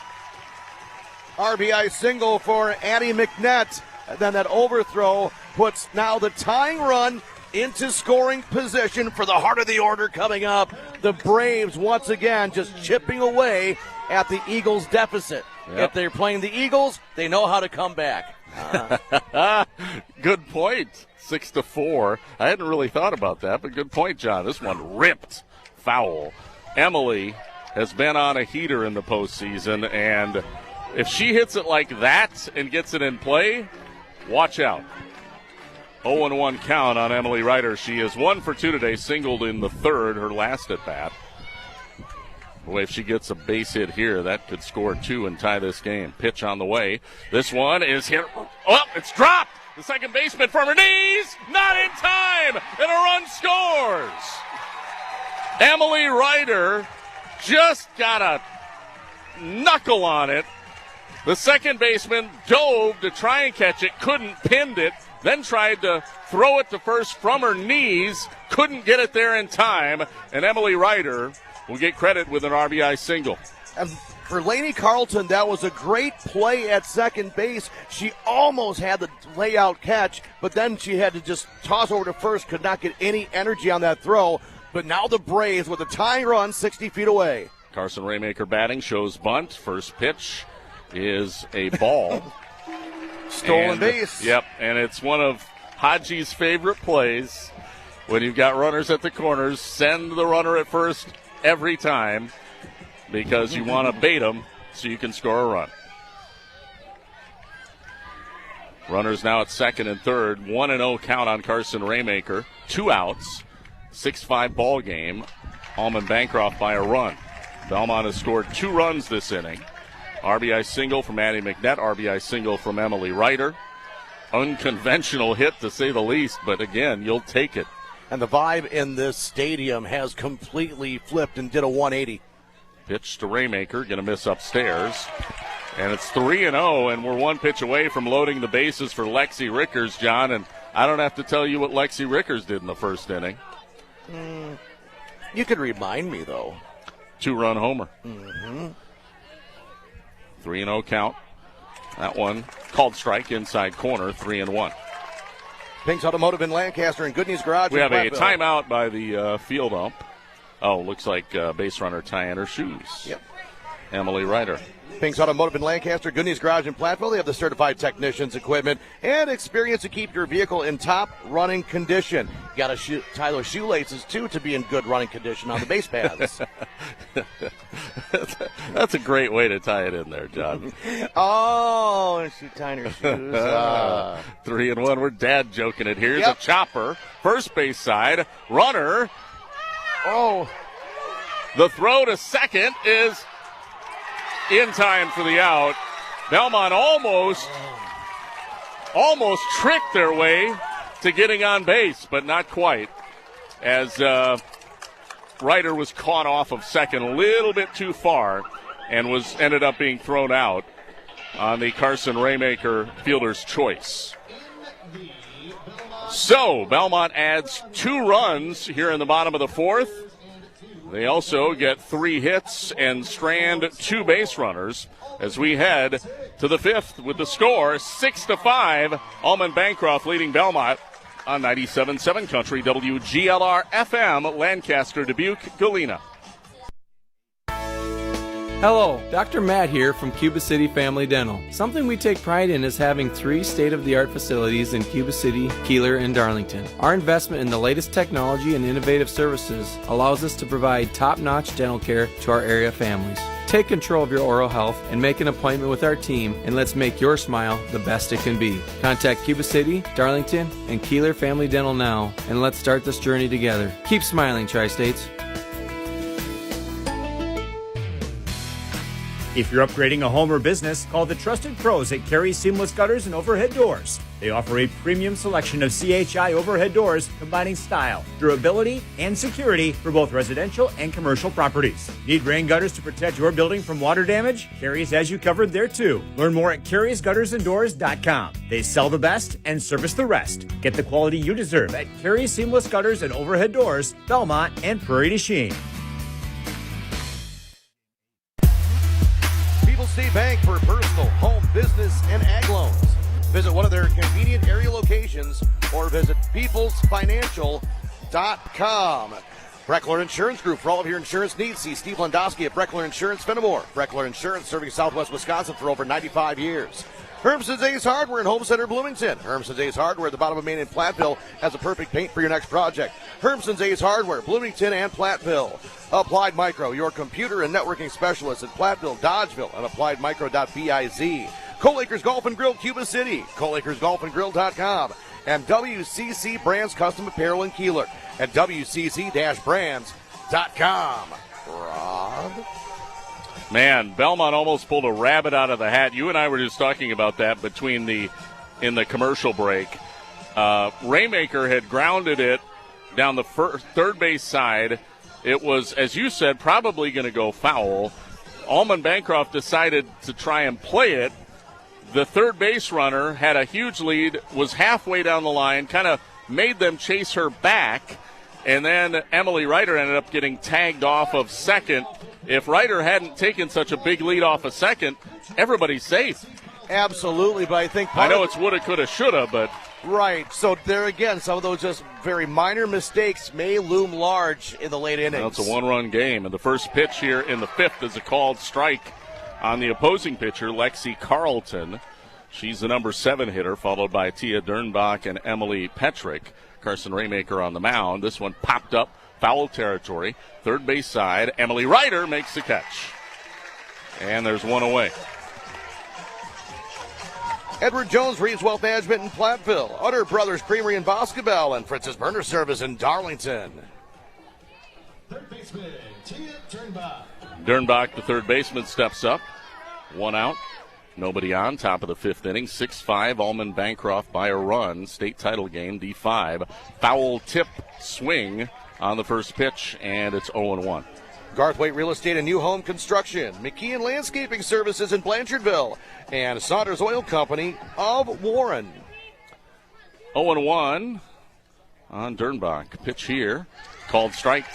RBI single for Addie McNett. And then that overthrow puts now the tying run into scoring position for the heart of the order coming up. The Braves once again just chipping away at the Eagles' deficit. Yep. If they're playing the Eagles, they know how to come back. Good point. 6-4. I hadn't really thought about that, but good point, John. This one ripped foul. Emily has been on a heater in the postseason, and if she hits it like that and gets it in play, watch out. 0-1 count on Emily Ryder. She is 1 for 2 today, singled in the 3rd, her last at bat. Boy, if she gets a base hit here, that could score 2 and tie this game. Pitch on the way. This one is hit. Oh, it's dropped. The second baseman from her knees. Not in time. And a run scores. Emily Ryder just got a knuckle on it. The second baseman dove to try and catch it, couldn't, pinned it, then tried to throw it to first from her knees, couldn't get it there in time, and Emily Ryder will get credit with an RBI single. And for Lainey Carlton, that was a great play at second base. She almost had the layout catch, but then she had to just toss over to first, could not get any energy on that throw. But now the Braves with a tying run 60 feet away. Carson Raymaker batting, shows bunt. First pitch is a ball. Stolen base. Yep, and it's one of Haji's favorite plays. When you've got runners at the corners, send the runner at first every time because you want to bait them so you can score a run. Runners now at second and third. 1-0 count on Carson Raymaker. 2 outs. 6-5 ball game. Almond-Bancroft by a run. Belmont has scored 2 runs this inning. RBI single from Addie McNett. RBI single from Emily Ryder. Unconventional hit, to say the least, but again, you'll take it. And the vibe in this stadium has completely flipped and did a 180. Pitch to Raymaker, going to miss upstairs. And it's 3-0, and we're 1 pitch away from loading the bases for Lexi Rickers, John. And I don't have to tell you what Lexi Rickers did in the first inning. You could remind me, though. 2-run homer. 3-0 count. That one called strike, inside corner, 3-1. Pink's Automotive in Lancaster and Good News Garage. We have a timeout by the field ump. Oh, looks like base runner tying her shoes. Yep. Emily Ryder. Pink's Automotive in Lancaster, Good News Garage in Platteville. They have the certified technicians, equipment, and experience to keep your vehicle in top running condition. You got to tie those shoelaces, too, to be in good running condition on the base paths. That's a great way to tie it in there, John. Oh, and she tying her shoes. 3-1. We're dad joking it. Here's a chopper. First base side. Runner. Oh. The throw to second is in time for the out. Belmont almost tricked their way to getting on base, but not quite, as Ryder was caught off of second a little bit too far and ended up being thrown out on the Carson Raymaker fielder's choice. So Belmont adds 2 runs here in the bottom of the 4th. They also get 3 hits and strand 2 base runners as we head to the 5th with the score 6-5. Almond-Bancroft leading Belmont on 97.7 Country, WGLR FM, Lancaster, Dubuque, Galena. Hello, Dr. Matt here from Cuba City Family Dental. Something we take pride in is having 3 state-of-the-art facilities in Cuba City, Kieler, and Darlington. Our investment in the latest technology and innovative services allows us to provide top-notch dental care to our area families. Take control of your oral health and make an appointment with our team, and let's make your smile the best it can be. Contact Cuba City, Darlington, and Kieler Family Dental now, and let's start this journey together. Keep smiling, Tri-States. If you're upgrading a home or business, call the trusted pros at Carey Seamless Gutters and Overhead Doors. They offer a premium selection of CHI overhead doors combining style, durability, and security for both residential and commercial properties. Need rain gutters to protect your building from water damage? Carey's has you covered there too. Learn more at Carey'sGuttersandDoors.com. They sell the best and service the rest. Get the quality you deserve at Carey Seamless Gutters and Overhead Doors, Belmont, and Prairie du Chien. State Bank for personal, home, business, and ag loans. Visit one of their convenient area locations or visit peoplesfinancial.com. Breckler Insurance Group. For all of your insurance needs, see Steve Landowski at Breckler Insurance Fenimore. Breckler Insurance, serving Southwest Wisconsin for over 95 years. Hermson's Ace Hardware in Home Center, Bloomington. Hermson's Ace Hardware at the bottom of Main in Platteville has a perfect paint for your next project. Hermson's Ace Hardware, Bloomington and Platteville. Applied Micro, your computer and networking specialist in Platteville, Dodgeville, and appliedmicro.biz. Coal-Acres Golf and Grill, Cuba City. CoalAcresGolfandGrill.com. And WCC Brands Custom Apparel in Kieler at WCC-Brands.com. Rob? Man, Belmont almost pulled a rabbit out of the hat. You and I were just talking about that in the commercial break. Raymaker had grounded it down the third base side. It was, as you said, probably going to go foul. Almond-Bancroft decided to try and play it. The third base runner had a huge lead, was halfway down the line, kind of made them chase her back, and then Emily Ryder ended up getting tagged off of second. If Ryder hadn't taken such a big lead off of second, everybody's safe. Absolutely, but I think I know it's woulda, coulda, shoulda, but right. So there again, some of those just very minor mistakes may loom large in the late innings. Well, it's a one-run game, and the first pitch here in the 5th is a called strike on the opposing pitcher, Lexi Carlton. She's the number 7 hitter, followed by Tia Dernbach and Emily Petrick. Carson Raymaker on the mound. This one popped up, foul territory. Third base side, Emily Ryder makes the catch. And there's one away. Edward Jones, Reeves Wealth Management in Platteville. Utter Brothers Creamery in Boscobel, and Fritz's Burner Service in Darlington. Third baseman, Tia Dernbach. Dernbach, the third baseman, steps up. One out. Nobody on. Top of the 5th inning. 6-5. Almond-Bancroft by a run. State title game, D5. Foul tip swing on the first pitch, and it's 0-1. Garthwaite Real Estate and New Home Construction. McKeon Landscaping Services in Blanchardville. And Saunders Oil Company of Warren. 0-1 on Dernbach. Pitch here. Called strike.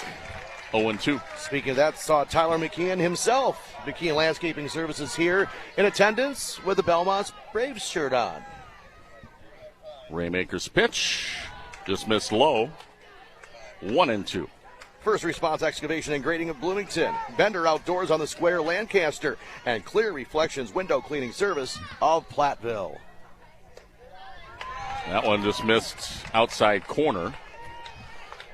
0-2. Speaking of that, saw Tyler McKeon himself. McKeon Landscaping Services here in attendance with the Belmont's Braves shirt on. Raymaker's pitch. Just missed low. 1-2. First Response Excavation and Grading of Bloomington, Bender Outdoors on the Square, Lancaster, and Clear Reflections Window Cleaning Service of Platteville. That one just missed outside corner.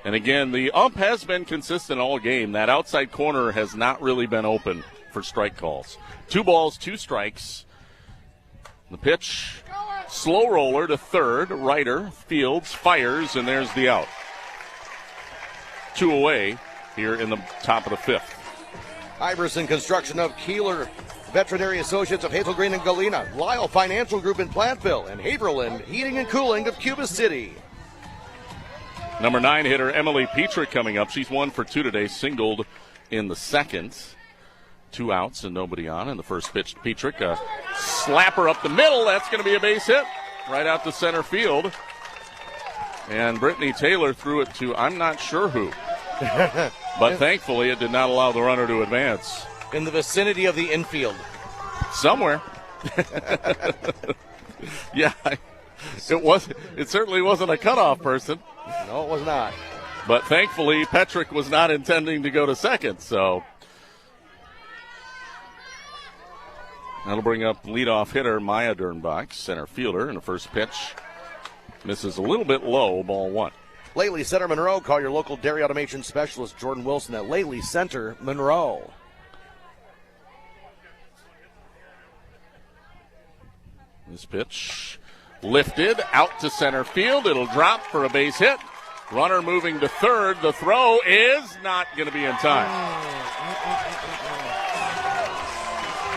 And again, the ump has been consistent all game. That outside corner has not really been open for strike calls. 2 balls, 2 strikes. The pitch, slow roller to third. Ryder fields, fires, and there's the out. 2 away here in the top of the 5th. Iverson Construction of Kieler, Veterinary Associates of Hazel Green and Galena, Lyle Financial Group in Platteville, and Haverland Heating and Cooling of Cuba City. Number 9 hitter Emily Petrick coming up. She's 1 for 2 today, singled in the second. 2 outs and nobody on. And the first pitch to Petrick, a slapper up the middle. That's going to be a base hit right out to center field. And Brittany Taylor threw it to I'm not sure who. But thankfully it did not allow the runner to advance. In the vicinity of the infield. Somewhere. Yeah, it certainly wasn't a cutoff person. No, it was not. But thankfully Petrick was not intending to go to second, so that'll bring up leadoff hitter Maya Dernbach, center fielder, and the first pitch misses a little bit low, ball 1. Lately Center Monroe, call your local dairy automation specialist Jordan Wilson at Lately Center Monroe. This pitch lifted out to center field. It'll drop for a base hit. Runner moving to third. The throw is not going to be in time.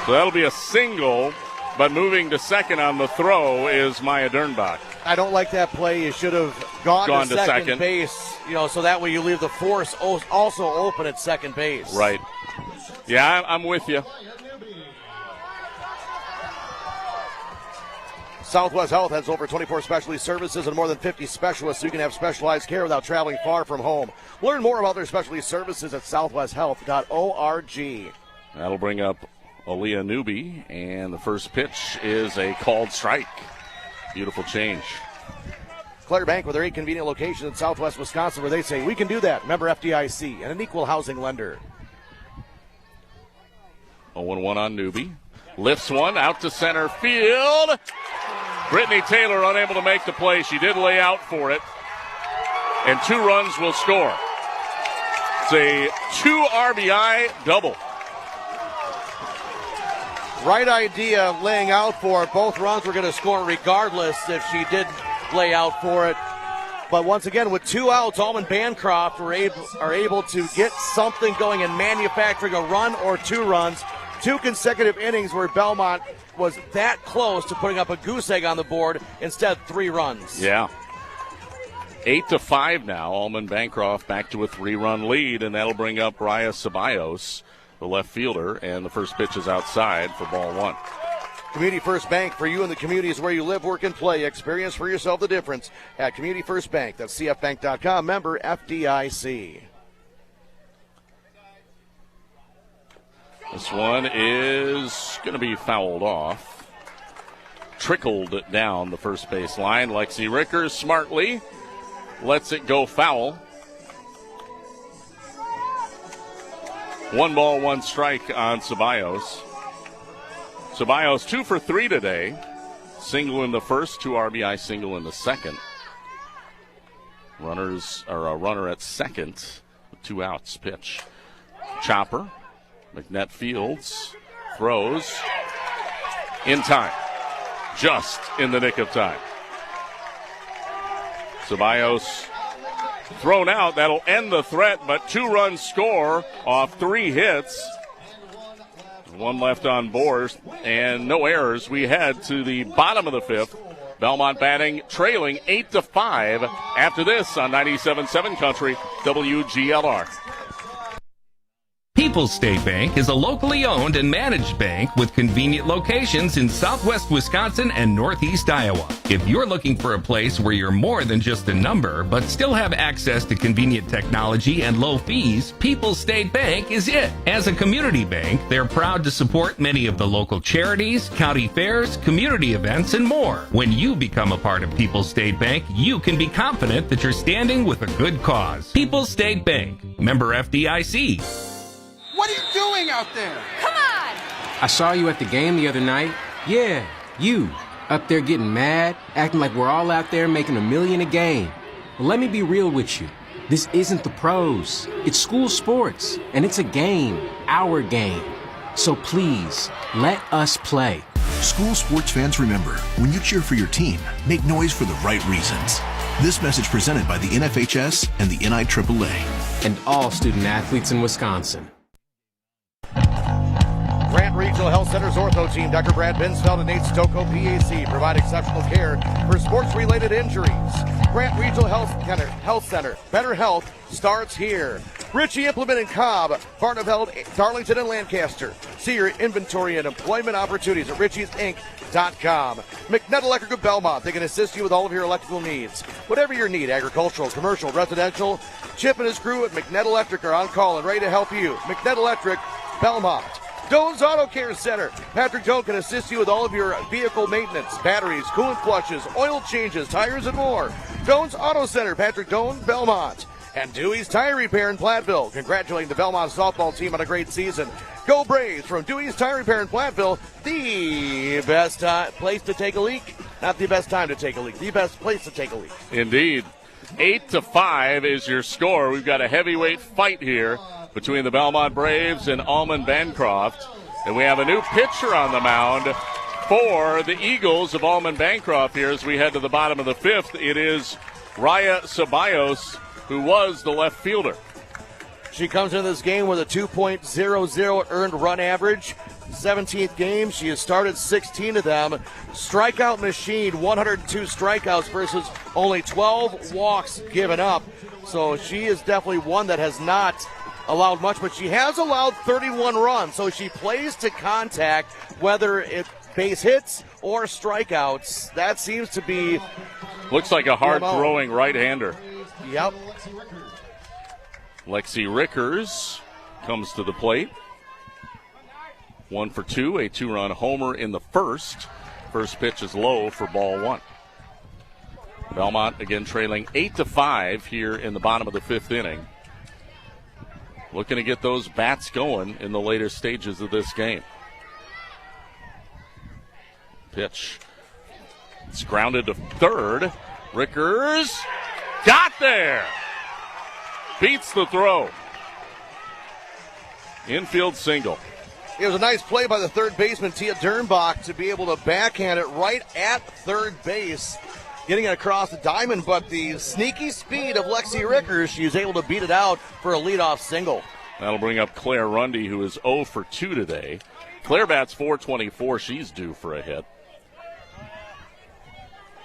So that'll be a single, but moving to second on the throw is Maya Dernbach. I don't like that play. You should have gone to second base, so that way you leave the force also open at second base. Right. Yeah, I'm with you. Southwest Health has over 24 specialty services and more than 50 specialists, so you can have specialized care without traveling far from home. Learn more about their specialty services at southwesthealth.org. That'll bring up Aaliyah Newby, and the first pitch is a called strike. Beautiful change. Claire Bank with their 8 convenient locations in Southwest Wisconsin where they say, we can do that. Member FDIC and an equal housing lender. 0-1 on Newby. Lifts one out to center field. Brittany Taylor unable to make the play. She did lay out for it. And 2 runs will score. It's a 2 RBI double. Right idea, laying out for it. Both runs were going to score regardless if she did lay out for it. But once again, with 2 outs, Almond-Bancroft are able to get something going and manufacturing a run or 2 runs. 2 consecutive innings where Belmont was that close to putting up a goose egg on the board. Instead, 3 runs. Yeah. 8-5 now. Almond-Bancroft back to a 3-run lead, and that'll bring up Raya Ceballos, the left fielder, and the first pitch is outside for ball 1. Community First Bank, for you and the communities where you live, work, and play. Experience for yourself the difference at Community First Bank. That's cfbank.com, member FDIC. This one is going to be fouled off. Trickled down the first base line. Lexi Rickers smartly lets it go foul. 1 ball, 1 strike on Ceballos. Ceballos 2 for 3 today. Single in the first, 2 RBI single in the second. Runners are a runner at second with 2 outs. Pitch. Chopper. McNett fields, throws, in time, just in the nick of time. Ceballos thrown out, that'll end the threat, but 2-run score off 3 hits. 1 left on board, and no errors. We head to the bottom of the 5th. Belmont batting, trailing 8-5 after this on 97.7 Country, WGLR. People's State Bank is a locally owned and managed bank with convenient locations in southwest Wisconsin and northeast Iowa. If you're looking for a place where you're more than just a number, but still have access to convenient technology and low fees, People's State Bank is it. As a community bank, they're proud to support many of the local charities, county fairs, community events, and more. When you become a part of People's State Bank, you can be confident that you're standing with a good cause. People's State Bank, member FDIC. What are you doing out there? Come on! I saw you at the game the other night. Yeah, you. Up there getting mad, acting like we're all out there making $1 million a game. Well, let me be real with you. This isn't the pros. It's school sports, and it's a game, our game. So please, let us play. School sports fans, remember, when you cheer for your team, make noise for the right reasons. This message presented by the NFHS and the NIAAA. And all student athletes in Wisconsin. Grant Regional Health Center's ortho team, Dr. Brad Binsfeld and Nate Stocco, PAC, provide exceptional care for sports-related injuries. Grant Regional Health Center, better health starts here. Ritchie Implement in Cobb, Barneveld, Darlington, and Lancaster. See your inventory and employment opportunities at richiesinc.com. McNutt Electric of Belmont, they can assist you with all of your electrical needs. Whatever your need, agricultural, commercial, residential, Chip and his crew at McNutt Electric are on call and ready to help you. McNutt Electric, Belmont. Doan's Auto Care Center. Patrick Doan can assist you with all of your vehicle maintenance, batteries, coolant flushes, oil changes, tires, and more. Doan's Auto Center, Patrick Doan, Belmont. And Dewey's Tire Repair in Platteville. Congratulating the Belmont softball team on a great season. Go Braves from Dewey's Tire Repair in Platteville. The best place to take a leak. Not the best time to take a leak. The best place to take a leak. Indeed. 8-5 is your score. We've got a heavyweight fight here between the Belmont Braves and Almond-Bancroft. And we have a new pitcher on the mound for the Eagles of Almond-Bancroft here as we head to the bottom of the fifth. It is Raya Ceballos, who was the left fielder. She comes into this game with a 2.00 earned run average. 17th game, she has started 16 of them. Strikeout machine, 102 strikeouts versus only 12 walks given up. So she is definitely one that has not allowed much, but she has allowed 31 runs. So she plays to contact, whether it's base hits or strikeouts. That seems to be... Looks like a hard-throwing right-hander. Yep. Lexi Rickers comes to the plate. 1 for 2, a 2-run homer in the first. First pitch is low for ball one. Belmont again trailing 8-5 here in the bottom of the fifth inning. Looking to get those bats going in the later stages of this game. Pitch. It's grounded to third. Rickers got there. Beats the throw. Infield single. It was a nice play by the third baseman, Tia Dernbach, to be able to backhand it right at third base, getting it across the diamond, but the sneaky speed of Lexi Rickers, she was able to beat it out for a leadoff single. That'll bring up Claire Rundy, who is 0 for 2 today. Claire bats .424. She's due for a hit.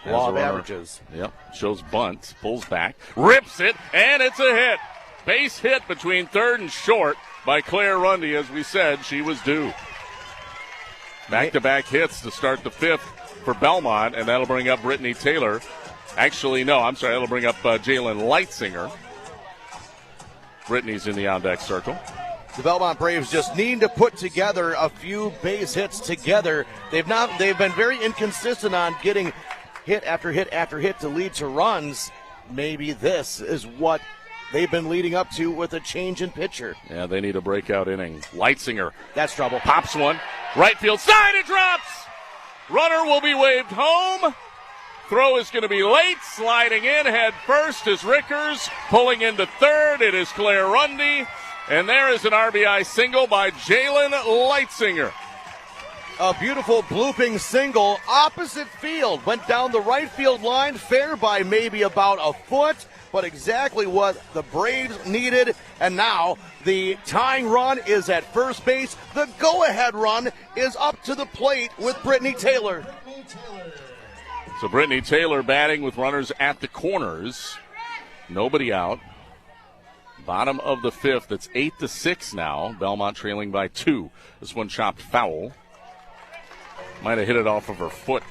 Law of averages. Yep, shows bunt, pulls back, rips it, and it's a hit. Base hit between third and short by Claire Rundy. As we said, she was due. Back-to-back hits to start the fifth for Belmont, and that'll bring up Brittany Taylor. Actually, no, I'm sorry, that'll bring up Jalen Leitzinger. Brittany's in the on-deck circle. The Belmont Braves just need to put together a few base hits together. They've been very inconsistent on getting hit after hit after hit to lead to runs. Maybe this is what they've been leading up to with a change in pitcher. Yeah, they need a breakout inning. Leitzinger. That's trouble. Pops one. Right field side, it drops. Runner will be waved home. Throw is going to be late. Sliding in head first is Rickers. Pulling into third, it is Claire Rundy. And there is an RBI single by Jalen Leitzinger. A beautiful blooping single, opposite field. Went down the right field line, fair by maybe about a foot, but exactly what the Braves needed. And now the tying run is at first base. The go-ahead run is up to the plate with Brittany Taylor. So Brittany Taylor batting with runners at the corners. Nobody out. Bottom of the fifth. It's 8-6 now. Belmont trailing by 2. This one chopped foul. Might have hit it off of her foot.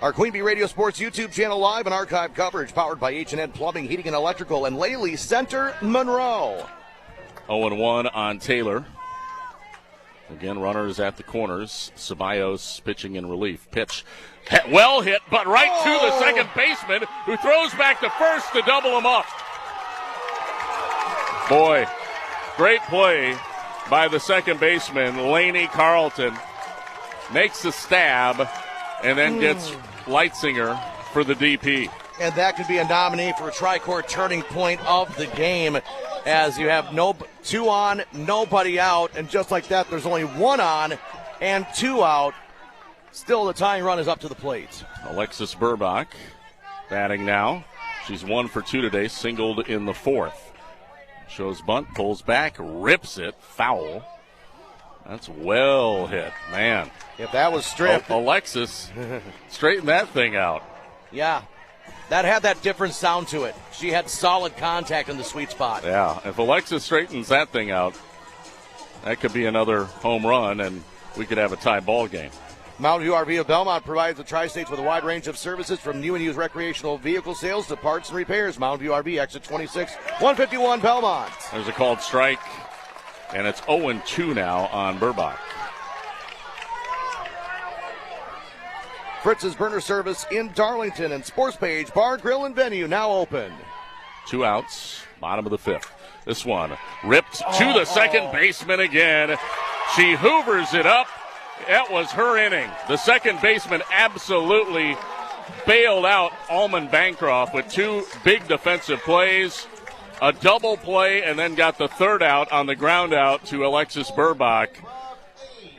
Our Queen Bee Radio Sports YouTube channel live and archive coverage powered by H&N Plumbing, Heating, and Electrical and Laley Center, Monroe. 0-1 on Taylor. Again, runners at the corners. Ceballos pitching in relief. Pitch. Well hit, but right to the second baseman, who throws back to first to double him up. Boy, great play by the second baseman, Laney Carlton. Makes the stab and then gets Leitzinger for the DP. And that could be a nominee for a tri-court turning point of the game, as you have 2 on, nobody out, and just like that, there's only 1 on and 2 out. Still, the tying run is up to the plate. Alexis Burbach batting now. She's 1 for 2 today, singled in the fourth. Shows bunt, pulls back, rips it, foul. That's well hit, man. If that was stripped. Alexis straightened that thing out. Yeah, that had that different sound to it. She had solid contact in the sweet spot. Yeah, if Alexis straightens that thing out, that could be another home run, and we could have a tie ball game. Mountain View RV of Belmont provides the Tri-States with a wide range of services from new and used recreational vehicle sales to parts and repairs. Mountain View RV, exit 26, 151 Belmont. There's a called strike, and it's 0-2 now on Burbach. Fritz's Burner Service in Darlington and Sports Page Bar, Grill, and Venue now open. 2 outs, bottom of the fifth. This one ripped to the second baseman again. She hoovers it up. That was her inning. The second baseman absolutely bailed out Almond-Bancroft with 2 big defensive plays, a double play, and then got the third out on the ground out to Alexis Burbach.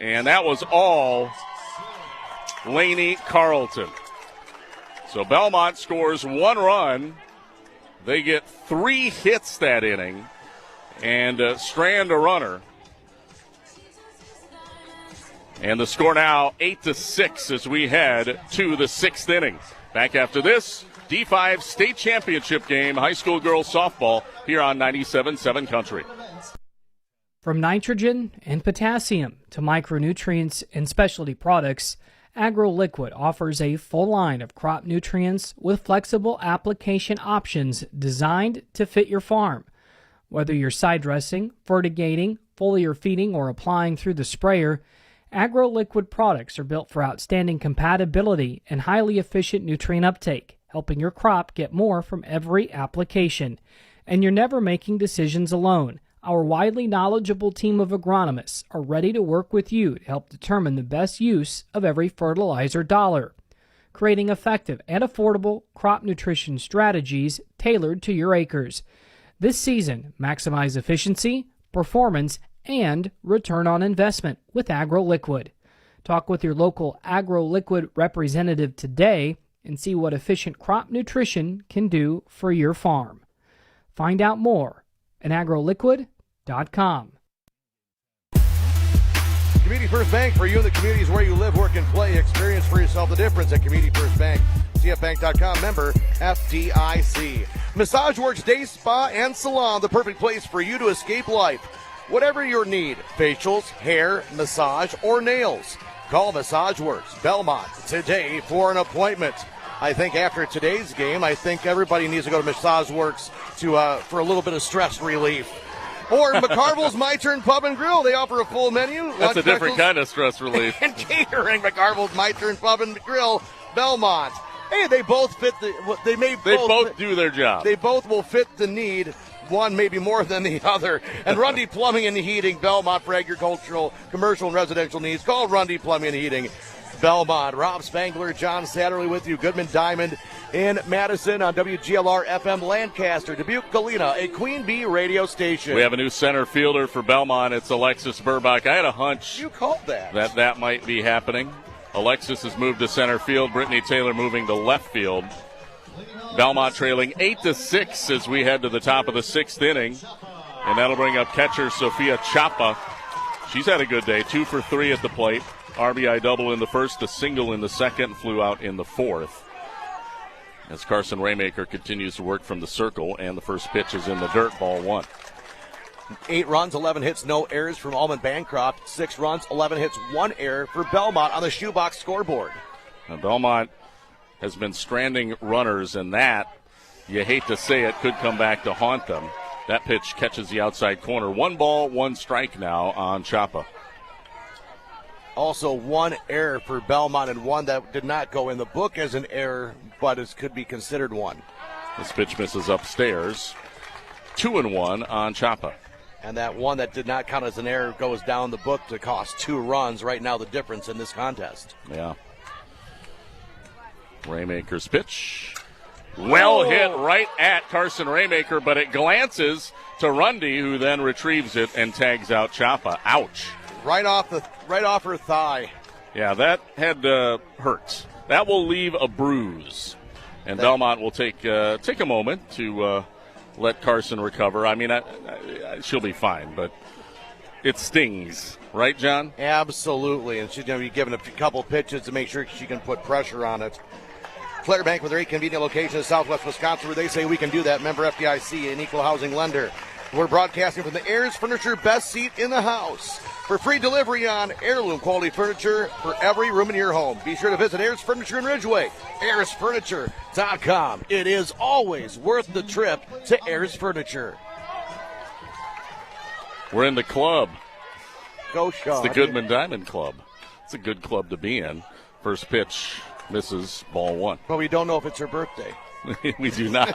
And that was all Laney Carlton. So Belmont scores 1 run. They get 3 hits that inning and strand a runner. And the score now 8-6 as we head to the 6th inning. Back after this, D5 state championship game, high school girls softball here on 97.7 Country. From nitrogen and potassium to micronutrients and specialty products, AgroLiquid offers a full line of crop nutrients with flexible application options designed to fit your farm. Whether you're side dressing, fertigating, foliar feeding, or applying through the sprayer, AgroLiquid products are built for outstanding compatibility and highly efficient nutrient uptake, helping your crop get more from every application. And you're never making decisions alone. Our widely knowledgeable team of agronomists are ready to work with you to help determine the best use of every fertilizer dollar, creating effective and affordable crop nutrition strategies tailored to your acres. This season, maximize efficiency, performance, and return on investment with AgroLiquid. Talk with your local AgroLiquid representative today and see what efficient crop nutrition can do for your farm. Find out more at agroliquid.com. Community First Bank, for you and the communities where you live, work, and play. Experience for yourself the difference at Community First Bank. CFBank.com, member FDIC. Massage Works Day Spa and Salon, the perfect place for you to escape life. Whatever your need, facials, hair, massage, or nails, call Massage Works Belmont today for an appointment. I think after today's game, I think everybody needs to go to Massage Works for a little bit of stress relief. Or McCarville's My Turn Pub and Grill. They offer a full menu. That's a different kind of stress relief. And catering. McCarville's My Turn Pub and Grill, Belmont. Hey, they both fit they both do their job. They both will fit the need. One maybe more than the other. And Rundy Plumbing and Heating, Belmont, for agricultural, commercial, and residential needs. Call Rundy Plumbing and Heating, Belmont. Rob Spangler, John Satterley with you. Goodman Diamond in Madison on WGLR FM Lancaster, Dubuque, Galena, a Queen Bee radio station. We have a new center fielder for Belmont. It's Alexis Burbach. I had a hunch you called that might be happening. Alexis has moved to center field. Brittany Taylor moving to left field. Belmont trailing 8-6 as we head to the top of the 6th inning. And that'll bring up catcher Sophia Chapa. She's had a good day, 2 for 3 at the plate. RBI double in the first, a single in the second, flew out in the fourth. as Carson Raymaker continues to work from the circle, and the first pitch is in the dirt, ball 1. 8 runs, 11 hits, no errors from Almond-Bancroft. 6 runs, 11 hits, 1 error for Belmont on the shoebox scoreboard. Now, Belmont has been stranding runners, and that, you hate to say it, could come back to haunt them. That pitch catches the outside corner. 1 ball, 1 strike now on Chapa. Also 1 error for Belmont, and 1 that did not go in the book as an error, but it could be considered 1. This pitch misses upstairs. 2-1 on Chapa. And that 1 that did not count as an error goes down the book to cost 2 runs. Right now, the difference in this contest. Yeah. Raymaker's pitch. Well hit right at Carson Raymaker, but it glances to Rundy, who then retrieves it and tags out Chapa. Ouch. Right off her thigh. Yeah, that had hurt. That will leave a bruise. And Belmont will take a moment to let Carson recover. I mean, she'll be fine, but it stings. Right, John? Absolutely. And she's going to be given a couple pitches to make sure she can put pressure on it. Claire Bank with their 8 convenient locations in southwest Wisconsin, where they say we can do that. Member FDIC, an equal housing lender. We're broadcasting from the Ayers Furniture Best Seat in the House. For free delivery on heirloom quality furniture for every room in your home, be sure to visit Ayers Furniture in Ridgeway, AyersFurniture.com. It is always worth the trip to Ayers Furniture. We're in the club. Go, Sean. It's the Goodman Diamond Club. It's a good club to be in. First pitch misses, ball 1. But we don't know if it's her birthday. We do not.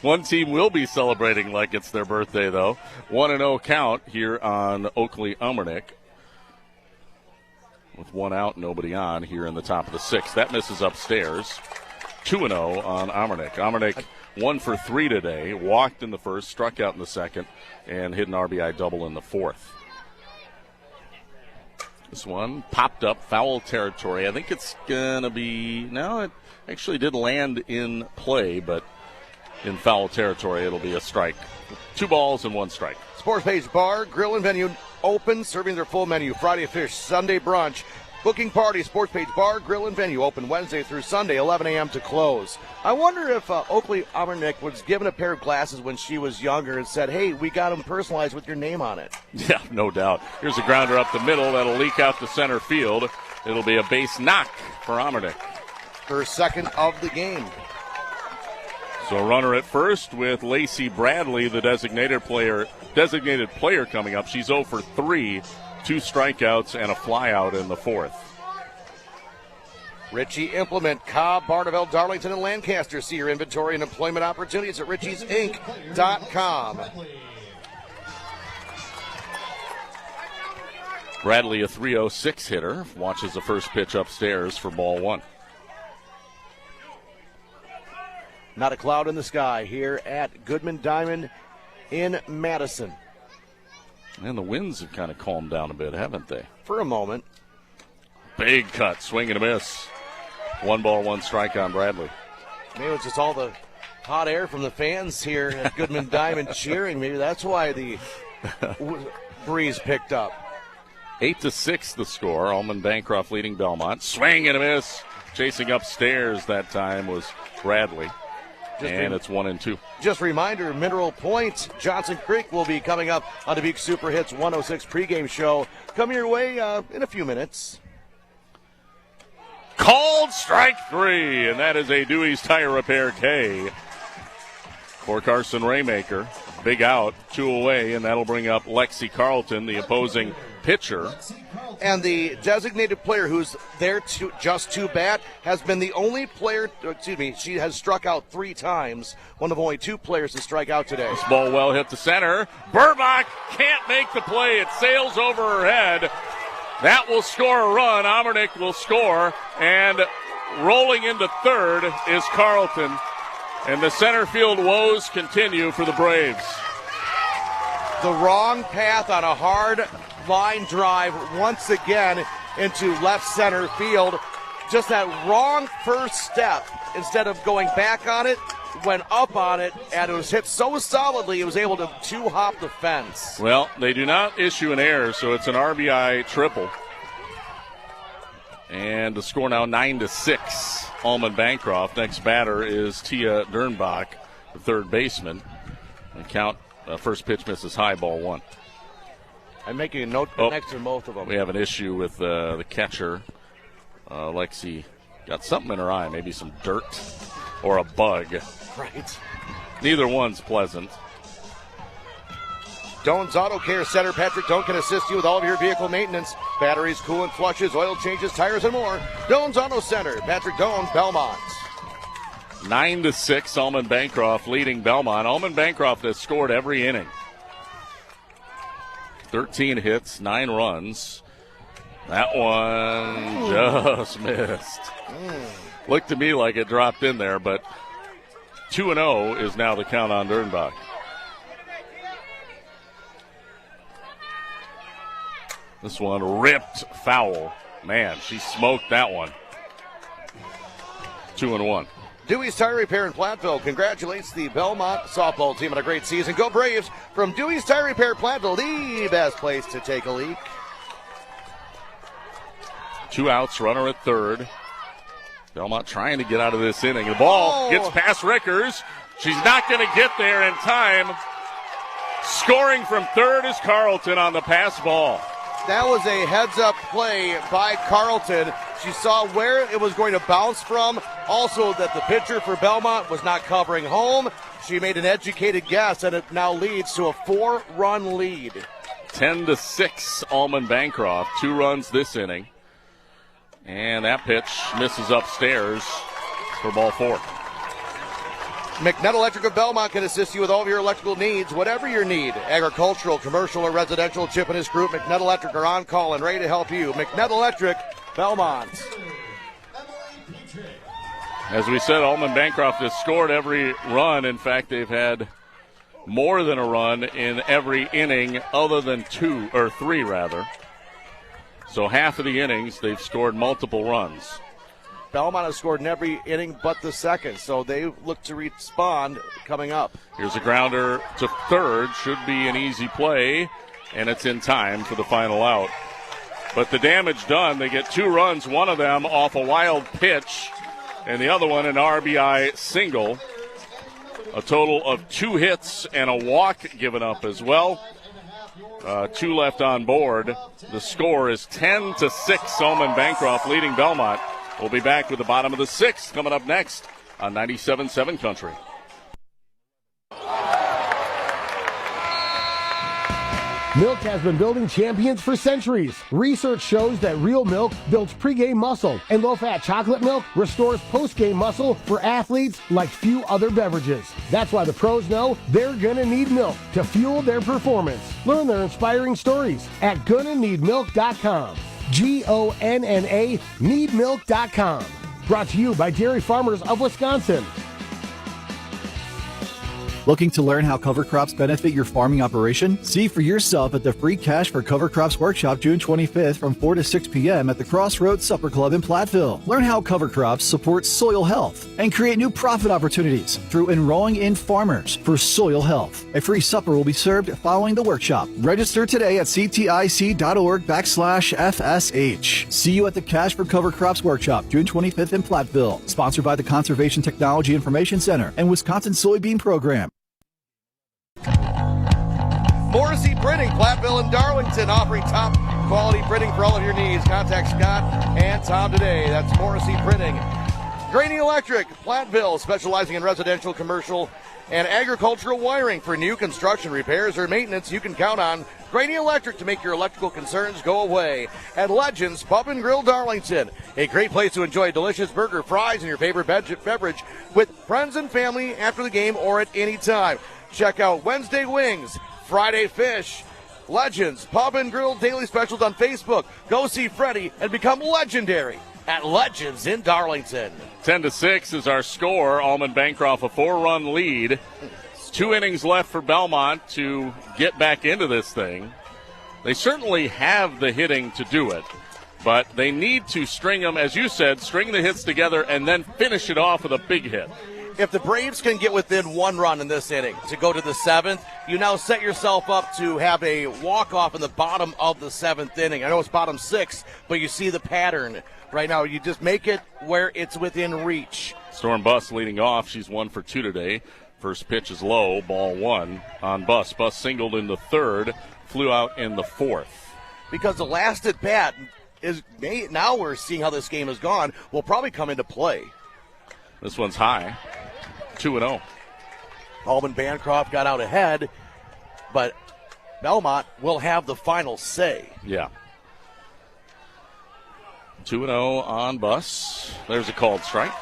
One team will be celebrating like it's their birthday, though. 1-0 count here on Oakley-Umernick. With 1 out, nobody on here in the top of the 6th. That misses upstairs. 2-0 on Umernick. Umernick 1 for 3 today. Walked in the first, struck out in the second, and hit an RBI double in the 4th. This one popped up, foul territory. I think it's going to be, no, it actually did land in play, but in foul territory, it'll be a strike. 2 balls and 1 strike. Sports Page Bar, Grill and Venue open, serving their full menu. Friday fish, Sunday brunch. Booking party, Sports Page Bar, Grill and Venue open Wednesday through Sunday, 11 a.m. to close. I wonder if Oakley-Umernick was given a pair of glasses when she was younger and said, hey, we got them personalized with your name on it. Yeah, no doubt. Here's a grounder up the middle that'll leak out to center field. It'll be a base knock for Umernick. Her second of the game. So runner at first with Lacey Bradley, the designated player coming up. She's 0 for 3, 2 strikeouts and a flyout in the 4th. Ritchie Implement, Cobb, Barneveld, Darlington, and Lancaster. See your inventory and employment opportunities at ritchiesinc.com. Bradley, a 306 hitter, watches the first pitch upstairs for ball 1. Not a cloud in the sky here at Goodman Diamond in Madison. And the winds have kind of calmed down a bit, haven't they? For a moment. Big cut, swing and a miss. 1 ball, 1 strike on Bradley. Maybe it's just all the hot air from the fans here at Goodman Diamond cheering. Maybe that's why the breeze picked up. 8-6 the score. Almond-Bancroft leading Belmont. Swing and a miss. Chasing upstairs that time was Bradley. It's 1-2. Just a reminder, Mineral Point, Johnson Creek will be coming up on the Dubuque Super Hits 106 pregame show. Come your way in a few minutes. Called strike 3, and that is a Dewey's Tire Repair K for Carson Raymaker. Big out, 2 away, and that'll bring up Lexi Carlton, the opposing pitcher. And the designated player who's there just to bat has been the only player, she has struck out 3 times, one of only 2 players to strike out today. This ball well hit to center. Burbach can't make the play. It sails over her head. That will score a run. Umernick will score, and rolling into third is Carlton. And the center field woes continue for the Braves. The wrong path on a hard line drive once again into left center field. Just that wrong first step. Instead of going back on it, went up on it, and it was hit so solidly it was able to 2-hop the fence. Well, they do not issue an error, so it's an RBI triple. And the score now 9-6. Almond-Bancroft. Next batter is Tia Dernbach, the third baseman. And count, first pitch misses high, ball one. I'm making a note next to both of them. We have an issue with the catcher. Lexi got something in her eye, maybe some dirt or a bug. Right. Neither one's pleasant. Doan's Auto Care Center. Patrick Doan can assist you with all of your vehicle maintenance. Batteries, coolant flushes, oil changes, tires, and more. Doan's Auto Center. Patrick Doan, Belmont. 9-6, Almond-Bancroft leading Belmont. Almond-Bancroft has scored every inning. 13 hits, 9 runs. That one just missed. Looked to me like it dropped in there, but 2-0 is now the count on Dernbach. This one ripped foul. Man, she smoked that one. 2-1. Dewey's Tire Repair in Platteville congratulates the Belmont softball team on a great season. Go Braves! From Dewey's Tire Repair Platteville, the best place to take a leak. 2 outs, runner at third. Belmont trying to get out of this inning. The ball gets past Rickers. She's not going to get there in time. Scoring from third is Carlton on the pass ball. That was a heads-up play by Carlton. She saw where it was going to bounce from. Also that the pitcher for Belmont was not covering home. She made an educated guess, and it now leads to a 4-run lead. 10-6, Almond-Bancroft. 2 runs this inning. And that pitch misses upstairs for ball 4. McNutt Electric of Belmont can assist you with all of your electrical needs, whatever your need. Agricultural, commercial, or residential. Chip and his group, McNutt Electric, are on call and ready to help you. McNutt Electric, Belmont. As we said, Almond-Bancroft has scored every run. In fact, they've had more than a run in every inning other than 3 rather. So half of the innings, they've scored multiple runs. Belmont has scored in every inning but the second, so they look to respond coming up. Here's a grounder to third. Should be an easy play, and it's in time for the final out. But the damage done, they get 2 runs, one of them off a wild pitch, and the other one an RBI single. A total of 2 hits and a walk given up as well. 2 left on board. The score is 10-6, Almond-Bancroft leading Belmont. We'll be back with the bottom of the 6th coming up next on 97.7 Country. Milk has been building champions for centuries. Research shows that real milk builds pregame muscle, and low-fat chocolate milk restores postgame muscle for athletes like few other beverages. That's why the pros know they're gonna need milk to fuel their performance. Learn their inspiring stories at GonnaNeedMilk.com. GONNA needmilk.com. Brought to you by Dairy Farmers of Wisconsin. Looking to learn how cover crops benefit your farming operation? See for yourself at the Free Cash for Cover Crops Workshop June 25th from 4 to 6 p.m. at the Crossroads Supper Club in Platteville. Learn how cover crops support soil health and create new profit opportunities through enrolling in farmers for soil health. A free supper will be served following the workshop. Register today at ctic.org/FSH. See you at the Cash for Cover Crops Workshop June 25th in Platteville. Sponsored by the Conservation Technology Information Center and Wisconsin Soybean Program. Morrissey Printing, Platteville and Darlington, offering top quality printing for all of your needs. Contact Scott and Tom today. That's Morrissey Printing. Graney Electric, Platteville, specializing in residential, commercial, and agricultural wiring. For new construction, repairs, or maintenance, you can count on Graney Electric to make your electrical concerns go away. And Legends Pub and Grill Darlington, a great place to enjoy delicious burger, fries, and your favorite beverage with friends and family after the game or at any time. Check out Wednesday Wings, Friday Fish, Legends Pub and Grill daily specials on Facebook. Go see Freddie and become legendary at Legends in Darlington. 10-6 is our score. Almond-Bancroft a 4-run lead. 2 innings left for Belmont to get back into this thing. They certainly have the hitting to do it, but they need to string them, as you said, string the hits together and then finish it off with a big hit. if the Braves can get within 1 run in this inning to go to the 7th, you now set yourself up to have a walk-off in the bottom of the 7th inning. I know it's bottom 6, but you see the pattern right now. You just make it where it's within reach. Storm Buss leading off. She's 1 for 2 today. First pitch is low, ball 1 on Buss. Buss singled in the 3rd, flew out in the 4th. Because the last at bat is now we're seeing how this game has gone, will probably come into play. This one's high, 2-0. Almond-Bancroft got out ahead, but Belmont will have the final say. Yeah. 2-0 on Buss. There's a called strike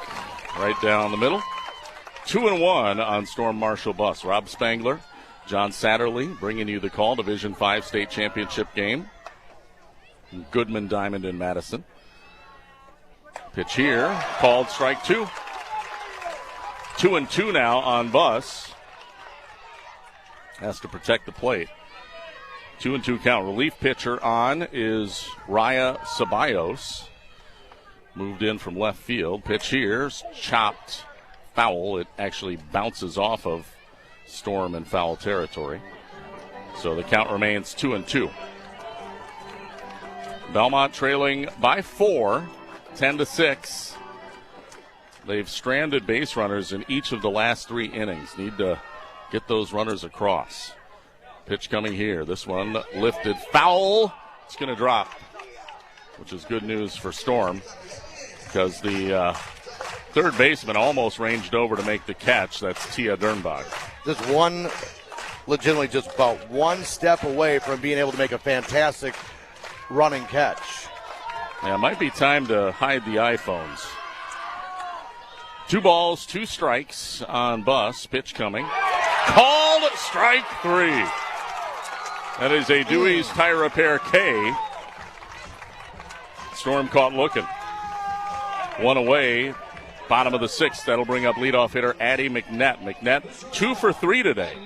right down the middle. 2-1 on Storm Marshall Buss. Rob Spangler, John Satterley bringing you the call. Division 5 state championship game. Goodman, Diamond, and Madison. Pitch here, called strike 2. 2-2 now on Buss. Has to protect the plate. 2-2 count. Relief pitcher on is Raya Ceballos. Moved in from left field. Pitch here, chopped foul. It actually bounces off of Storm in foul territory. So the count remains 2-2. Belmont trailing by 4, 10-6. They've stranded base runners in each of the last 3 innings. Need to get those runners across. Pitch coming here. This one lifted foul. It's going to drop, which is good news for Storm because the third baseman almost ranged over to make the catch. That's Tia Dernbach. Legitimately just about 1 step away from being able to make a fantastic running catch. Yeah, it might be time to hide the iPhones. 2 balls, 2 strikes on Buss. Pitch coming. Called strike 3. That is a Dewey's Tire Repair K. Storm caught looking. 1 away. Bottom of the 6th. That'll bring up leadoff hitter Addie McNett. McNett 2 for 3 today.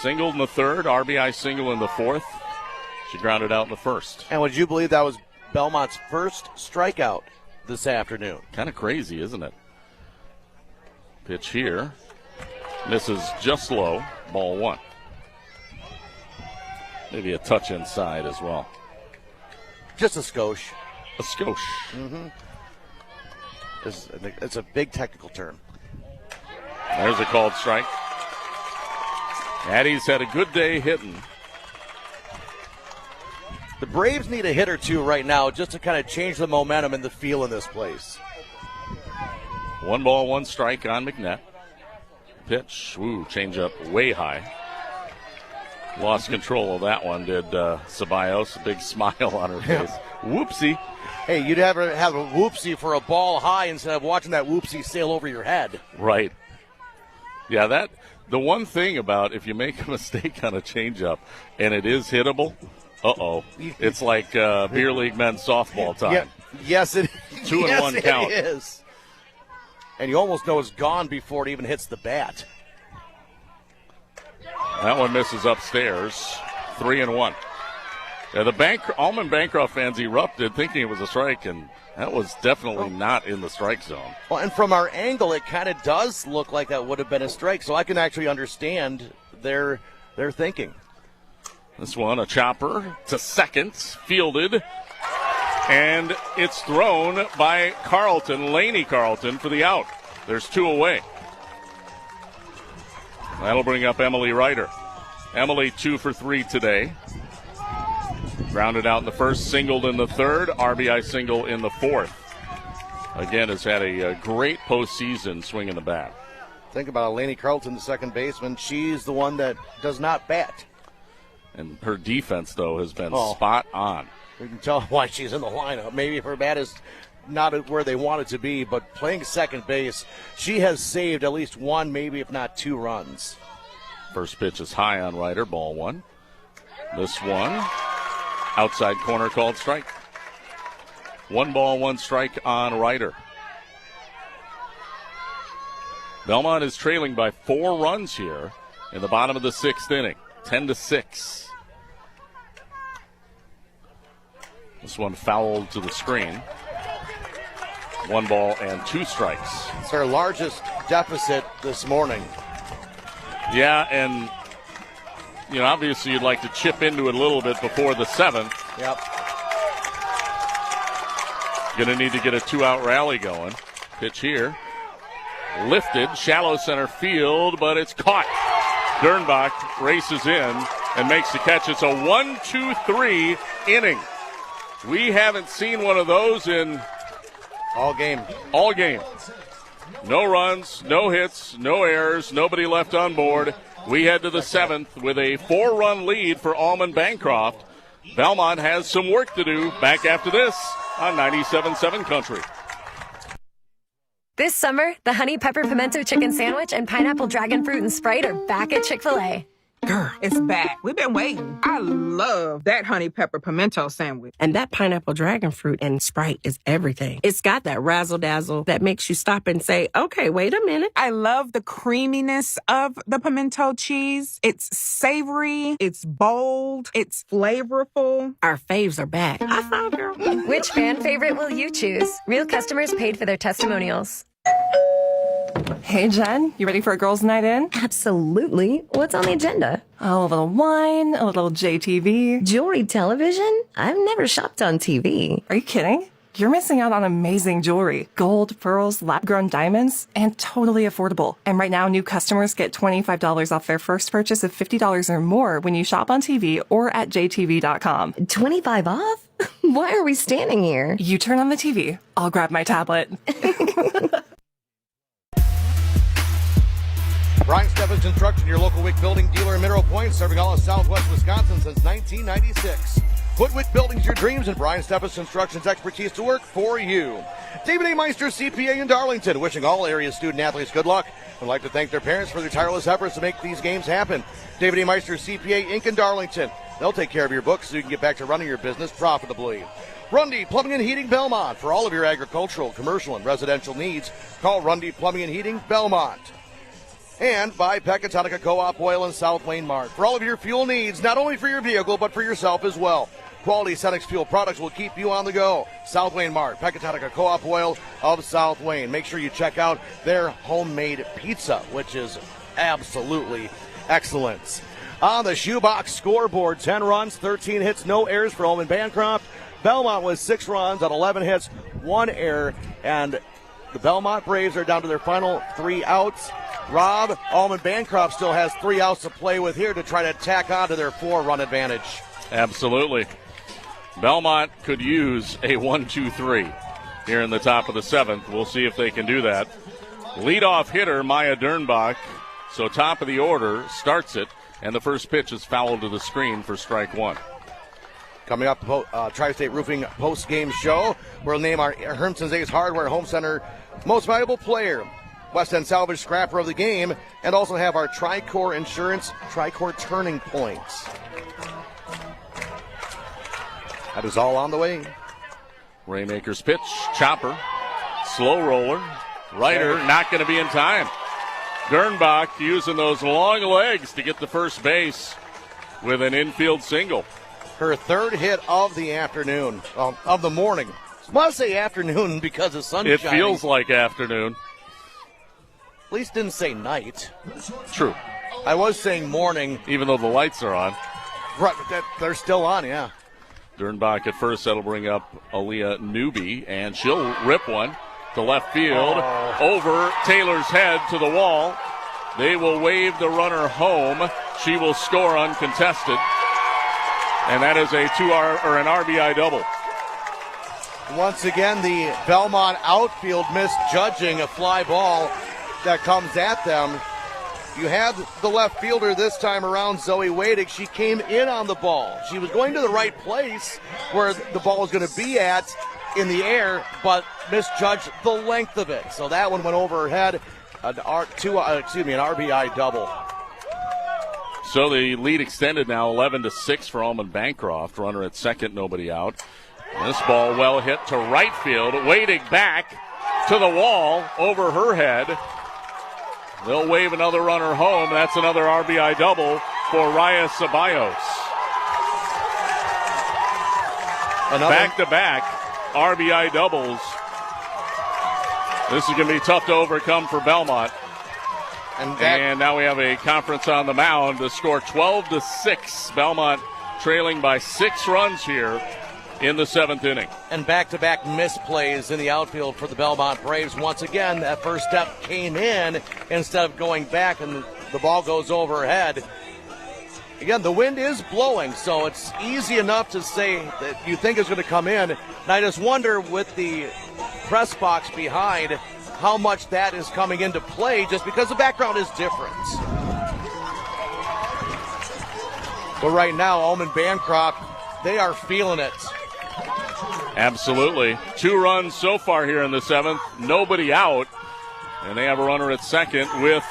Singled in the 3rd. RBI single in the 4th. She grounded out in the 1st. And would you believe that was Belmont's first strikeout this afternoon? Kind of crazy, isn't it? Pitch here. Misses just low. Ball 1. Maybe a touch inside as well. Just a skosh. A skosh. Mm-hmm. It's a big technical term. There's a called strike. Addie's had a good day hitting. The Braves need a hit or 2 right now just to kind of change the momentum and the feel in this place. 1 ball, 1 strike on McNett. Pitch, change up way high. Lost control of that one, did Ceballos. A big smile on her face. Whoopsie. Hey, you'd ever have a whoopsie for a ball high instead of watching that whoopsie sail over your head. Right. Yeah, the one thing about if you make a mistake on a changeup and it is hittable, it's like beer league men's softball time. Yeah, yes, it 2-1 count. It is. And you almost know it's gone before it even hits the bat. That one misses upstairs. 3-1. Yeah, the Almond-Bancroft fans erupted thinking it was a strike, and that was definitely not in the strike zone. Well, and from our angle, it kind of does look like that would have been a strike, so I can actually understand their thinking. This one, a chopper to second, fielded, and it's thrown by Lainey Carlton for the out. There's 2 away. That'll bring up Emily Ryder. Emily 2 for 3 today. Grounded out in the 1st, singled in the 3rd, RBI single in the 4th. Again, has had a great postseason swinging the bat. Think about Lainey Carlton, the second baseman. She's the one that does not bat. And her defense, though, has been spot on. You can tell why she's in the lineup. Maybe if her bat is not where they want it to be, but playing second base, she has saved at least 1, maybe if not 2 runs. First pitch is high on Ryder, ball 1. This one, outside corner called strike. 1 ball, 1 strike on Ryder. Belmont is trailing by 4 runs here in the bottom of the 6th inning, 10-6. This one fouled to the screen. 1 ball and 2 strikes. It's their largest deficit this morning. Yeah, and obviously you'd like to chip into it a little bit before the 7th. Yep. Going to need to get a 2-out rally going. Pitch here. Lifted, shallow center field, but it's caught. Dernbach races in and makes the catch. It's a 1-2-3 inning. We haven't seen one of those in all game. No runs, no hits, no errors, nobody left on board. We head to the 7th with a 4-run lead for Almond-Bancroft. Belmont has some work to do. Back after this on 97.7 Country. This summer, the Honey Pepper Pimento Chicken Sandwich and Pineapple Dragon Fruit and Sprite are back at Chick-fil-A. Girl, it's back. We've been waiting. I love that honey pepper pimento sandwich. And that pineapple dragon fruit and Sprite is everything. It's got that razzle-dazzle that makes you stop and say, okay, wait a minute. I love the creaminess of the pimento cheese. It's savory. It's bold. It's flavorful. Our faves are back. High five, girl. Which fan favorite will you choose? Real customers paid for their testimonials. Hey, Jen, you ready for a girls' night in? Absolutely. What's on the agenda? Oh, a little wine, a little JTV. Jewelry television? I've never shopped on TV. Are you kidding? You're missing out on amazing jewelry. Gold, pearls, lab-grown diamonds, and totally affordable. And right now, new customers get $25 off their first purchase of $50 or more when you shop on TV or at jtv.com. 25 off? Why are we standing here? You turn on the TV. I'll grab my tablet. Brian Steffens Construction, your local Wick Building dealer in Mineral Point, serving all of Southwest Wisconsin since 1996. Put Wick Building's your dreams and Brian Steffens Construction's expertise to work for you. David A. Meister, CPA in Darlington, wishing all area student athletes good luck. I'd like to thank their parents for their tireless efforts to make these games happen. David A. Meister, CPA, Inc. in Darlington. They'll take care of your books so you can get back to running your business profitably. Rundy Plumbing and Heating Belmont. For all of your agricultural, commercial, and residential needs, call Rundy Plumbing and Heating Belmont. And by Pecatonica Co-op Oil in South Wayne Mart. For all of your fuel needs, not only for your vehicle, but for yourself as well. Quality Cenex fuel products will keep you on the go. South Wayne Mart, Pecatonica Co-op Oil of South Wayne. Make sure you check out their homemade pizza, which is absolutely excellent. On the shoebox scoreboard, 10 runs, 13 hits, no errors for Almond-Bancroft. Belmont was 6 runs on 11 hits, 1 error, and the Belmont Braves are down to their final 3 outs. Rob, Almond-Bancroft still has 3 outs to play with here to try to tack on to their 4-run advantage. Absolutely. Belmont could use a 1-2-3 here in the top of the 7th. We'll see if they can do that. Leadoff hitter, Maya Dernbach. So top of the order, starts it, and the first pitch is fouled to the screen for strike 1. Coming up, Tri-State Roofing post-game show. We'll name our Hermson's Ace Hardware Home Center Most Valuable Player, West End Salvage Scrapper of the Game, and also have our Tricor Insurance Tricor Turning Points. That is all on the way. Raymaker's pitch, chopper, slow roller, righter, not going to be in time. Dernbach using those long legs to get to first base with an infield single. Her 3rd hit of the afternoon, of the morning. I want to say afternoon because the sun's It shining. feels like afternoon. At least didn't say night. True. I was saying morning. Even though the lights are on. Right, but they're still on, yeah. Dernbach at first, that'll bring up Aaliyah Newby, and she'll rip one to left field over Taylor's head to the wall. They will wave the runner home. She will score uncontested. And that is an RBI double. Once again, the Belmont outfield misjudging a fly ball that comes at them. You had the left fielder this time around, Zoe Wadick. She came in on the ball. She was going to the right place where the ball was going to be at in the air, but misjudged the length of it. So that one went over her head. An RBI double. So the lead extended now 11-6 for Almond-Bancroft. Runner at second, nobody out. This ball well hit to right field. Waiting back to the wall over her head. They'll wave another runner home. That's another RBI double for Raya Ceballos. Back-to-back RBI doubles This is going to be tough to overcome for Belmont. And now we have a conference on the mound. The score 12-6. Belmont trailing by 6 runs here in the 7th inning. And back-to-back misplays in the outfield for the Belmont Braves. Once again, that first step came in instead of going back, and the ball goes overhead. Again, the wind is blowing, so it's easy enough to say that you think it's going to come in. And I just wonder, with the press box behind, how much that is coming into play, just because the background is different. But right now, Almond-Bancroft, they are feeling it. Absolutely. 2 runs so far here in the 7th. Nobody out. And they have a runner at second with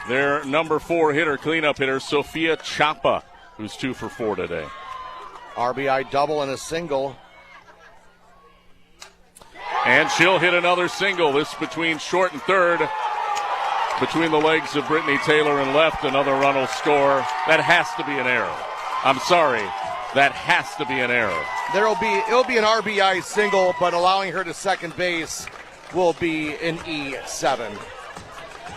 their number 4 hitter, cleanup hitter, Sophia Chapa, who's 2 for 4 today. RBI double and a single. And she'll hit another single. This between short and third. Between the legs of Brittany Taylor and left, another run will score. That has to be an error. I'm sorry. That has to be an error. It'll be an RBI single, but allowing her to second base will be an E7.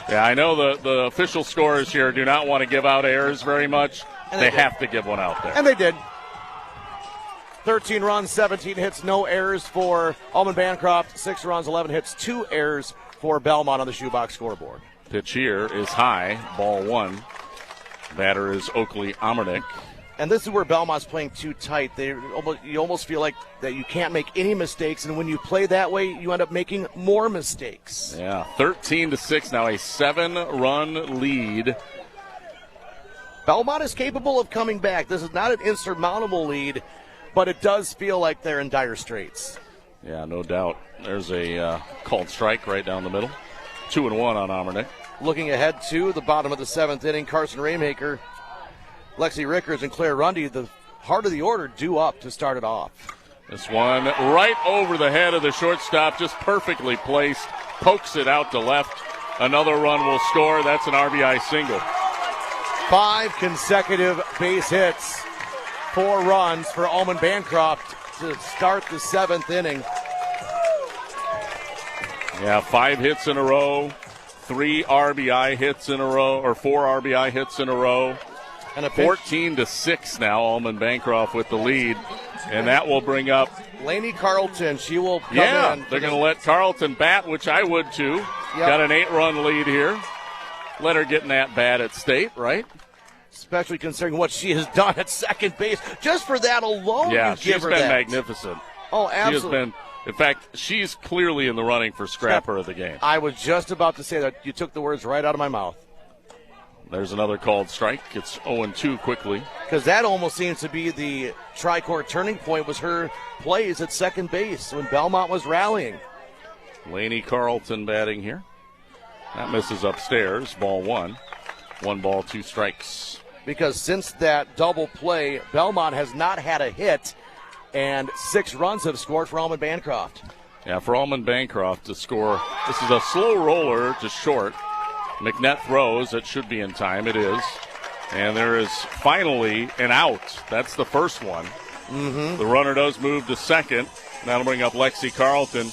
Yeah, I know the official scorers here do not want to give out errors very much. And they have to give one out there. And they did. 13 runs, 17 hits, no errors for Almond-Bancroft. 6 runs, 11 hits, 2 errors for Belmont on the shoebox scoreboard. Pitch here is high, ball 1. Batter is Oakley Amernick. And this is where Belmont's playing too tight. You almost feel like that you can't make any mistakes, and when you play that way, you end up making more mistakes. Yeah, 13-6 now, a 7-run lead. Belmont is capable of coming back. This is not an insurmountable lead, but it does feel like they're in dire straits. Yeah, no doubt. There's a called strike right down the middle. 2-1 on Amernick. Looking ahead to the bottom of the 7th inning, Carson Raymaker, Lexi Rickers, and Claire Rundy, the heart of the order, due up to start it off. This one right over the head of the shortstop, just perfectly placed, pokes it out to left. Another run will score. That's an RBI single. 5 consecutive base hits, 4 runs for Almond-Bancroft to start the 7th inning. Yeah, 5 hits in a row, 3 RBI hits in a row, or 4 RBI hits in a row. And a 14-6 now, Almond-Bancroft with the lead. And that will bring up Lainey Carlton. She will come in. They're going to let Carlton bat, which I would too. Yep. Got an 8-run lead here. Let her get in that bat at state, right? Especially considering what she has done at second base. Just for that alone, yeah, she's been magnificent. Oh, absolutely. She has been, in fact, she's clearly in the running for scrapper of the game. I was just about to say that. You took the words right out of my mouth. There's another called strike. It's 0-2 quickly. Because that almost seems to be the tri-court turning point, was her plays at second base when Belmont was rallying. Lainey Carlton batting here. That misses upstairs. Ball 1. 1 ball, 2 strikes. Because since that double play, Belmont has not had a hit, and 6 runs have scored for Almond-Bancroft. Yeah, for Almond-Bancroft to score. This is a slow roller to short. McNett throws. It should be in time. It is. And there is finally an out. That's the first one. Mm-hmm. The runner does move to second. That'll bring up Lexi Carlton.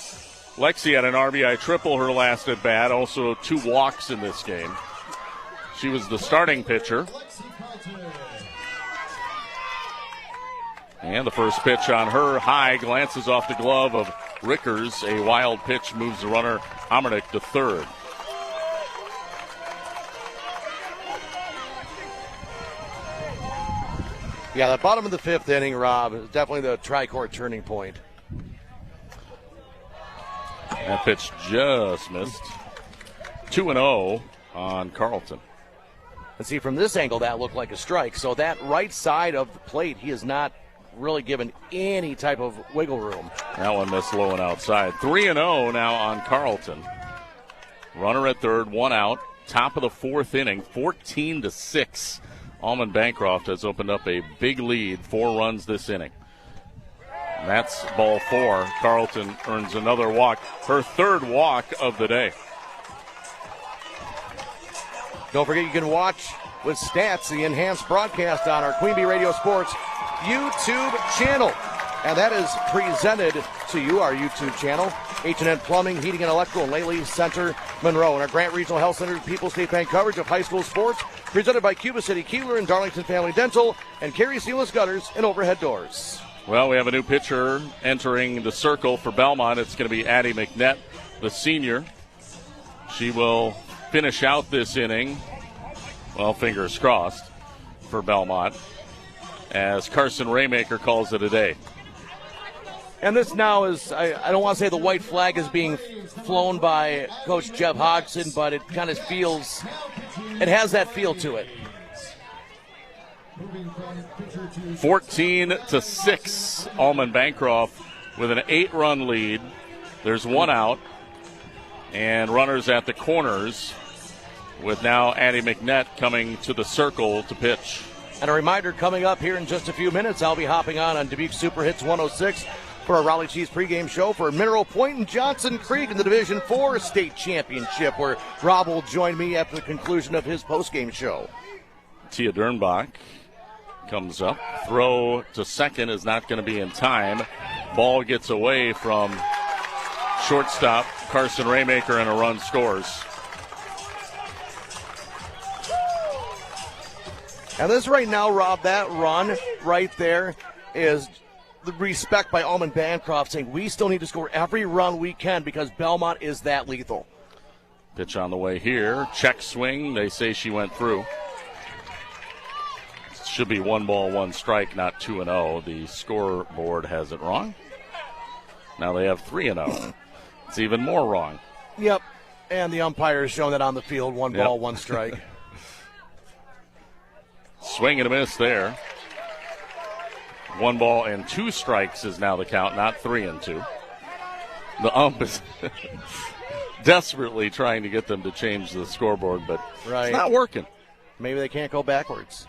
Lexi had an RBI triple her last at bat. Also 2 walks in this game. She was the starting pitcher. And the first pitch on her, high, glances off the glove of Rickers. A wild pitch moves the runner, Amernick, to third. Yeah, the bottom of the 5th inning, Rob, is definitely the tri-court turning point. That pitch just missed. 2-0 on Carlton. And see, from this angle, that looked like a strike. So that right side of the plate, he has not really given any type of wiggle room. That one missed low and outside. 3-0 now on Carlton. Runner at third, 1 out. Top of the 4th inning, 14-6. Almond-Bancroft has opened up a big lead, 4 runs this inning. And that's ball 4. Carlton earns another walk, her 3rd walk of the day. Don't forget you can watch with stats the enhanced broadcast on our Queen Bee Radio Sports YouTube channel. And that is presented to you, our YouTube channel, H&N Plumbing, Heating and Electrical, and Lely Center, Monroe. And our Grant Regional Health Center, People's State Bank coverage of high school sports, presented by Cuba City, Kieler, and Darlington Family Dental, and Carey Seamless Gutters and Overhead Doors. Well, we have a new pitcher entering the circle for Belmont. It's going to be Addie McNett, the senior. She will finish out this inning, well, fingers crossed, for Belmont, as Carson Raymaker calls it a day. And this now is, I don't want to say the white flag is being flown by Coach Jeff Hodgson, but it kind of feels, it has that feel to it. 14-6, Almond-Bancroft with an 8-run lead. There's one out, and runners at the corners with now Addie McNett coming to the circle to pitch. And a reminder, coming up here in just a few minutes, I'll be hopping on Dubuque Super Hits 106 for a Raleigh Cheese pregame show for Mineral Point and Johnson Creek in the Division IV State Championship, where Rob will join me after the conclusion of his postgame show. Tia Dernbach comes up. Throw to second is not going to be in time. Ball gets away from shortstop Carson Raymaker, and a run scores. And this right now, Rob, that run right there is the respect by Almond-Bancroft, saying we still need to score every run we can because Belmont is that lethal. Pitch on the way here. Check swing. They say she went through. Should be 1 ball, 1 strike, not 2-0. The scoreboard has it wrong. Now they have 3-0. It's even more wrong. Yep. And the umpire has shown that on the field. 1 ball, 1 strike. Swing and a miss there. 1 ball and 2 strikes is now the count, not 3 and 2. The ump is desperately trying to get them to change the scoreboard, but it's not working. Maybe they can't go backwards.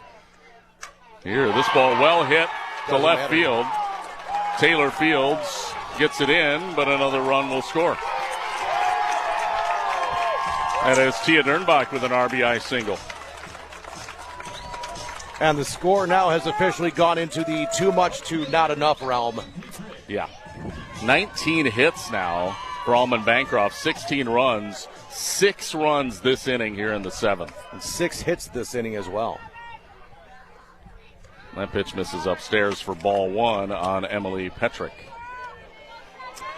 Here, this ball well hit to left field. Taylor Fields gets it in, but another run will score. That is Tia Dernbach with an RBI single. And the score now has officially gone into the too much to not enough realm. Yeah. 19 hits now for Almond-Bancroft, 16 runs, 6 runs this inning here in the 7th. And 6 hits this inning as well. That pitch misses upstairs for ball 1 on Emily Petrick.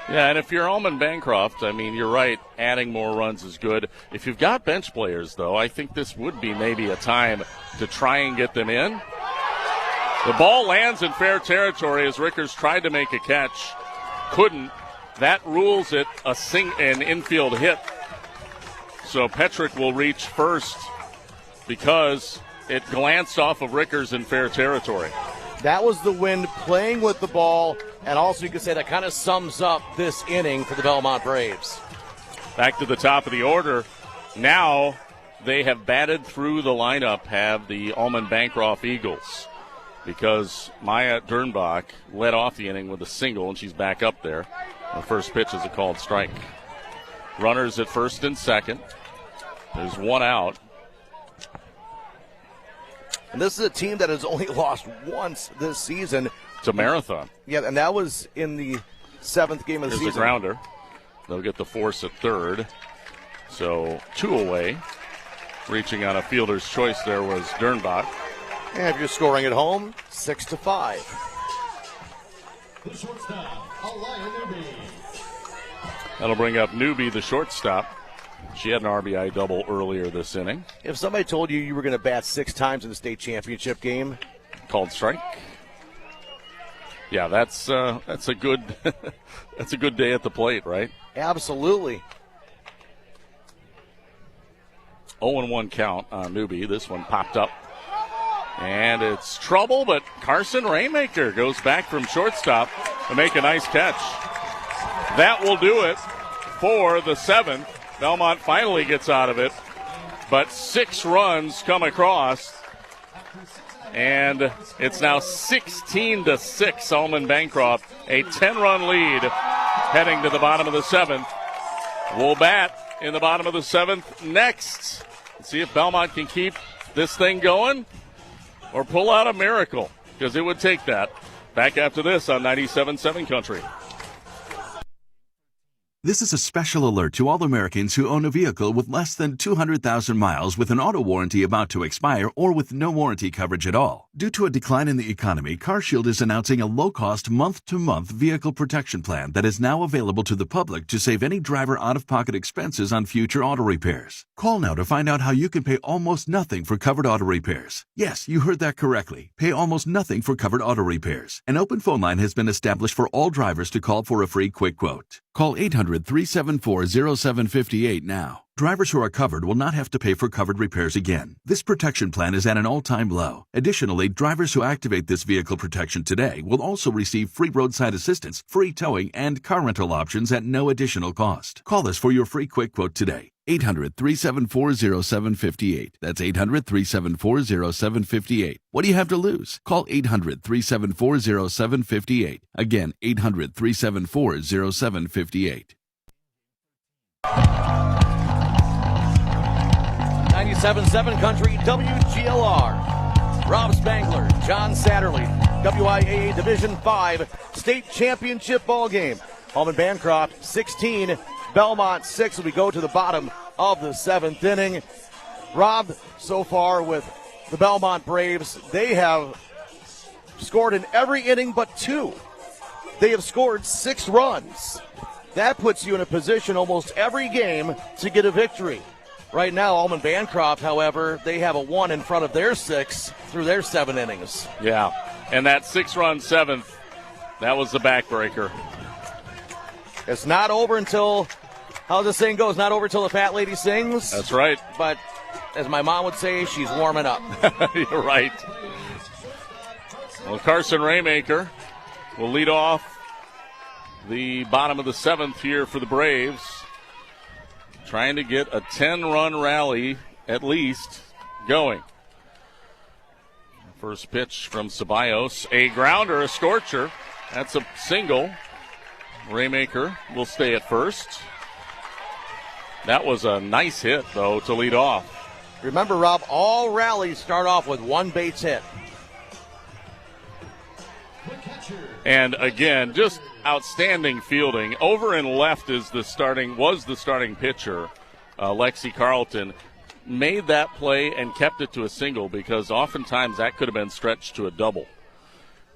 Yeah, and if you're Almond-Bancroft, I mean, you're right, adding more runs is good. If you've got bench players, though, I think this would be maybe a time to try and get them in. The ball lands in fair territory as Rickers tried to make a catch. Couldn't. That rules it an infield hit. So Petrick will reach first because it glanced off of Rickers in fair territory. That was the wind playing with the ball, and also you could say that kind of sums up this inning for the Belmont Braves. Back to the top of the order. Now they have batted through the lineup, have the Almond-Bancroft Eagles, because Maya Dernbach led off the inning with a single, and she's back up there. The first pitch is a called strike. Runners at first and second. There's 1 out. And this is a team that has only lost once this season. It's a marathon. Yeah, and that was in the 7th game of the season. Here's a grounder. They'll get the force at third. So 2 away. Reaching on a fielder's choice there was Dernbach. And if you're scoring at home, 6-5. The shortstop, Alaya Newby. That'll bring up Newby, the shortstop. She had an RBI double earlier this inning. If somebody told you were going to bat 6 times in the state championship game, called strike. Yeah, that's a good that's a good day at the plate, right? Absolutely. 0-1 count on Newby. This one popped up. And it's trouble, but Carson Raymaker goes back from shortstop to make a nice catch. That will do it for the 7th. Belmont finally gets out of it, but 6 runs come across, and it's now 16-6, Almond-Bancroft, a 10-run lead heading to the bottom of the 7th. We'll bat in the bottom of the 7th next. See if Belmont can keep this thing going or pull out a miracle, because it would take that. Back after this on 97.7 Country. This is a special alert to all Americans who own a vehicle with less than 200,000 miles with an auto warranty about to expire or with no warranty coverage at all. Due to a decline in the economy, CarShield is announcing a low-cost month-to-month vehicle protection plan that is now available to the public to save any driver out-of-pocket expenses on future auto repairs. Call now to find out how you can pay almost nothing for covered auto repairs. Yes, you heard that correctly. Pay almost nothing for covered auto repairs. An open phone line has been established for all drivers to call for a free quick quote. Call 800-374-0758 now. Drivers who are covered will not have to pay for covered repairs again. This protection plan is at an all-time low. Additionally, drivers who activate this vehicle protection today will also receive free roadside assistance, free towing, and car rental options at no additional cost. Call us for your free quick quote today. 800-374-0758. That's 800-374-0758. What do you have to lose? Call 800-374-0758. Again, 800-374-0758. 97.7 Country, WGLR. Rob Spangler, John Satterley, WIAA Division 5 State Championship Ball Game. Almond-Bancroft 16, Belmont 6 as we go to the bottom of the 7th inning. Rob, so far with the Belmont Braves, they have scored in every inning but 2. They have scored 6 runs. That puts you in a position almost every game to get a victory. Right now, Almond-Bancroft, however, they have a 1 in front of their 6 through their 7 innings. Yeah, and that 6-run 7th, that was the backbreaker. It's not over until, how the saying goes, not over until the fat lady sings. That's right. But as my mom would say, she's warming up. You're right. Well, Carson Raymaker will lead off the bottom of the 7th here for the Braves. Trying to get a 10-run rally at least going. First pitch from Ceballos. A grounder, a scorcher. That's a single. Raymaker will stay at first. That was a nice hit, though, to lead off. Remember, Rob, all rallies start off with 1 base hit. And again, just outstanding fielding. Over and left was the starting pitcher, Lexi Carlton. Made that play and kept it to a single because oftentimes that could have been stretched to a double.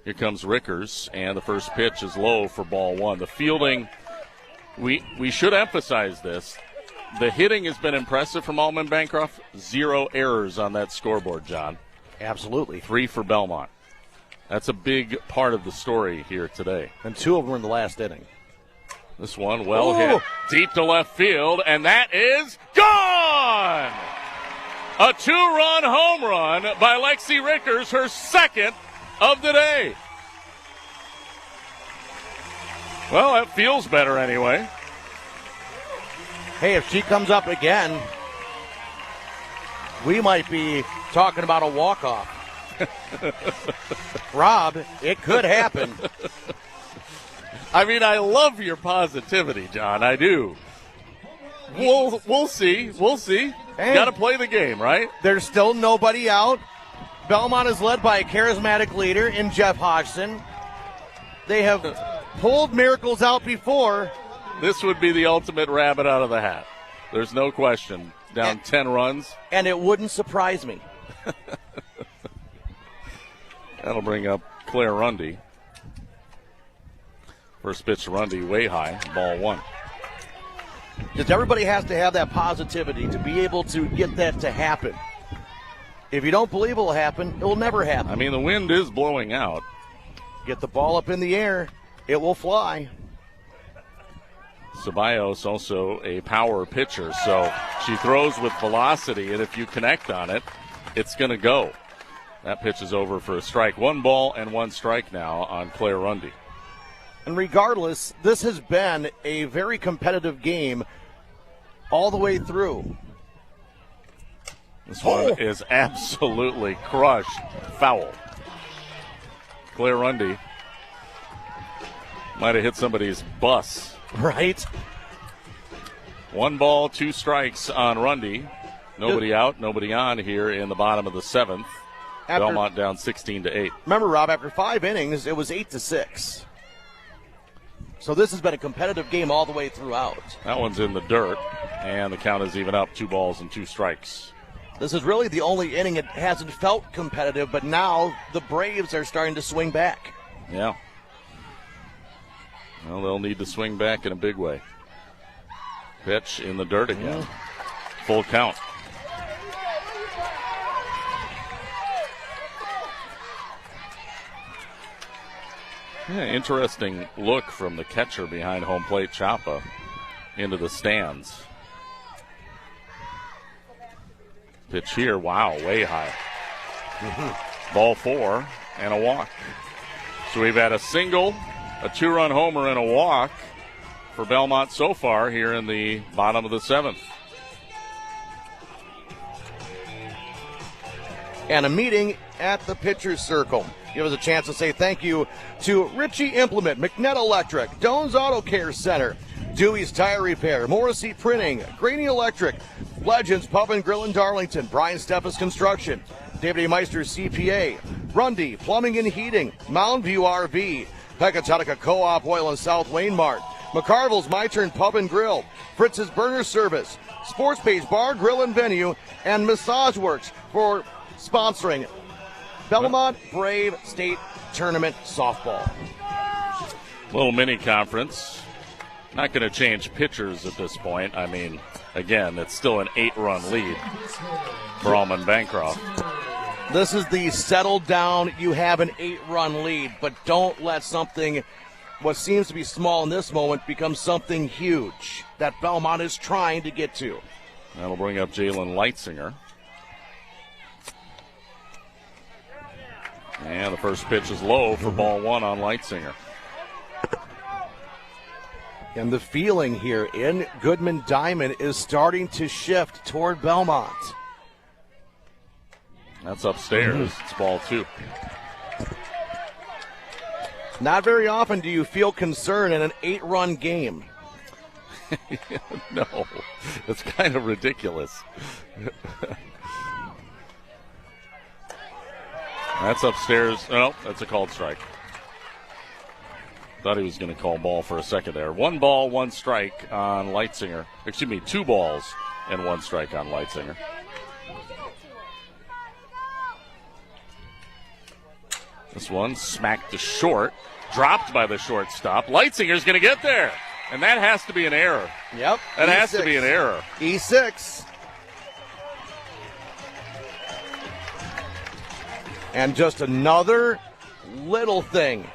Here comes Rickers, and the first pitch is low for ball 1. The fielding, we should emphasize this. The hitting has been impressive from Almond-Bancroft. 0 errors on that scoreboard, John. Absolutely. 3 for Belmont. That's a big part of the story here today. And 2 of them were in the last inning. This one well hit deep to left field, and that is gone! A 2-run home run by Lexi Rickers, her 2nd of the day. Well, that feels better anyway. Hey, if she comes up again, we might be talking about a walk-off. Rob, it could happen. I mean, I love your positivity, John. I do. We'll see. We'll see. Got to play the game, right? There's still nobody out. Belmont is led by a charismatic leader in Jeff Hodgson. They have pulled miracles out before. This would be the ultimate rabbit out of the hat. There's no question. Down 10 runs. And it wouldn't surprise me. That'll bring up Claire Rundy. First pitch to Rundy, way high, ball 1. Because everybody has to have that positivity to be able to get that to happen. If you don't believe it will happen, it will never happen. I mean, the wind is blowing out. Get the ball up in the air, it will fly. Ceballos also a power pitcher, so she throws with velocity, and if you connect on it, it's going to go. That pitch is over for a strike. 1 ball and 1 strike now on Claire Rundy. And regardless, this has been a very competitive game all the way through. This one is absolutely crushed. Foul. Claire Rundy might have hit somebody's bus. Right. 1 ball, 2 strikes on Rundy. Nobody out, nobody on here in the bottom of the 7th. Belmont down 16-8. Remember, Rob, after 5 innings, it was 8-6. So this has been a competitive game all the way throughout. That one's in the dirt, and the count is even up, 2 balls and 2 strikes. This is really the only inning it hasn't felt competitive, but now the Braves are starting to swing back. Yeah. Well, they'll need to swing back in a big way. Pitch in the dirt again. Full count. Yeah, interesting look from the catcher behind home plate, Chapa, into the stands. Pitch here, wow, way high. Ball 4 and a walk. So we've had a single, a 2-run homer, and a walk for Belmont so far here in the bottom of the 7th. And a meeting at the pitcher's circle. Give us a chance to say thank you to Ritchie Implement, McNett Electric, Doan's Auto Care Center, Dewey's Tire Repair, Morrissey Printing, Graney Electric, Legends Pub and Grill in Darlington, Brian Steffes Construction, David A. Meister CPA, Grundy Plumbing and Heating, Mound View RV, Pecatonica Co-op Oil and South Wayne Mart, McCarville's My Turn Pub and Grill, Fritz's Burger Service, Sports Page Bar, Grill and Venue, and Massage Works for sponsoring Belmont Brave State Tournament Softball. Little mini conference. Not going to change pitchers at this point. I mean, again, it's still an 8-run lead for Almond-Bancroft. This is the settle down, you have an 8-run lead, but don't let something, what seems to be small in this moment, become something huge that Belmont is trying to get to. That'll bring up Jalen Leitzinger. And the first pitch is low for ball 1 on Leitzinger. And the feeling here in Goodman Diamond is starting to shift toward Belmont. That's upstairs. It's ball 2. Not very often do you feel concern in an 8-run game. No, it's kind of ridiculous. That's upstairs. Oh, that's a called strike. Thought he was going to call ball for a second there. 1 ball, 1 strike on Leitzinger. Excuse me, 2 balls and 1 strike on Leitzinger. This one smacked to short, dropped by the shortstop. Leitzinger's going to get there, and that has to be an error. Yep. That has to be an error. E6. And just another little thing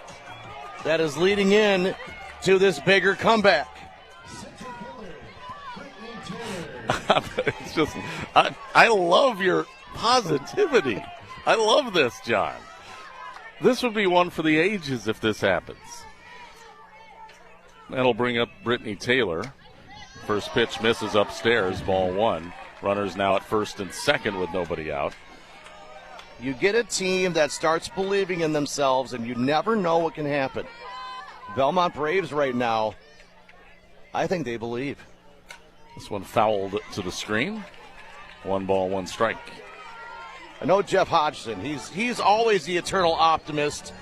that is leading in to this bigger comeback. It's just, I love your positivity. I love this, John. This would be one for the ages if this happens. That'll bring up Brittany Taylor. First pitch misses upstairs, ball 1. Runners now at first and second with nobody out. You get a team that starts believing in themselves, and you never know what can happen. Belmont Braves right now, I think they believe. This one fouled to the screen. 1 ball, 1 strike. I know Jeff Hodgson. He's always the eternal optimist,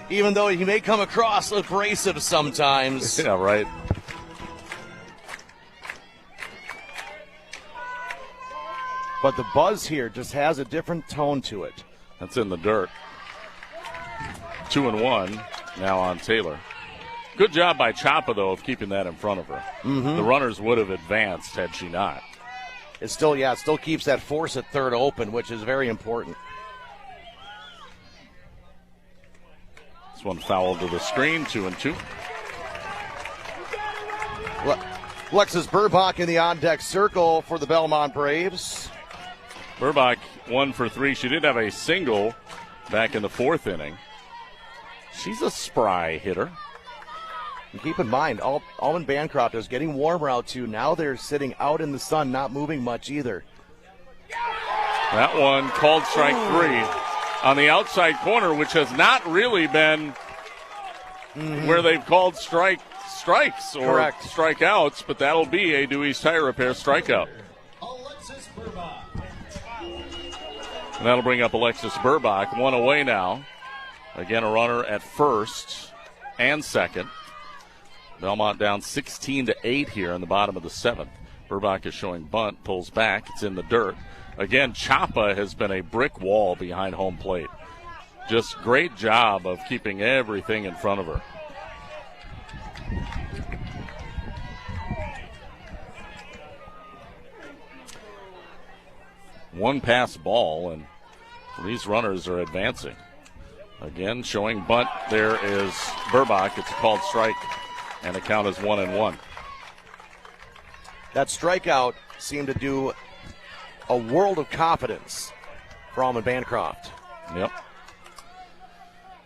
even though he may come across abrasive sometimes. Yeah, right. But the buzz here just has a different tone to it. That's in the dirt. 2-1 now on Taylor. Good job by Chapa, though, of keeping that in front of her. Mm-hmm. The runners would have advanced had she not. It still keeps that force at third open, which is very important. This one fouled to the screen, 2-2. Alexis Burbach in the on-deck circle for the Belmont Braves. Burbach 1 for 3. She did have a single back in the 4th inning. She's a spry hitter. And keep in mind, Almond-Bancroft is getting warmer out too. Now they're sitting out in the sun, not moving much either. That one called strike 3 on the outside corner, which has not really been where they've called strikes or strikeouts, but that'll be a Dewey's Tire Repair strikeout. And that'll bring up Alexis Burbach. One away now. Again, a runner at first and second. Belmont down 16-8 here in the bottom of the seventh. Burbach is showing bunt, pulls back. It's in the dirt. Again, Chapa has been a brick wall behind home plate. Just great job of keeping everything in front of her. One pass ball, and these runners are advancing. Again, showing bunt. There is Burbach. It's a called strike, and the count is 1-1. That strikeout seemed to do a world of confidence for Almond-Bancroft. Yep.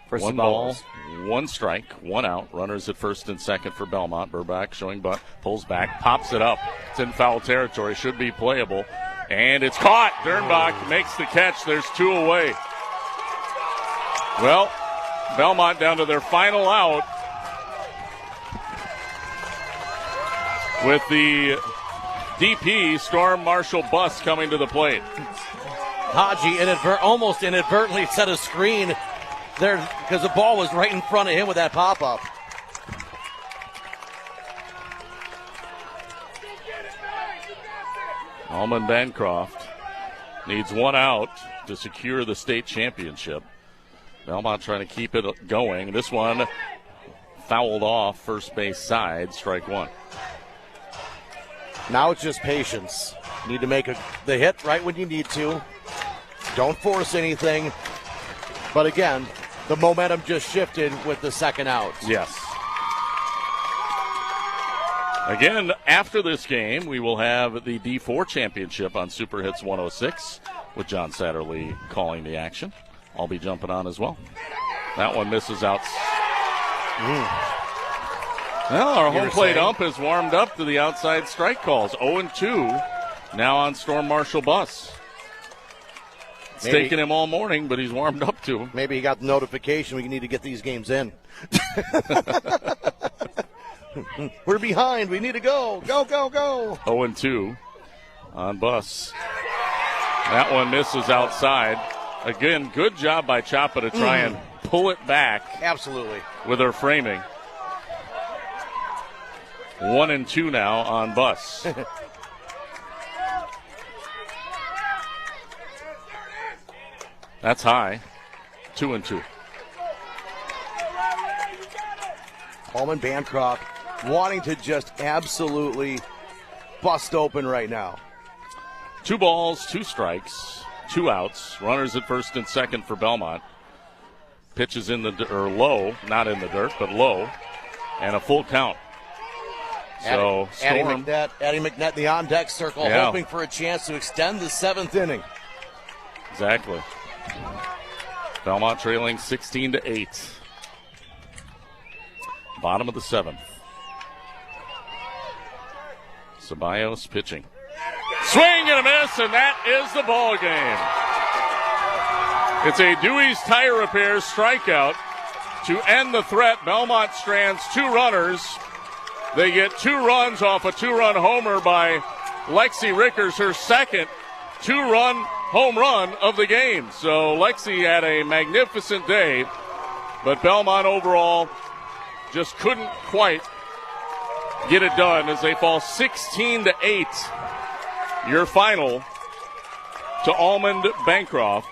First one ball, one strike, one out. Runners at first and second for Belmont. Burbach showing bunt, pulls back, pops it up. It's in foul territory, should be playable. And it's caught. Dernbach makes the catch. There's two away. Well, Belmont down to their final out with the DP Storm Marshall bus coming to the plate. Haji almost inadvertently set a screen there because the ball was right in front of him with that pop-up. Almond-Bancroft needs one out to secure the state championship. Belmont trying to keep it going. This one fouled off first base side, strike one. Now it's just patience. You need to make the hit right when you need to. Don't force anything. But again, the momentum just shifted with the second out. Yes. Again, after this game, we will have the D4 championship on Super Hits 106 with John Satterley calling the action. I'll be jumping on as well. That one misses out. Well, our home plate ump has warmed up to the outside strike calls. 0-2 now on Storm Marshall bus. It's taken him all morning, but he's warmed up to him. Maybe he got the notification we need to get these games in. We're behind. We need to go. Go, go, go. 0-2 on bus. That one misses outside. Again, good job by Chapa to try and pull it back. Absolutely. With her framing. 1-2 now on bus. That's high. 2-2. Almond-Bancroft wanting to just absolutely bust open right now. 2 balls, 2 strikes, 2 outs. Runners at first and second for Belmont. Pitches in the low, not in the dirt, but low, and a full count. So Storm. Addie McNett in the on-deck circle, hoping for a chance to extend the 7th inning. Exactly. Belmont trailing 16-8. Bottom of the 7th. Ceballos pitching. Swing and a miss, and that is the ball game. It's a Dewey's Tire Repair strikeout to end the threat. Belmont strands 2 runners. They get 2 runs off a 2-run homer by Lexi Rickers, her second 2-run home run of the game. So Lexi had a magnificent day, but Belmont overall just couldn't quite get it done as they fall 16-8. Your final to Almond-Bancroft.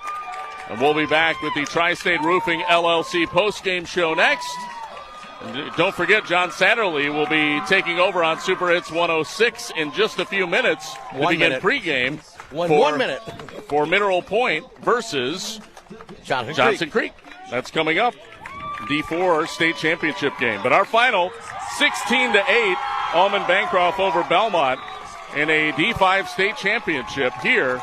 And we'll be back with the Tri-State Roofing LLC postgame show next. And don't forget, John Satterley will be taking over on Super Hits 106 in just a few minutes to begin pregame. 1 minute. For Mineral Point versus Johnson Creek. That's coming up. D4 state championship game. But our final, 16-8, Almond-Bancroft over Belmont in a D5 state championship here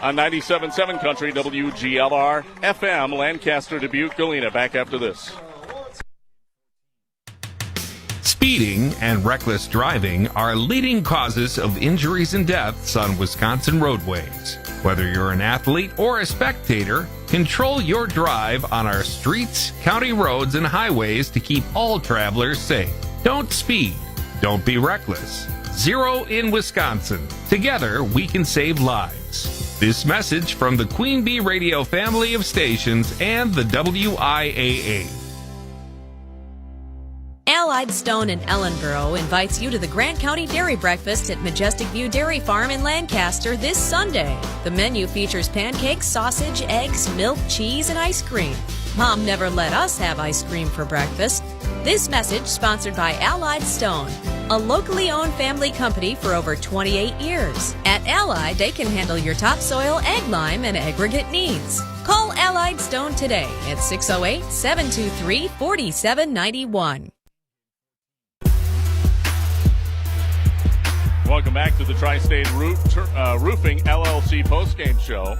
on 97.7 Country WGLR FM, Lancaster, Dubuque, Galena. Back after this. Speeding and reckless driving are leading causes of injuries and deaths on Wisconsin roadways. Whether you're an athlete or a spectator, control your drive on our streets, county roads, and highways to keep all travelers safe. Don't speed. Don't be reckless. Zero in Wisconsin. Together, we can save lives. This message from the Queen Bee Radio family of stations and the WIAA. Allied Stone in Ellenboro invites you to the Grant County Dairy Breakfast at Majestic View Dairy Farm in Lancaster this Sunday. The menu features pancakes, sausage, eggs, milk, cheese, and ice cream. Mom never let us have ice cream for breakfast. This message sponsored by Allied Stone, a locally owned family company for over 28 years. At Allied, they can handle your topsoil, egg lime, and aggregate needs. Call Allied Stone today at 608-723-4791. Welcome back to the Tri-State Roofing LLC postgame show.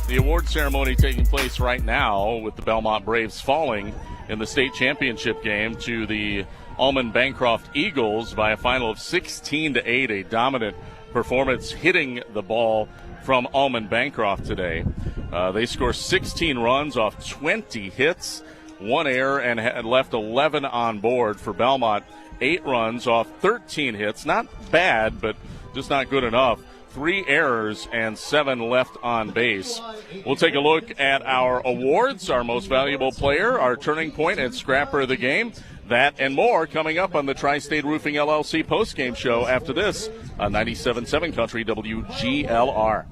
The award ceremony taking place right now with the Belmont Braves falling in the state championship game to the Almond-Bancroft Eagles by a final of 16-8, a dominant performance hitting the ball from Almond-Bancroft today. They scored 16 runs off 20 hits, 1 error, and had left 11 on board. For Belmont, 8 runs off 13 hits. Not bad, but just not good enough. 3 errors and 7 left on base. We'll take a look at our awards, our most valuable player, our turning point, and scrapper of the game. That and more coming up on the Tri-State Roofing LLC postgame show after this on 97.7 Country WGLR.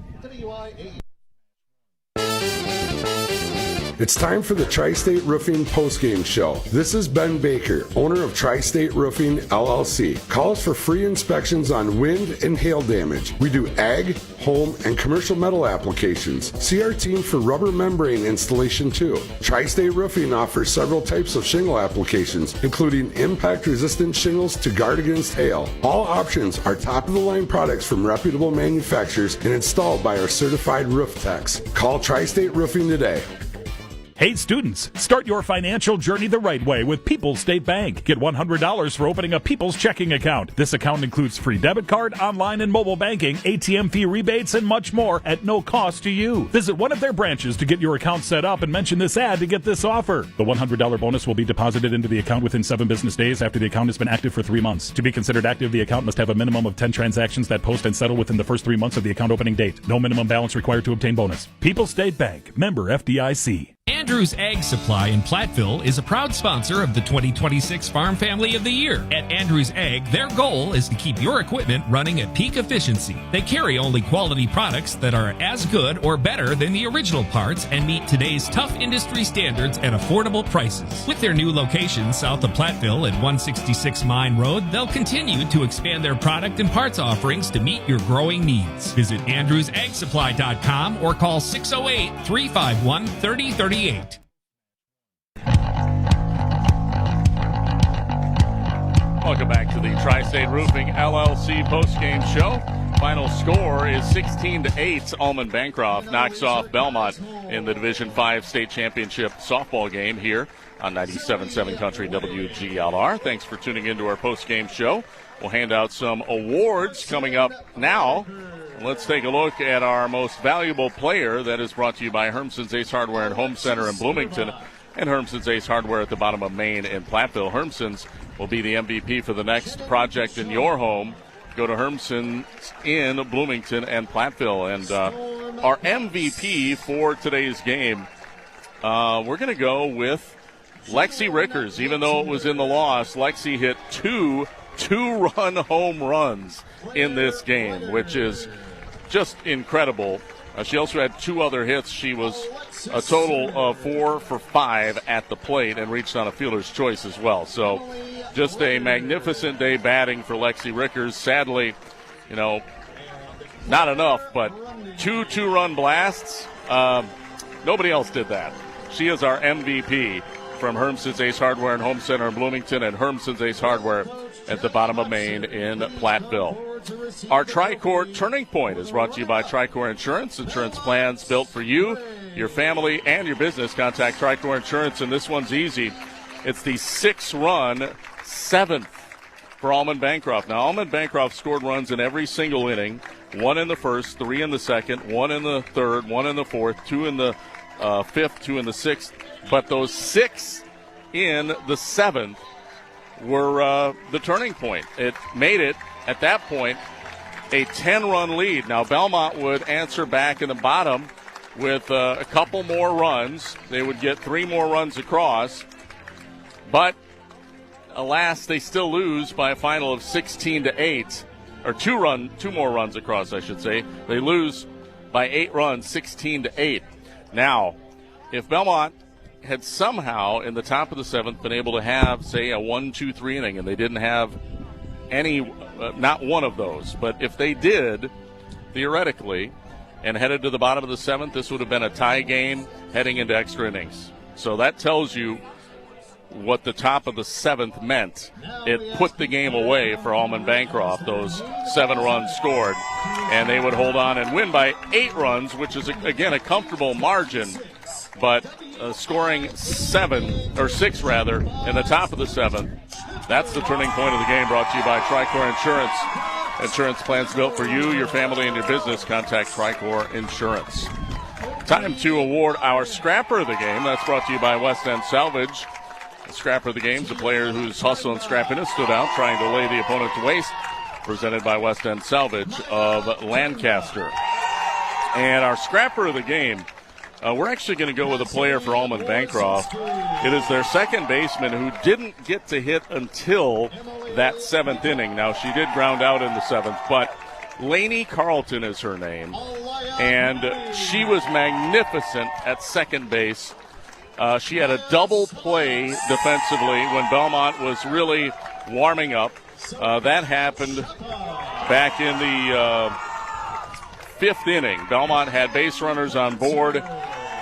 It's time for the Tri-State Roofing postgame show. This is Ben Baker, owner of Tri-State Roofing LLC. Call us for free inspections on wind and hail damage. We do ag, home, and commercial metal applications. See our team for rubber membrane installation too. Tri-State Roofing offers several types of shingle applications, including impact-resistant shingles to guard against hail. All options are top-of-the-line products from reputable manufacturers and installed by our certified roof techs. Call Tri-State Roofing today. Hey students, start your financial journey the right way with People's State Bank. Get $100 for opening a People's checking account. This account includes free debit card, online and mobile banking, ATM fee rebates, and much more at no cost to you. Visit one of their branches to get your account set up and mention this ad to get this offer. The $100 bonus will be deposited into the account within 7 business days after the account has been active for 3 months. To be considered active, the account must have a minimum of 10 transactions that post and settle within the first 3 months of the account opening date. No minimum balance required to obtain bonus. People's State Bank, member FDIC. Andrews Ag Supply in Platteville is a proud sponsor of the 2026 Farm Family of the Year. At Andrews Ag, their goal is to keep your equipment running at peak efficiency. They carry only quality products that are as good or better than the original parts and meet today's tough industry standards at affordable prices. With their new location south of Platteville at 166 Mine Road, they'll continue to expand their product and parts offerings to meet your growing needs. Visit AndrewsAgSupply.com or call 608-351-3038. Welcome back to the Tri-State Roofing LLC postgame show. Final score is 16-8. Almond-Bancroft knocks off Belmont in the Division 5 state championship softball game here on 97.7 Country WGLR. Thanks for tuning into our postgame show. We'll hand out some awards coming up now. Let's take a look at our most valuable player. That is brought to you by Hermson's Ace Hardware and Home Center in Bloomington and Hermson's Ace Hardware at the bottom of Main in Platteville. Hermson's will be the MVP for the next project in your home. Go to Hermson's in Bloomington and Platteville. And our MVP for today's game, we're going to go with Lexi Rickers. Even though it was in the loss, Lexi hit two-run home runs in this game, which is just incredible. She also had 2 other hits. She was a total of 4 for 5 at the plate and reached on a fielder's choice as well. So just a magnificent day batting for Lexi Rickers. Sadly, not enough, but 2 two-run blasts. Nobody else did that. She is our MVP from Hermson's Ace Hardware and Home Center in Bloomington and Hermson's Ace Hardware at the bottom of Main in Platteville. Our Tricor Turning Point is brought to you by Tricor Insurance. Insurance plans built for you, your family, and your business. Contact Tricor Insurance, and this one's easy. It's the 6-run 7th for Almond-Bancroft. Now, Almond-Bancroft scored runs in every single inning. 1 in the first, 3 in the second, 1 in the third, 1 in the fourth, 2 in the fifth, 2 in the sixth. But those 6 in the 7th were the turning point. It made it, at that point, a 10-run lead. Now, Belmont would answer back in the bottom with a couple more runs. They would get 3 more runs across. But, alas, they still lose by a final of 16-8. Or 2 more runs across, I should say. They lose by 8 runs, 16-8. Now, if Belmont had somehow in the top of the 7th been able to have, say, a 1-2-3 inning, and they didn't have any, not one of those, but if they did, theoretically, and headed to the bottom of the 7th, this would have been a tie game heading into extra innings. So that tells you what the top of the 7th meant. It put the game away for Almond-Bancroft, those 7 runs scored, and they would hold on and win by 8 runs, which is, again, a comfortable margin, but scoring 6 in the top of the 7th, that's the turning point of the game, brought to you by Tricor Insurance. Insurance plans built for you, your family, and your business. Contact Tricor Insurance. Time to award our Scrapper of the Game. That's brought to you by West End Salvage. The Scrapper of the Game is a player whose hustle and scrappiness stood out, trying to lay the opponent to waste. Presented by West End Salvage of Lancaster. And our Scrapper of the Game, we're actually going to go with a player for Almond-Bancroft. It is their second baseman who didn't get to hit until that 7th inning. Now, she did ground out in the 7th, but Lainey Carlton is her name. And she was magnificent at second base. She had a double play defensively when Belmont was really warming up. That happened back in the 5th inning. Belmont had base runners on board,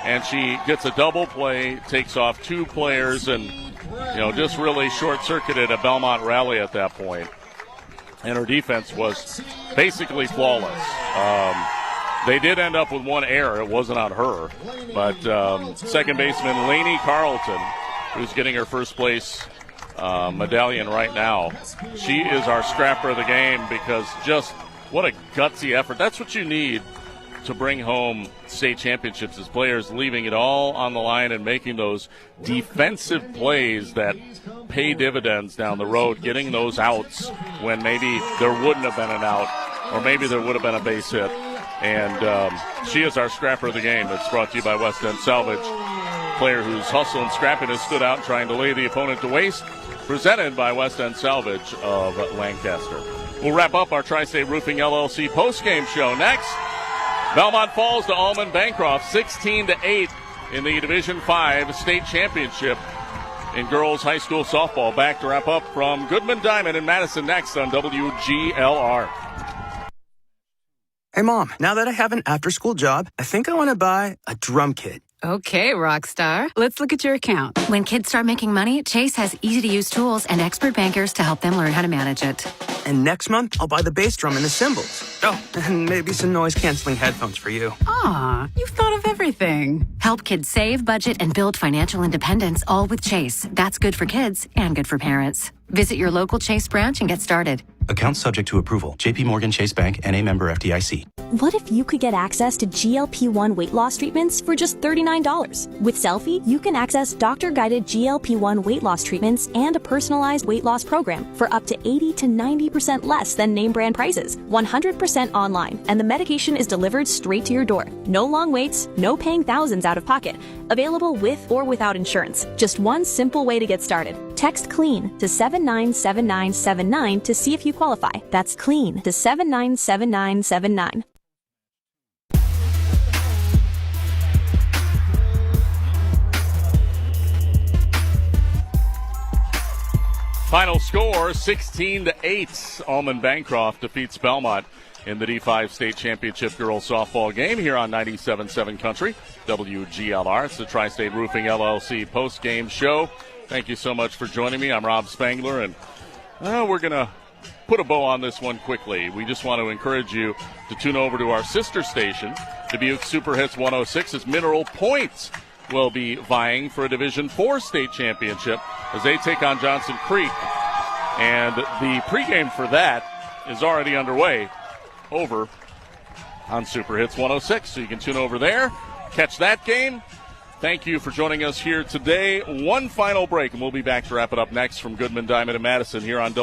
and she gets a double play, takes off 2 players, and just really short-circuited a Belmont rally at that point. And her defense was basically flawless. They did end up with 1 error. It wasn't on her. But second baseman Lainey Carlton, who's getting her first place medallion right now, she is our Scrapper of the Game, because just what a gutsy effort. That's what you need to bring home state championships, is players leaving it all on the line and making those defensive plays that pay dividends down the road, getting those outs when maybe there wouldn't have been an out, or maybe there would have been a base hit. And she is our Scrapper of the Game. It's brought to you by West End Salvage, player whose hustle and scrappiness stood out trying to lay the opponent to waste. Presented by West End Salvage of Lancaster. We'll wrap up our Tri-State Roofing LLC postgame show next. Belmont falls to Almond-Bancroft 16-8 in the Division 5 state championship in girls high school softball. Back to wrap up from Goodman Diamond in Madison next on WGLR. Hey, Mom, now that I have an after-school job, I think I want to buy a drum kit. Okay, Rockstar. Let's look at your account. When kids start making money, Chase has easy-to-use tools and expert bankers to help them learn how to manage it. And next month, I'll buy the bass drum and the cymbals. Oh, and maybe some noise-canceling headphones for you. Aw, you've thought of everything. Help kids save, budget, and build financial independence, all with Chase. That's good for kids and good for parents. Visit your local Chase branch and get started. Account subject to approval. J.P. Morgan Chase Bank, N.A. member FDIC. What if you could get access to GLP-1 weight loss treatments for just $39? With Selfie, you can access doctor-guided GLP-1 weight loss treatments and a personalized weight loss program for up to 80 to 90% less than name brand prices, 100% online, and the medication is delivered straight to your door. No long waits, no paying thousands out of pocket. Available with or without insurance. Just one simple way to get started. Text CLEAN to 797979 to see if you qualify. That's CLEAN to 797979. Final score 16-8. Almond-Bancroft defeats Belmont in the D5 State Championship Girls Softball game here on 97.7 Country, WGLR. It's the Tri-State Roofing LLC post-game show. Thank you so much for joining me. I'm Rob Spangler, and we're going to put a bow on this one quickly. We just want to encourage you to tune over to our sister station, Dubuque Super Hits 106, as Mineral Point will be vying for a Division 4 state championship as they take on Johnson Creek. And the pregame for that is already underway over on Super Hits 106. So you can tune over there, catch that game. Thank you for joining us here today. One final break, and we'll be back to wrap it up next from Goodman Diamond and Madison here on